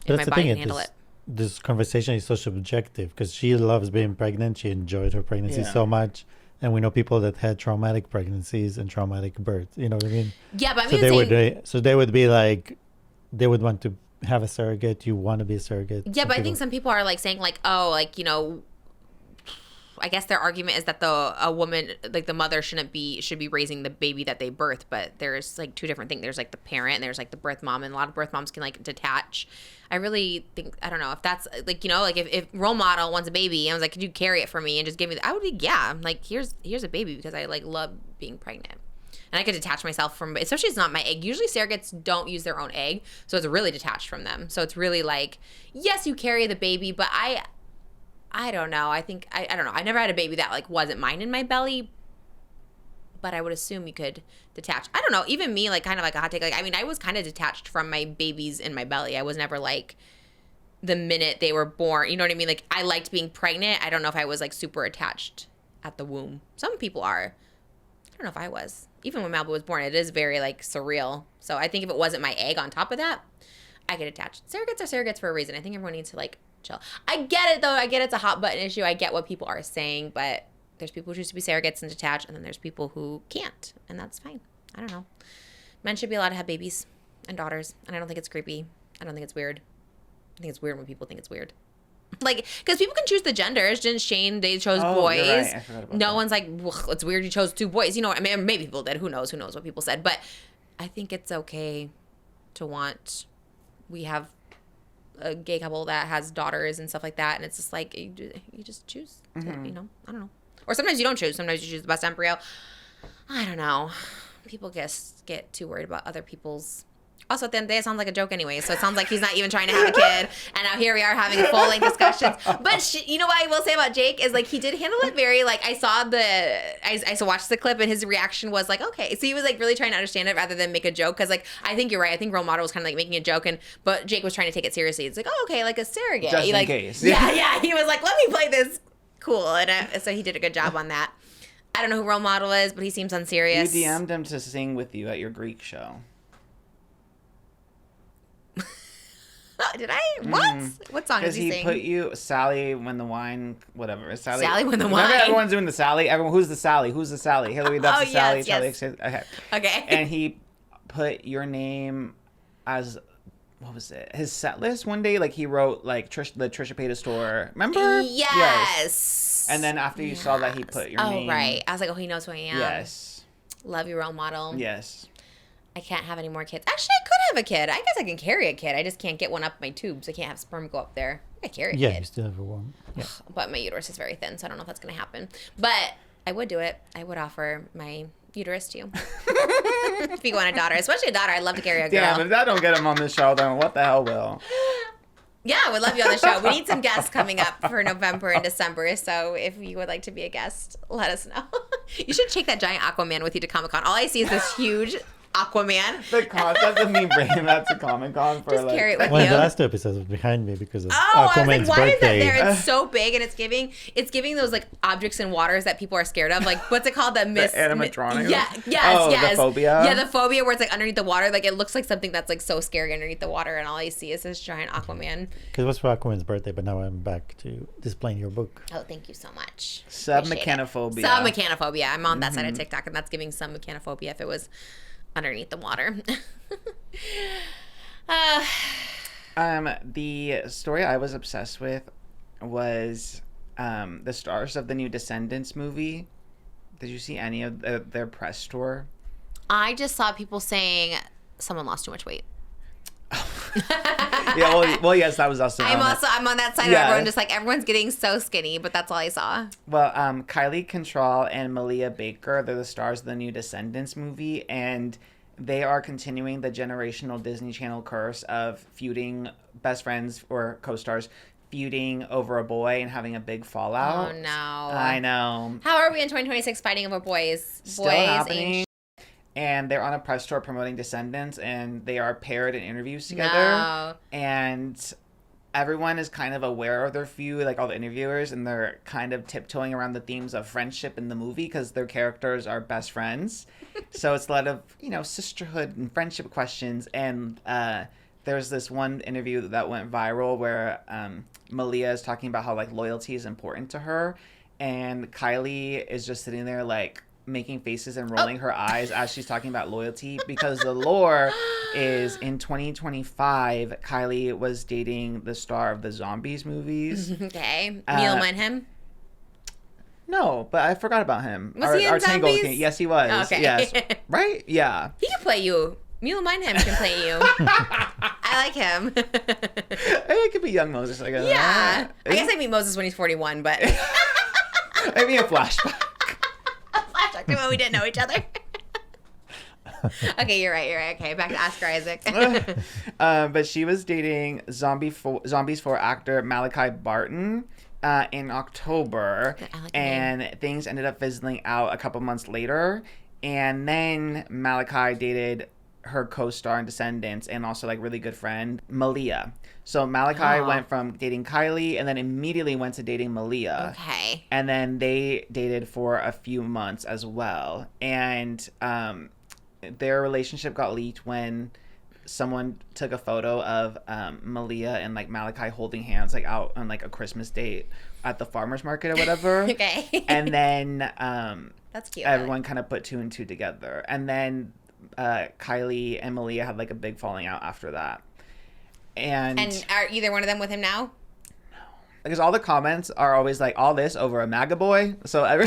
If my body can handle it. This conversation is so subjective because she loves being pregnant. She enjoyed her pregnancy so much. And we know people that had traumatic pregnancies and traumatic births. You know what I mean? Yeah, but I so mean, they would be like, they would want to have a surrogate. You want to be a surrogate. Yeah, but I think some people are like saying like, oh, like, you know, I guess their argument is that a woman, like the mother should be raising the baby that they birth, but there's like two different things. There's like the parent and there's like the birth mom, and a lot of birth moms can like detach. I really think, I don't know if that's like, you know, like if role model wants a baby, I was like, could you carry it for me and just give me I would be, yeah, like here's a baby because I like love being pregnant. And I could detach myself from, especially it's not my egg. Usually surrogates don't use their own egg, so it's really detached from them. So it's really like, yes, you carry the baby, but I don't know. I think, I don't know. I never had a baby that like wasn't mine in my belly, but I would assume you could detach. I don't know. Even me, like kind of like a hot take. Like, I mean, I was kind of detached from my babies in my belly. I was never like the minute they were born. You know what I mean? Like I liked being pregnant. I don't know if I was like super attached at the womb. Some people are. I don't know if I was. Even when Malibu was born, it is very like surreal. So I think if it wasn't my egg on top of that, I could attach. Surrogates are surrogates for a reason. I think everyone needs to like chill. I get it though. I get it's a hot button issue. I get what people are saying, but there's people who choose to be surrogates and detach, and then there's people who can't, and that's fine. I don't know. Men should be allowed to have babies and daughters, and I don't think it's creepy. I don't think it's weird. I think it's weird when people think it's weird. Like, because people can choose the genders. Didn't Shane, they chose boys. You're right. I forgot about that. One's like, it's weird you chose two boys. You know, I mean, maybe people did. Who knows what people said. But I think it's okay to want, we have a gay couple that has daughters and stuff like that, and it's just like, you just choose, to, you know, I don't know. Or sometimes you don't choose. Sometimes you choose the best embryo. I don't know. People get too worried about other people's. Also, at the end of the day, it sounds like a joke anyway. So it sounds like he's not even trying to have a kid. And now here we are having full-length discussions. But you know what I will say about Jake is, like, he did handle it very, like, I watched the clip, and his reaction was like, okay. So he was, like, really trying to understand it rather than make a joke. Because, like, I think you're right. I think role model was kind of, like, making a joke. But Jake was trying to take it seriously. It's like, oh, okay, like a surrogate. Just in case. Yeah. He was like, let me play this cool. And so he did a good job on that. I don't know who role model is, but he seems unserious. You DM'd him to sing with you at your Greek show. Did I? What? What song did he sing? Because he put you, Sally, when the wine, whatever. Sally when the wine. Remember everyone's doing the Sally? Everyone, who's the Sally? Who's the Sally? Hillary Duff's the Sally. Yes. Charlie, okay. Okay. And he put your name as, what was it? His set list one day. Like he wrote like the Trisha Paytas store. Remember? Yes. And then after you saw that, he put your name. Oh, right. I was like, oh, he knows who I am. Yes. Love your role model. Yes. I can't have any more kids. Actually, I could have a kid. I guess I can carry a kid. I just can't get one up my tubes. I can't have sperm go up there. I carry a kid. Yeah, you still have a one. Yeah. But my uterus is very thin, so I don't know if that's going to happen. But I would do it. I would offer my uterus to you. If you want a daughter. Especially a daughter. I'd love to carry a girl. Damn, if that don't get him on this show, then what the hell will? Yeah, I would love you on the show. We need some guests coming up for November and December. So if you would like to be a guest, let us know. You should take that giant Aquaman with you to Comic-Con. All I see is this huge Aquaman. That's a me bringing that to Comic-Con for Just like. carry it with One you. of the last episodes was behind me because of I was Aquaman's like, why is that birthday. there? It's so big, and it's giving those like objects in waters that people are scared of. Like, what's it called? The animatronics? Yes. The phobia? Yeah, the phobia where it's like underneath the water. Like, it looks like something that's like so scary underneath the water, and all I see is this giant Aquaman. Because it was for Aquaman's birthday, but now I'm back to displaying your book. Oh, thank you so much. Submechanophobia. Submechanophobia. I'm on that side of TikTok, and that's giving submechanophobia if it was underneath the water. The story I was obsessed with was the stars of the new Descendants movie. Did you see any of their press tour? I just saw people saying someone lost too much weight. Yeah, well, yes, that was also. I'm on that side of everyone, just like everyone's getting so skinny, but that's all I saw. Well, Kylie Control and Malia Baker, they're the stars of the new Descendants movie, and they are continuing the generational Disney Channel curse of feuding best friends or co-stars, feuding over a boy and having a big fallout. Oh no. I know. How are we in 2026 fighting over boys? Still Boys happening. And they're on a press tour promoting Descendants, and they are paired in interviews together. No. And everyone is kind of aware of their feud, like all the interviewers, and they're kind of tiptoeing around the themes of friendship in the movie because their characters are best friends. So it's a lot of, sisterhood and friendship questions. And there's this one interview that went viral where Malia is talking about how, like, loyalty is important to her. And Kylie is just sitting there, like, making faces and rolling her eyes as she's talking about loyalty, because the lore is in 2025 Kylie was dating the star of the Zombies movies. Okay. Neil Munham? No, but I forgot about him. Was he in Zombies? Yes, he was. Oh, okay. Yes. Right? Yeah. He can play you. Mila Munham can play you. I like him. It could be young Moses, I guess. Yeah. I guess I meet Moses when he's 41, but... Maybe a flashback. Flashback to when we didn't know each other. Okay, you're right. Okay, back to Oscar Isaac. But she was dating Zombies 4 actor Malachi Barton in October, and things ended up fizzling out a couple months later. And then Malachi dated her co-star in Descendants and also, like, really good friend Malia. So Malachi went from dating Kylie and then immediately went to dating Malia. Okay. And then they dated for a few months as well. And their relationship got leaked when someone took a photo of Malia and, like, Malachi holding hands, like, out on, like, a Christmas date at the farmer's market or whatever. Okay. And then that's cute. Everyone kind of put two and two together. And then Kylie and Malia had, like, a big falling out after that. And are either one of them with him now? No. Because all the comments are always like, all this over a MAGA boy. So there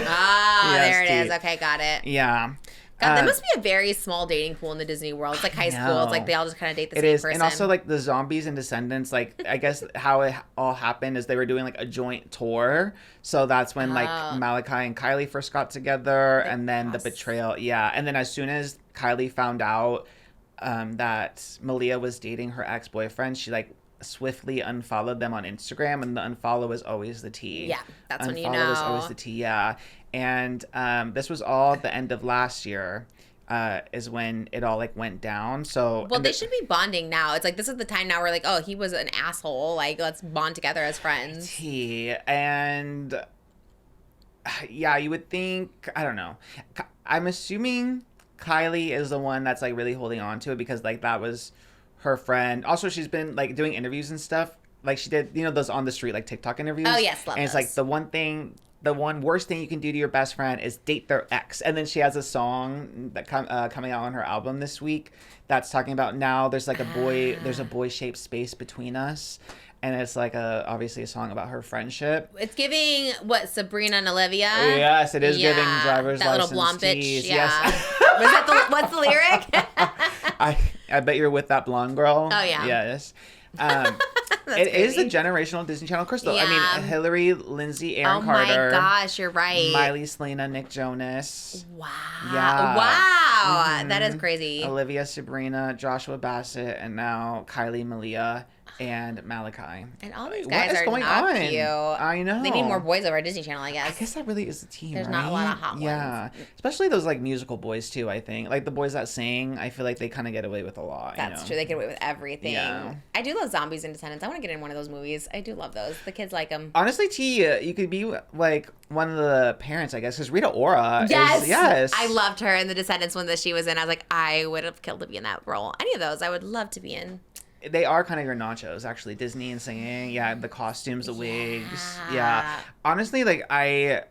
it is. Okay, got it. Yeah. God, that must be a very small dating pool in the Disney world. It's like high school. It's like they all just kind of date the same person. And also, like, the Zombies and Descendants, like, I guess how it all happened is they were doing, like, a joint tour. So that's when, like, Malachi and Kylie first got together, and then the betrayal. Yeah. And then as soon as Kylie found out that Malia was dating her ex-boyfriend, she, like, swiftly unfollowed them on Instagram, and the unfollow is always the T. Yeah, that's when you Unfollow is know. always the T, yeah. And this was all at the end of last year is when it all, like, went down. So they should be bonding now. It's like, this is the time now where, like, oh, he was an asshole. Like, let's bond together as friends. T. And yeah, you would think, I don't know. I'm assuming Kylie is the one that's, like, really holding on to it because, like, that was her friend. Also, she's been, like, doing interviews and stuff. Like, she did, those on the street, like, TikTok interviews. Oh, yes, love And it's those. like the one worst thing you can do to your best friend is date their ex. And then she has a song that coming out on her album this week that's talking about now there's, like, there's a boy-shaped space between us. And it's, like, obviously a song about her friendship. It's giving, what, Sabrina and Olivia? Yes, it is giving driver's that license little blonde bitch. tease. Yeah. Yes. Was that what's the lyric? I bet you're with that blonde girl. Oh, yeah. Yes. It is the generational Disney Channel crystal. Yeah. I mean, Hillary, Lindsay, Aaron Carter. Oh, my gosh, you're right. Miley, Selena, Nick Jonas. Wow. Yeah. Wow. That is crazy. Olivia, Sabrina, Joshua Bassett, and now Kylie, Malia, and Malachi. And all these What guys is are going not on? cute. I know. They need more boys over at Disney Channel, I I guess. guess that really is the team, There's right? not a lot of hot Yeah. ones. Especially those, like, musical boys, too, I think. Like, the boys that sing, I feel like they kind of get away with a lot. That's true. They get away with everything. Yeah. I do love Zombies and Descendants. I want to get in one of those movies. I do love those. The kids like them. Honestly, T, you could be, like, one of the parents, I guess, because Rita Ora Yes. Yes. I loved her in the Descendants one that she was in. I was like, I would have killed to be in that role. Any of those, I would love to be in. They are kind of your nachos, actually. Disney and singing. Yeah, the costumes, the wigs. Yeah. Honestly, like, I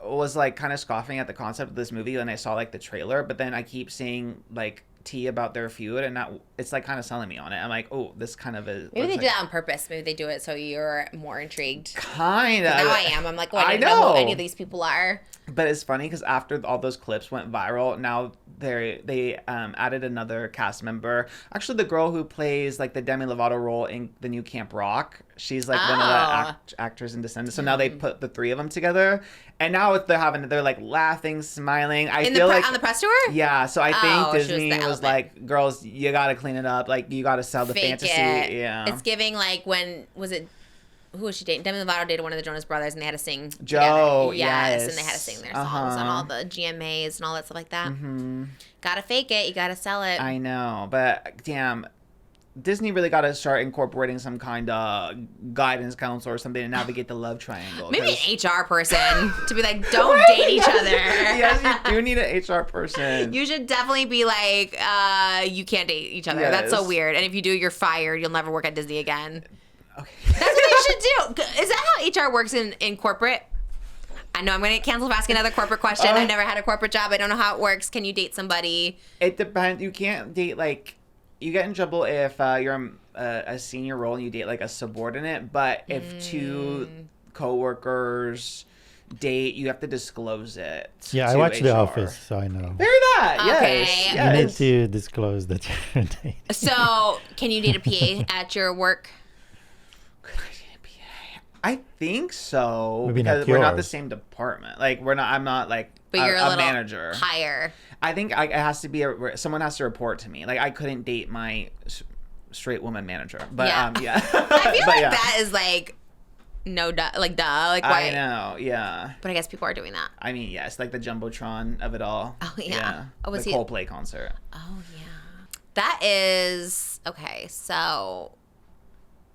was, like, kind of scoffing at the concept of this movie when I saw, like, the trailer, but then I keep seeing, like, tea about their feud, and it's, like, kind of selling me on it. I'm like, oh, this kind of is. Maybe they do that on purpose. Maybe they do it so you're more intrigued. Kind of. Now I am. I'm like, oh, I I need to know who know. any of these people are. But it's funny because after all those clips went viral, now they added another cast member. Actually, the girl who plays, like, the Demi Lovato role in the new Camp Rock, she's, like, one of the actors in Descendants. So now they put the three of them together, and now they're like laughing, smiling. I feel like on the press tour. Yeah, so I think she was Disney the was element. like, girls, you got to clean it up. Like, you got to sell the Fake fantasy. it. Yeah. It's giving, like, when was it who was she dating? Demi Lovato dated one of the Jonas Brothers, and they had to sing Joe, together. yes. And they had to sing their songs on all the GMAs and all that stuff like that. Gotta fake it. You gotta sell it. I know, but damn, Disney really got to start incorporating some kind of guidance council or something to navigate the love triangle. Maybe an HR person to be like, don't date each other. Yes, you do need an HR person. You should definitely be like, you can't date each other. Yes. That's so weird. And if you do, you're fired. You'll never work at Disney again. Okay. That's what they should do. Is that how HR works in corporate? I know I'm going to get canceled for asking another corporate question. I've never had a corporate job. I don't know how it works. Can you date somebody? It depends. You can't date, like, you get in trouble if you're a senior role and you date, like, a subordinate. But if two coworkers date, you have to disclose it. Yeah, I to watch The HR. Office, so I know. Very that. Okay. Yes. You need Yes. to disclose that you're dating. So, can you date a PA at your work? I think so. Maybe not because we're not the yours. same department. Like, we're not. I'm not like But you're a a little manager. higher. I think it has to be someone has to report to me. Like, I couldn't date my straight woman manager. But Yeah. yeah. I feel But like yeah. that is like no duh, like duh, like why? I know. Yeah. But I guess people are doing that. I mean, yes, like the jumbotron of it all. Oh, yeah. Oh, was the he- Coldplay concert. Oh yeah, that is okay. So,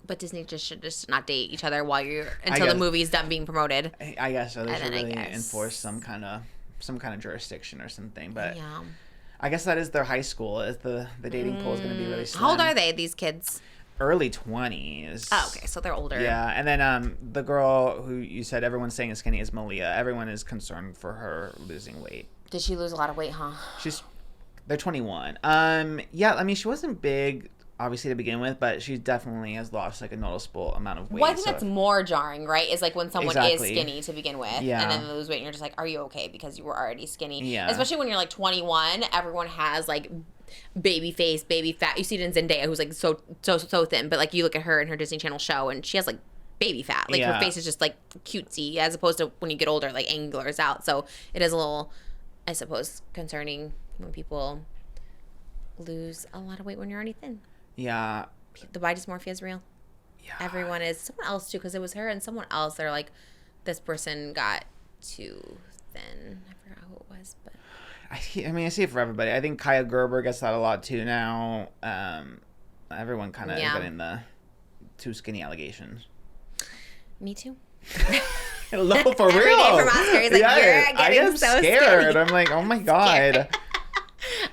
but Disney should just not date each other while you're until the guess- movie's done being promoted. I guess so. They And should then I really guess- enforce some kind of jurisdiction or something. But Yeah. I guess that is their high school. Is the dating pool is going to be really slim. How old are they? These kids? Early 20s. Oh, okay, so they're older. Yeah, and then the girl who you said everyone's saying is skinny is MILLIE. Everyone is concerned for her losing weight. Did she lose a lot of weight, huh? They're 21. Yeah, I mean she wasn't big obviously to begin with, but she definitely has lost like a noticeable amount of weight. Well, I think so- that's more jarring, right? Is like when someone is Exactly. skinny to begin with, Yeah. and then they lose weight, and you're just like, are you okay? Because you were already skinny. Yeah. Especially when you're like 21, everyone has like baby face, baby fat. You see it in Zendaya, who's like so thin, but like you look at her in her Disney Channel show, and she has like baby fat. Like her Yeah. face is just like cutesy, as opposed to when you get older, like angulars out. So it is a little, I suppose, concerning when people lose a lot of weight when you're already thin. Yeah. The body dysmorphia is real. Yeah. Everyone is. Someone else too, because it was her and someone else. They're like, this person got too thin. I forgot who it was, but I mean, I see it for everybody. I think Kaya Gerber gets that a lot too now. Everyone kind of Yeah. getting the too skinny allegations. me too. Hello, for real. Every day from Oscar, he's like, Yes, "You're I getting am so scared. skinny." I'm like, oh my god.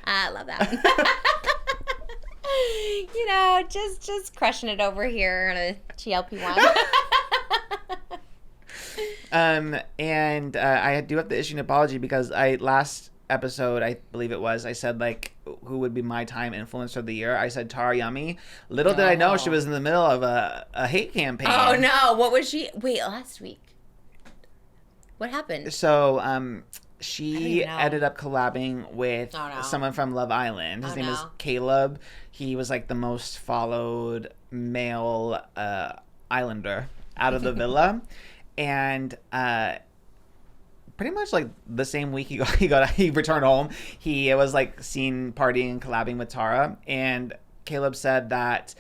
I love that. You know, just crushing it over here on a GLP-1. And I do have to issue an apology because last episode, I believe it was, I said like who would be my time influencer of the year. I said Tarayummy. Little did I know she was in the middle of a hate campaign. Oh no, what was she? Wait, last week. What happened? So I don't she even know. ended up collabing with Oh, no. someone from Love Island. His Oh, name is no. Caleb. He was like the most followed male islander out of the villa. And pretty much like the same week he returned home, he was like seen partying and collabing with Tara. And Caleb said that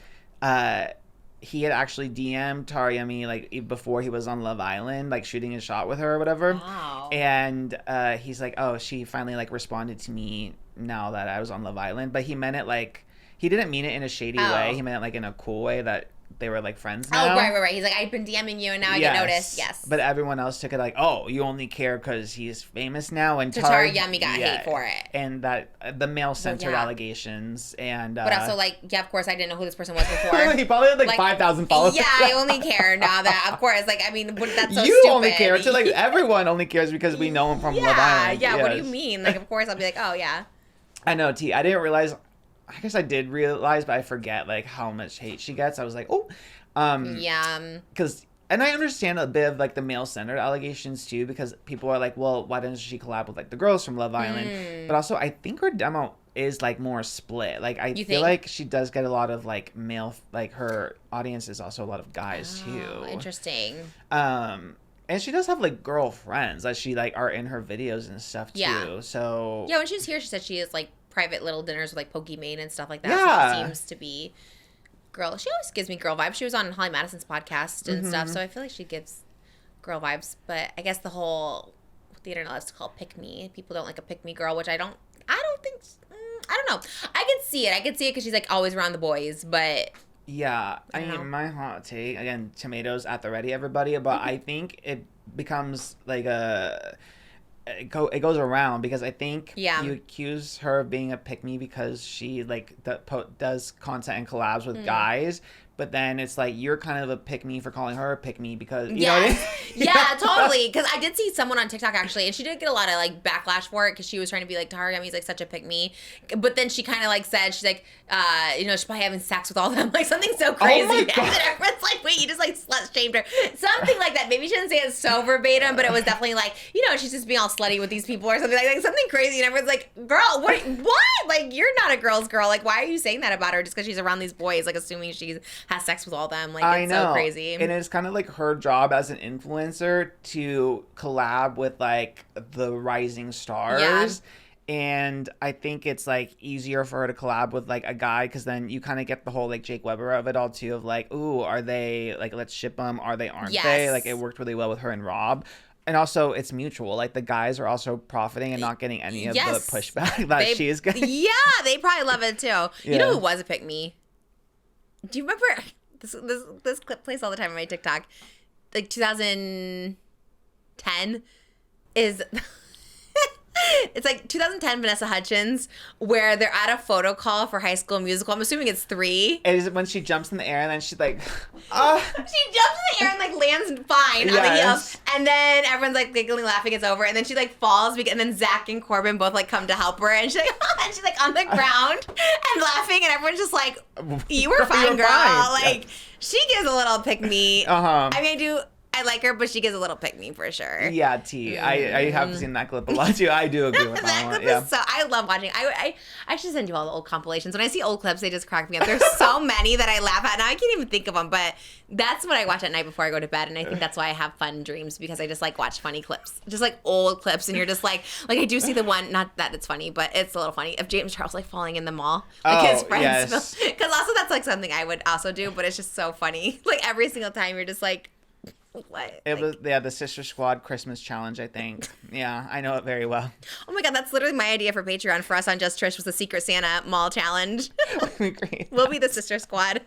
he had actually DM'd Tarayummy like before he was on Love Island, like shooting a shot with her or whatever. Wow. And he's like, oh, she finally like responded to me now that I was on Love Island. But he meant it like, he didn't mean it in a shady way. He meant it like in a cool way that they were like friends now. Oh, right. He's like, I've been DMing you and now I get noticed. Yes. But everyone else took it like, oh, you only care because he's famous now. And So Tarayummy got hate for it. And that the male-centered yeah. allegations. And But also, like, yeah, of course, I didn't know who this person was before. he probably had like 5,000 followers. Yeah, I only care now that, of course, like, I mean, that's so you stupid. only care. So, like, everyone only cares because we know him from Love Island. Yeah, what do you Yes. mean? Like, of course, I'll be like, oh, yeah. I know, T. I didn't realize. I guess I did realize, but I forget like how much hate she gets. I was like, oh, Yeah. because, and I understand a bit of like the male-centered allegations too, because people are like, well, why doesn't she collab with like the girls from Love Island? But also, I think her demo is like more split. Like I feel think? like she does get a lot of like male, like her audience is also a lot of guys Oh, too. interesting. And she does have like girlfriends that she like are in her videos and stuff too. Yeah. So Yeah, when she was here, she said she has, like, private little dinners with, like, Pokimane and stuff like that. Yeah. So she seems to be girl. She always gives me girl vibes. She was on Holly Madison's podcast and stuff, so I feel like she gives girl vibes. But I guess the whole the internet loves to call pick me. People don't like a pick me girl, which I don't think. I don't know. I can see it. I can see it because she's like always around the boys, but. Yeah, I know. mean, my hot take, again, tomatoes at the ready, everybody, but I think it becomes like it goes around because I think you accuse her of being a pick-me because she, like, does content and collabs with guys, but then it's like you're kind of a pick-me for calling her a pick-me because, you know what I mean? Yeah, totally. Because I did see someone on TikTok, actually, and she did get a lot of, like, backlash for it because she was trying to be like, Tararyummy's, like, such a pick-me. But then she kind of, like, said, she's like, you know, she's probably having sex with all of them. Like, something so crazy. Oh my God. And everyone's like, wait, you just, like, slut-shamed her. Something like that. Maybe she didn't say it so verbatim, but it was definitely like, you know, she's just being all slutty with these people or something like something crazy. And everyone's like, girl, what? Like, you're not a girl's girl. Like, why are you saying that about her just because she's around these boys? Like, assuming she has sex with all of them. Like, it's so crazy. And it's kind of like her job as an influencer to collab with, like, the rising stars. Yeah. And I think it's, like, easier for her to collab with, like, a guy because then you kind of get the whole, like, Jake Weber of it all, too, of, like, ooh, are they, like, let's ship them, are they, aren't they? Like, it worked really well with her and Rob. And also, it's mutual. Like, the guys are also profiting and not getting any of the pushback that she is getting. Yeah, they probably love it, too. Yeah. You know who was a pick-me? Do you remember... This clip plays all the time on my TikTok. Like 2010 is... It's like 2010 Vanessa Hudgens, where they're at a photo call for High School Musical. I'm assuming it's 3. It is when she jumps in the air and then she's like, She jumps in the air and like lands fine on the heels. And then everyone's like giggling, laughing, it's over. And then she like falls, and then Zach and Corbin both like come to help her. And she's like, and she's like on the ground and laughing. And everyone's just like, you were fine, girl. Fine. Like, she gives a little pick-me. I mean, I like her, but she gives a little pick-me for sure. Yeah, T. I have seen that clip a lot too. I do agree with that one. Yeah. So I love watching. I should send you all the old compilations. When I see old clips, they just crack me up. There's so many that I laugh at. Now I can't even think of them, but that's what I watch at night before I go to bed, and I think that's why I have fun dreams, because I just like watch funny clips, just like old clips, and you're just like I do see the one, not that it's funny, but it's a little funny, of James Charles like falling in the mall, like his friends. Because also that's like something I would also do, but it's just so funny. Like every single time you're just like. What? It was the Sister Squad Christmas challenge, I think. Yeah, I know it very well. Oh my God, that's literally my idea for Patreon for us on Just Trish, was the Secret Santa Mall Challenge. Great. We'll be the Sister Squad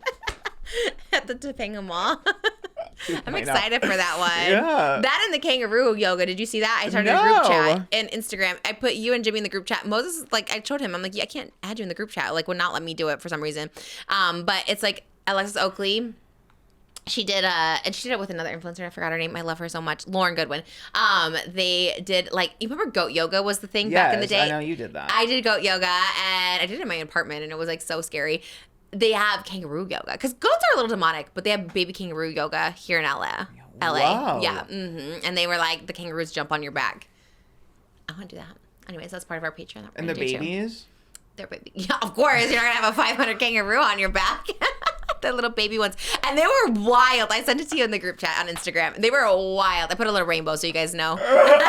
at the Topanga Mall. I'm excited for that one. Yeah. That and the kangaroo yoga. Did you see that? I started a group chat in Instagram. I put you and Jimmy in the group chat. Moses, like, I showed him. I'm like, yeah, I can't add you in the group chat. Like, would not let me do it for some reason. But it's like Alexis Oakley. She did and she did it with another influencer. I forgot her name. I love her so much. Lauren Goodwin. They did, like, you remember goat yoga was the thing back in the day? I know you did that. I did goat yoga, and I did it in my apartment, and it was like so scary. They have kangaroo yoga because goats are a little demonic, but they have baby kangaroo yoga here in LA. Wow. Yeah. Mm-hmm. And they were like, the kangaroos jump on your back. I want to do that. Anyways, that's part of our Patreon. And the babies? They're baby. Yeah, of course. You're not gonna have a 500 kangaroo on your back. The little baby ones. And they were wild. I sent it to you in the group chat on Instagram. They were wild. I put a little rainbow so you guys know. And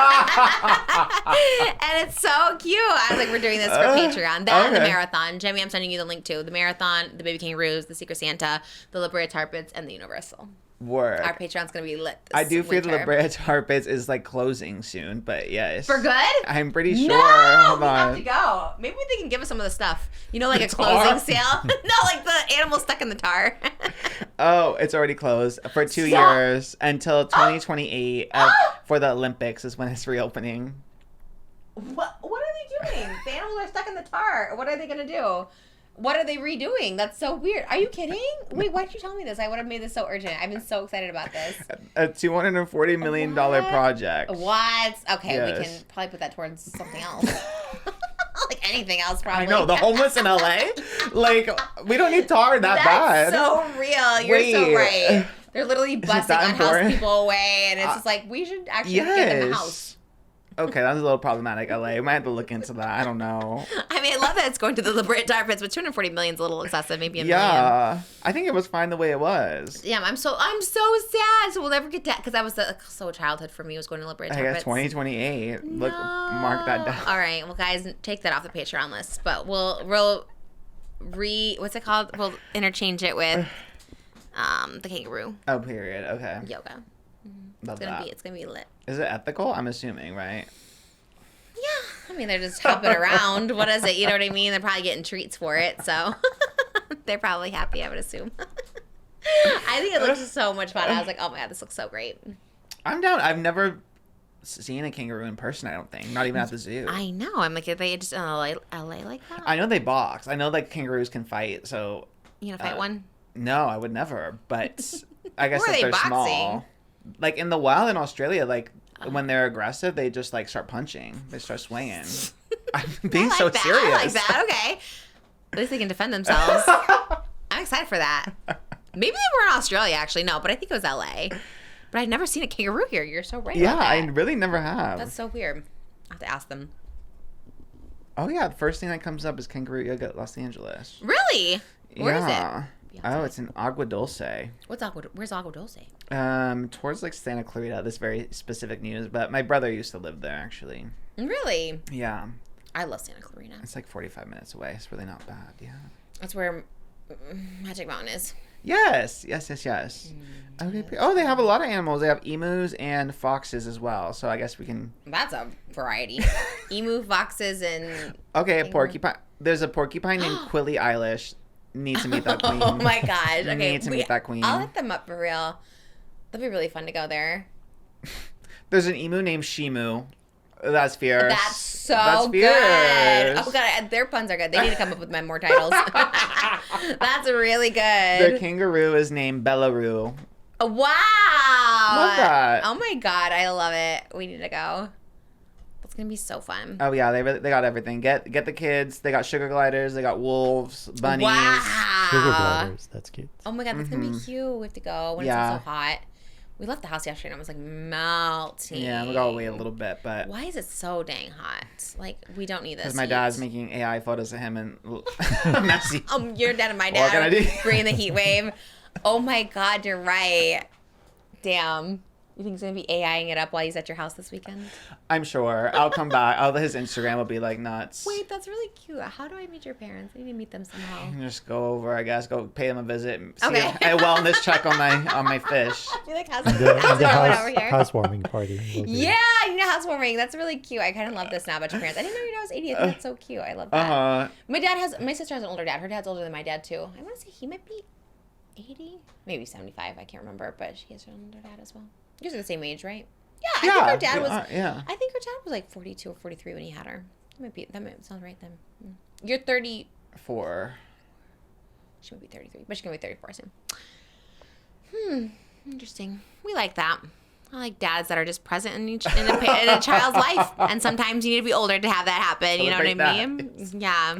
it's so cute. I was like, we're doing this for Patreon. That and the marathon. Jimmy, I'm sending you the link too. The marathon, the baby kangaroos, the Secret Santa, the La Brea Tar Pits, and the Universal. Work. Our Patreon's going to be lit this I do fear winter. the La Brea Tar Pits is like closing soon, but yes. For good? I'm pretty sure. No, Hold we on. have to go. Maybe they can give us some of the stuff. You know, like a closing sale? No, like the animal stuck in the tar. Oh, it's already closed for 2 years until 2028 for the Olympics is when it's reopening. What are they doing? The animals are stuck in the tar. What are they going to do? What are they redoing? That's so weird. Are you kidding? Wait, why did you tell me this? I would have made this so urgent. I've been so excited about this. A $240 million project. What? Okay, Yes. we can probably put that towards something else. Like anything else, probably. I know, the homeless in LA? Like, we don't need tar that bad. That's so real. You're so right. They're literally busting unhoused people away, and it's just like, we should actually give them a house. Okay, that's a little problematic, LA. We might have to look into that. I don't know. I mean, I love that it's going to the La Brea Tar Pits, but 240 million is a little excessive. Maybe a million. Yeah, I think it was fine the way it was. Yeah, I'm so sad. So we'll never get that, because that was so childhood for me, was going to La Brea Tar I Pits. guess 2028. Look, mark that down. All right, well, guys, take that off the Patreon list. But we'll what's it called? We'll interchange it with the kangaroo. Oh, period. Okay. Yoga. Love that. It's gonna be lit. Is it ethical? I'm assuming, right? Yeah. I mean, they're just helping around. What is it? You know what I mean? They're probably getting treats for it, so they're probably happy, I would assume. I think it looks so much fun. I was like, oh my God, this looks so great. I'm down. I've never seen a kangaroo in person, I don't think. Not even at the zoo. I know. I'm like, are they just in LA like that? I know they box. I know like kangaroos can fight, so. You gonna fight one? No, I would never. But I guess Who are if they they're boxing? small. Like in the wild in Australia, like when they're aggressive, they just like start punching. They start swinging. I'm being I like so that. serious. I like that. Okay. At least they can defend themselves. I'm excited for that. Maybe they were in Australia, actually. No, but I think it was LA. But I've never seen a kangaroo here. You're so right. Yeah, about that. I really never have. That's so weird. I have to ask them. Oh yeah, the first thing that comes up is kangaroo yoga at Los Angeles. Really? Where is Yeah. it? Oh, it's in Agua Dulce. Where's Agua Dulce? Towards like Santa Clarita. This very specific news, but my brother used to live there actually. Really? Yeah. I love Santa Clarita. It's like 45 minutes away. It's really not bad. Yeah. That's where Magic Mountain is. Yes. Okay. Oh, they have a lot of animals. They have emus and foxes as well. So I guess we can. That's a variety. Emu, foxes, and. Okay, a porcupine. There's a porcupine named Quilly Eilish. Need to meet that queen. Oh my gosh. Okay. Need to meet that queen. I'll look them up for real. That'd be really fun to go there. There's an emu named Shimu. That's fierce. That's so good. Oh god, their puns are good. They need to come up with more titles. That's really good. Their kangaroo is named Belaroo. Wow. Love that. Oh my god, I love it. We need to go. It's gonna be so fun. Oh yeah, they got everything. Get the kids. They got sugar gliders. They got wolves, bunnies. Wow. Sugar gliders. That's cute. Oh my god, that's gonna be cute. We have to go when it's not so hot. We left the house yesterday and I was like melting. Yeah, we gotta wait a little bit, but why is it so dang hot? Like we don't need this. Because my dad's making AI photos of him and messy. Your dad and my What can I dad do? bringing the heat wave. Oh my god, you're right. Damn. You think he's gonna be AIing it up while he's at your house this weekend? I'm sure. I'll come back. His Instagram will be like nuts. Wait, that's really cute. How do I meet your parents? I need to meet them somehow. Just go over, I guess. Go pay them a visit. And see Okay. a wellness check on my fish. Be like, how's The it over here? housewarming party. will be- Yeah, housewarming. That's really cute. I kind of love this now about your parents. I didn't know your dad was 80. I think that's so cute. I love that. My sister has an older dad. Her dad's older than my dad too. I want to say he might be 80, maybe 75. I can't remember, but she has an older dad as well. You guys are the same age, right? Yeah, I think her dad was. Yeah. I think her dad was like 42 or 43 when he had her. That might sound right then. You're 34. She might be 33, but she's gonna be 34 soon. Interesting. We like that. I like dads that are just present in a child's life, and sometimes you need to be older to have that happen. You know what I mean? Yeah.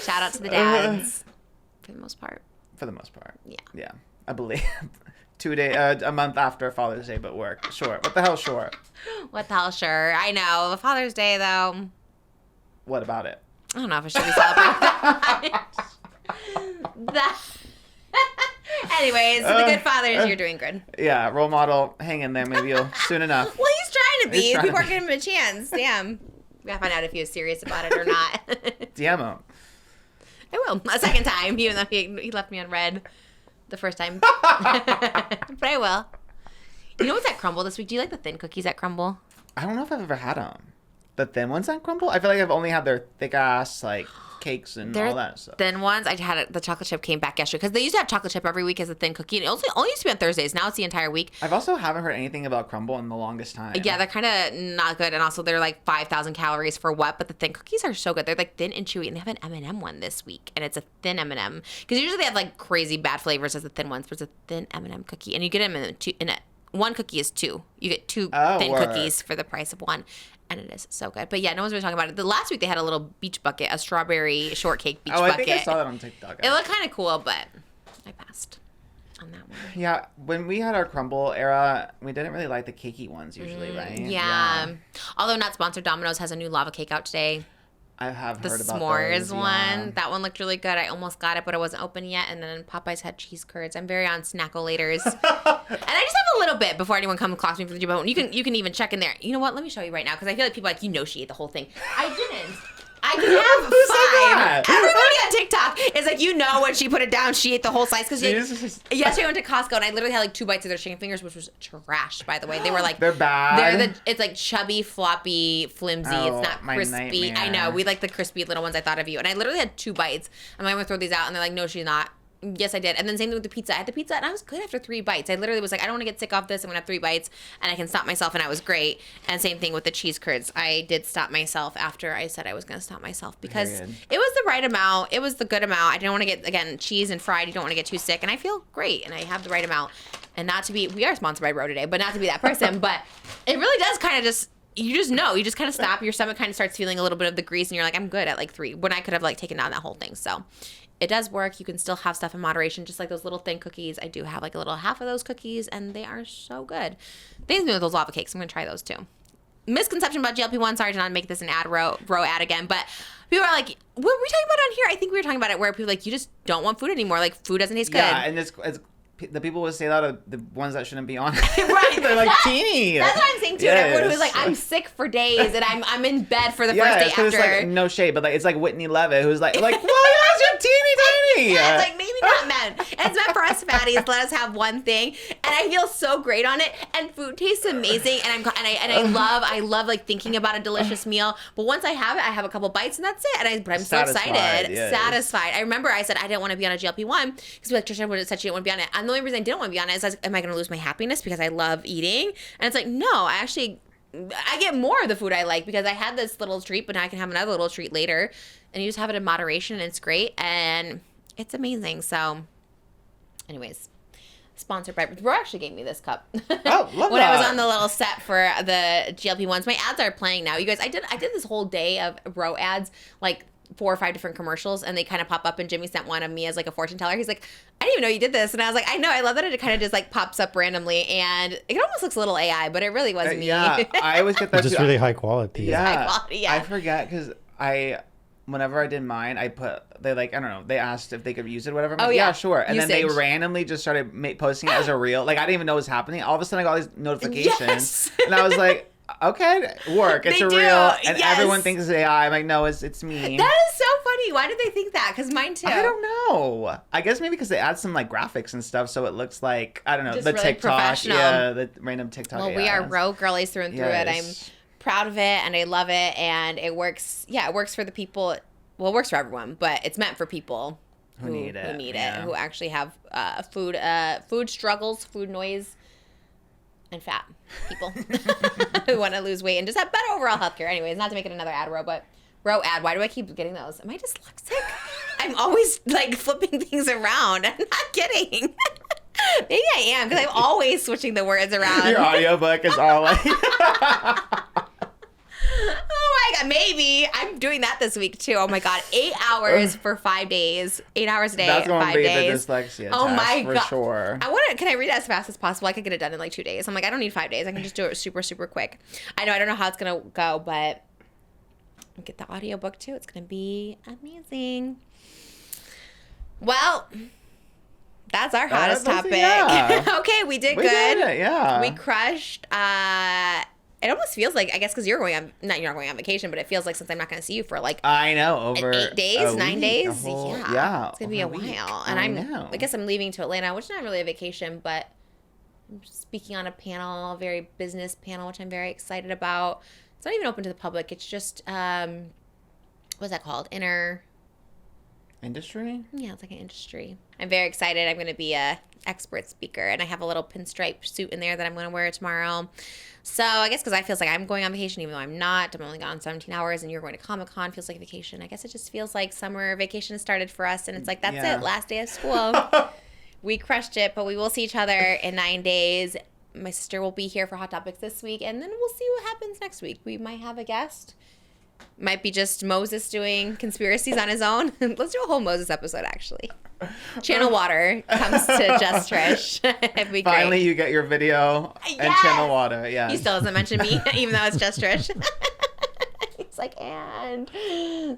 Shout out to the dads for the most part. For the most part. Yeah. Yeah. I believe. A month after Father's Day, but work. Sure. What the hell, sure? What the hell, sure. I know. Father's Day, though. What about it? I don't know if I should be celebrating that. Anyways, the good fathers, you're doing good. Yeah, role model. Hang in there. Maybe you'll soon enough. Well, he's trying to be. He's trying People to are giving him a chance. Damn. We gotta find out if he was serious about it or not. DM him. I will. A second time, even though he left me on red the first time. But I will. You know what's at CRUMBL this week? Do you like the thin cookies at CRUMBL? I don't know if I've ever had them. The thin ones at CRUMBL? I feel like I've only had their thick ass like cakes and all that stuff. Thin ones. I had the chocolate chip came back yesterday because they used to have chocolate chip every week as a thin cookie. And it only used to be on Thursdays. Now it's the entire week. I've also haven't heard anything about CRUMBL in the longest time. Yeah, they're kind of not good, and also they're like 5,000 calories for what? But the thin cookies are so good. They're like thin and chewy, and they have an M&M one this week, and it's a thin M&M because usually they have like crazy bad flavors as the thin ones, but it's a thin M&M cookie, and you get them in one cookie is two. You get two thin cookies for the price of one. And it is so good. But yeah, no one's really talking about it. The last week they had a little beach bucket, a strawberry shortcake beach bucket. I think I saw that on TikTok. It looked kind of cool, but I passed on that one. Yeah, when we had our CRUMBL era, we didn't really like the cakey ones usually, right? Yeah. Although not sponsored, Domino's has a new lava cake out today. I have heard about s'mores those, one. yeah. That one looked really good. I almost got it, but it wasn't open yet. And then Popeyes had cheese curds. I'm very on snackolators. And I just have a little bit before anyone comes clocks me for the Jabone. You can even check in there. You know what? Let me show you right now because I feel like people are like, she ate the whole thing. I didn't. I can have Who said that? five. Everybody on TikTok It's like, you know, when she put it down, she ate the whole slice. Because yesterday I went to Costco and I literally had like 2 bites of their chicken fingers, which was trash, by the way. They were like, they're bad. It's like chubby, floppy, flimsy. It's not crispy. I know. We like the crispy little ones. I thought of you. And I literally had 2 bites. I'm like, I'm going to throw these out. And they're like, no, she's not. Yes, I did. And then same thing with the pizza. I had the pizza and I was good after 3 bites. I literally was like, I don't want to get sick off this. I'm going to have 3 bites and I can stop myself, and I was great. And same thing with the cheese curds. I did stop myself after I said I was going to stop myself because it was the right amount. It was the good amount. I didn't want to get, again, cheese and fried. You don't want to get too sick. And I feel great and I have the right amount. And not to be, we are sponsored by Ro today, but not to be that person. But it really does kind of just, you just know. You just kind of stop. Your stomach kind of starts feeling a little bit of the grease and you're like, I'm good at like 3. When I could have like taken down that whole thing. So it does work. You can still have stuff in moderation, just like those little thin cookies. I do have like a little half of those cookies, and they are so good. Things with those lava cakes. I'm going to try those too. Misconception about GLP-1. Sorry to not make this an ad row ad again, but people are like, what were we talking about on here? I think we were talking about it where people are like, you just don't want food anymore. Like, food doesn't taste good. Yeah, and it's the people would say that are the ones that shouldn't be on it. Right. They're like teeny. That's what I'm saying too. Yes. Everyone who's like, I'm sick for days and I'm in bed for the first day after. It's like, no shade, but like it's like Whitney Levitt who's like, well, yes, you're teeny. Yeah, it's like maybe not men. It's meant for us fatties. Let us have one thing, and I feel so great on it. And food tastes amazing, and I love like thinking about a delicious meal. But once I have it, I have a couple bites and that's it. But I'm so excited, satisfied. I remember I said I didn't want to be on a GLP-1 because like Trisha would have said she didn't want to be on it. And the only reason I didn't want to be on it is, am I going to lose my happiness because I love eating? And it's like, no, I get more of the food I like because I had this little treat, but now I can have another little treat later. And you just have it in moderation, and it's great, and it's amazing. So, anyways, sponsored by Bro actually gave me this cup. Oh, love when I was on the little set for the GLP-1s. My ads are playing now. You guys, I did this whole day of Bro ads, like 4 or 5 different commercials, and they kind of pop up, and Jimmy sent one of me as like a fortune teller. He's like, I didn't even know you did this. And I was like, I know, I love that it kind of just like pops up randomly, and it almost looks a little AI, but it really was me. Yeah, I always get that It's just really high quality. Yeah, high quality, yeah. I forget because whenever I did mine, they like, I don't know, they asked if they could use it or whatever. I'm like, yeah, sure. And then they randomly just started posting it as a reel. Like, I didn't even know what was happening. All of a sudden, I got all these notifications. And I was like, okay, work. It's a reel. And everyone thinks it's AI. I'm like, no, it's me. That is so funny. Why did they think that? Because mine too. I don't know. I guess maybe because they add some like graphics and stuff, so it looks like, I don't know, just the really TikTok. Yeah, the random TikTok. Well, we are Ro girlies through and through it. I'm proud of it, and I love it, and it works. Yeah, it works for the people. Well, it works for everyone, but it's meant for people who need it, who actually have food struggles, food noise, and fat people who want to lose weight and just have better overall healthcare. Anyways, not to make it another ad row, but Ro ad. Why do I keep getting those? Am I dyslexic? I'm always like flipping things around. I'm not kidding. Maybe I am because I'm always switching the words around. Your audiobook is all like... Oh my God, maybe. I'm doing that this week too. Oh my God, 8 hours for 5 days. 8 hours a day, That's gonna 5 be days. the dyslexia oh test, my for God. sure. Can I read it as fast as possible? I could get it done in like 2 days. I'm like, I don't need 5 days. I can just do it super, super quick. I don't know how it's gonna go, but I'll get the audiobook too. It's gonna be amazing. Well, that's our hottest topic. Yeah. Okay, we did We good. did it, yeah. We crushed. It almost feels like, I guess, because you're not going on vacation, but it feels like since I'm not going to see you for like I know over 8 days, 9 days, yeah, it's gonna be a while. And I guess I'm leaving to Atlanta, which is not really a vacation, but I'm speaking on a panel, a very business panel, which I'm very excited about. It's not even open to the public. It's just what's that called? Industry? Yeah, it's like an industry. I'm very excited. I'm going to be a expert speaker, and I have a little pinstripe suit in there that I'm going to wear tomorrow. So I guess because I feel like I'm going on vacation, even though I'm not. I'm only gone 17 hours, and you're going to Comic-Con. Feels like a vacation. I guess it just feels like summer vacation has started for us, and it's like, that's it. Last day of school. We crushed it, but we will see each other in 9 days. My sister will be here for Hot Topics this week, and then we'll see what happens next week. We might have a guest. Might be just Moses doing conspiracies on his own. Let's do a whole Moses episode, actually. Channel Water comes to Just Trish. It'd be Finally, great. you get your video and Channel Water. Yeah. He still doesn't mention me, even though it's Just Trish. He's like, and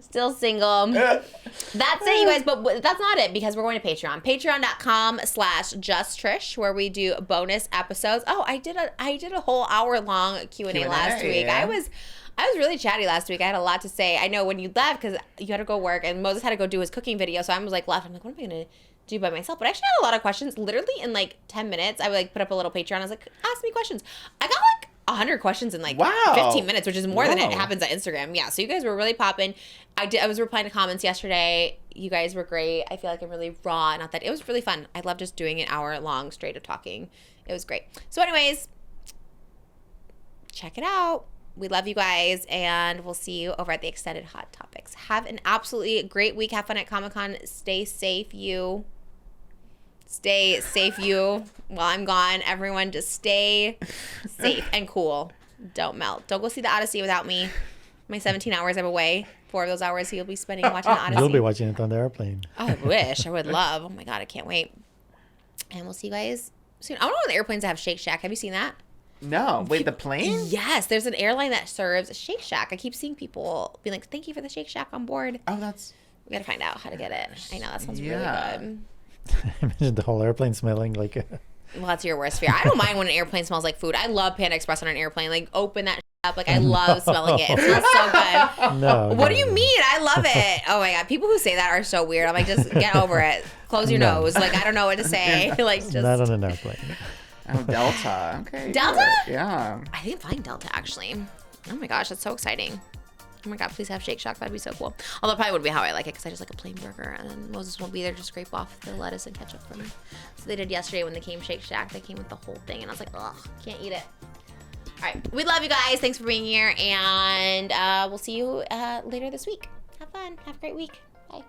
still single. That's it, you guys. But that's not it, because we're going to Patreon. Patreon.com/JustTrish, where we do bonus episodes. Oh, I did a whole hour-long Q&A last week. Yeah. I was really chatty last week. I had a lot to say. I know when you left because you had to go work and Moses had to go do his cooking video. So I was like left. I'm like, what am I going to do by myself? But I actually had a lot of questions. Literally in like 10 minutes, I would like put up a little Patreon. I was like, ask me questions. I got like 100 questions in like 15 minutes, which is more than it happens on Instagram. Yeah, so you guys were really popping. I was replying to comments yesterday. You guys were great. I feel like I'm really raw and authentic. It was really fun. I love just doing an hour long straight of talking. It was great. So anyways, check it out. We love you guys, and we'll see you over at the Extended Hot Topics. Have an absolutely great week. Have fun at Comic-Con. Stay safe, you. Stay safe, you. While I'm gone, everyone just stay safe and cool. Don't melt. Don't go see the Odyssey without me. My 17 hours I'm away. 4 of those hours you'll be spending watching the Odyssey. You'll be watching it on the airplane. Oh, I wish. I would love. Oh, my God. I can't wait. And we'll see you guys soon. I want to go on the airplanes that have Shake Shack. Have you seen that? No. Wait, the plane? Yes. There's an airline that serves Shake Shack. I keep seeing people be like, thank you for the Shake Shack on board. Oh, that's... We got to find out how to get it. I know. That sounds really good. Imagine the whole airplane smelling like a... Well, that's your worst fear. I don't mind when an airplane smells like food. I love Panda Express on an airplane. Like, open that up. Like, I love smelling it. It smells so good. No. What do you mean? I love it. Oh, my God. People who say that are so weird. I'm like, just get over it. Close your nose. Like, I don't know what to say. Like, just... Not on an airplane. Oh, Delta. Okay. Delta? Yeah. I think I'm flying Delta, actually. Oh, my gosh. That's so exciting. Oh, my God. Please have Shake Shack. That'd be so cool. Although, probably would be how I like it because I just like a plain burger. And then Moses won't be there to scrape off the lettuce and ketchup for me. So they did yesterday when they came Shake Shack. They came with the whole thing. And I was like, ugh, can't eat it. All right. We love you guys. Thanks for being here. And we'll see you later this week. Have fun. Have a great week. Bye.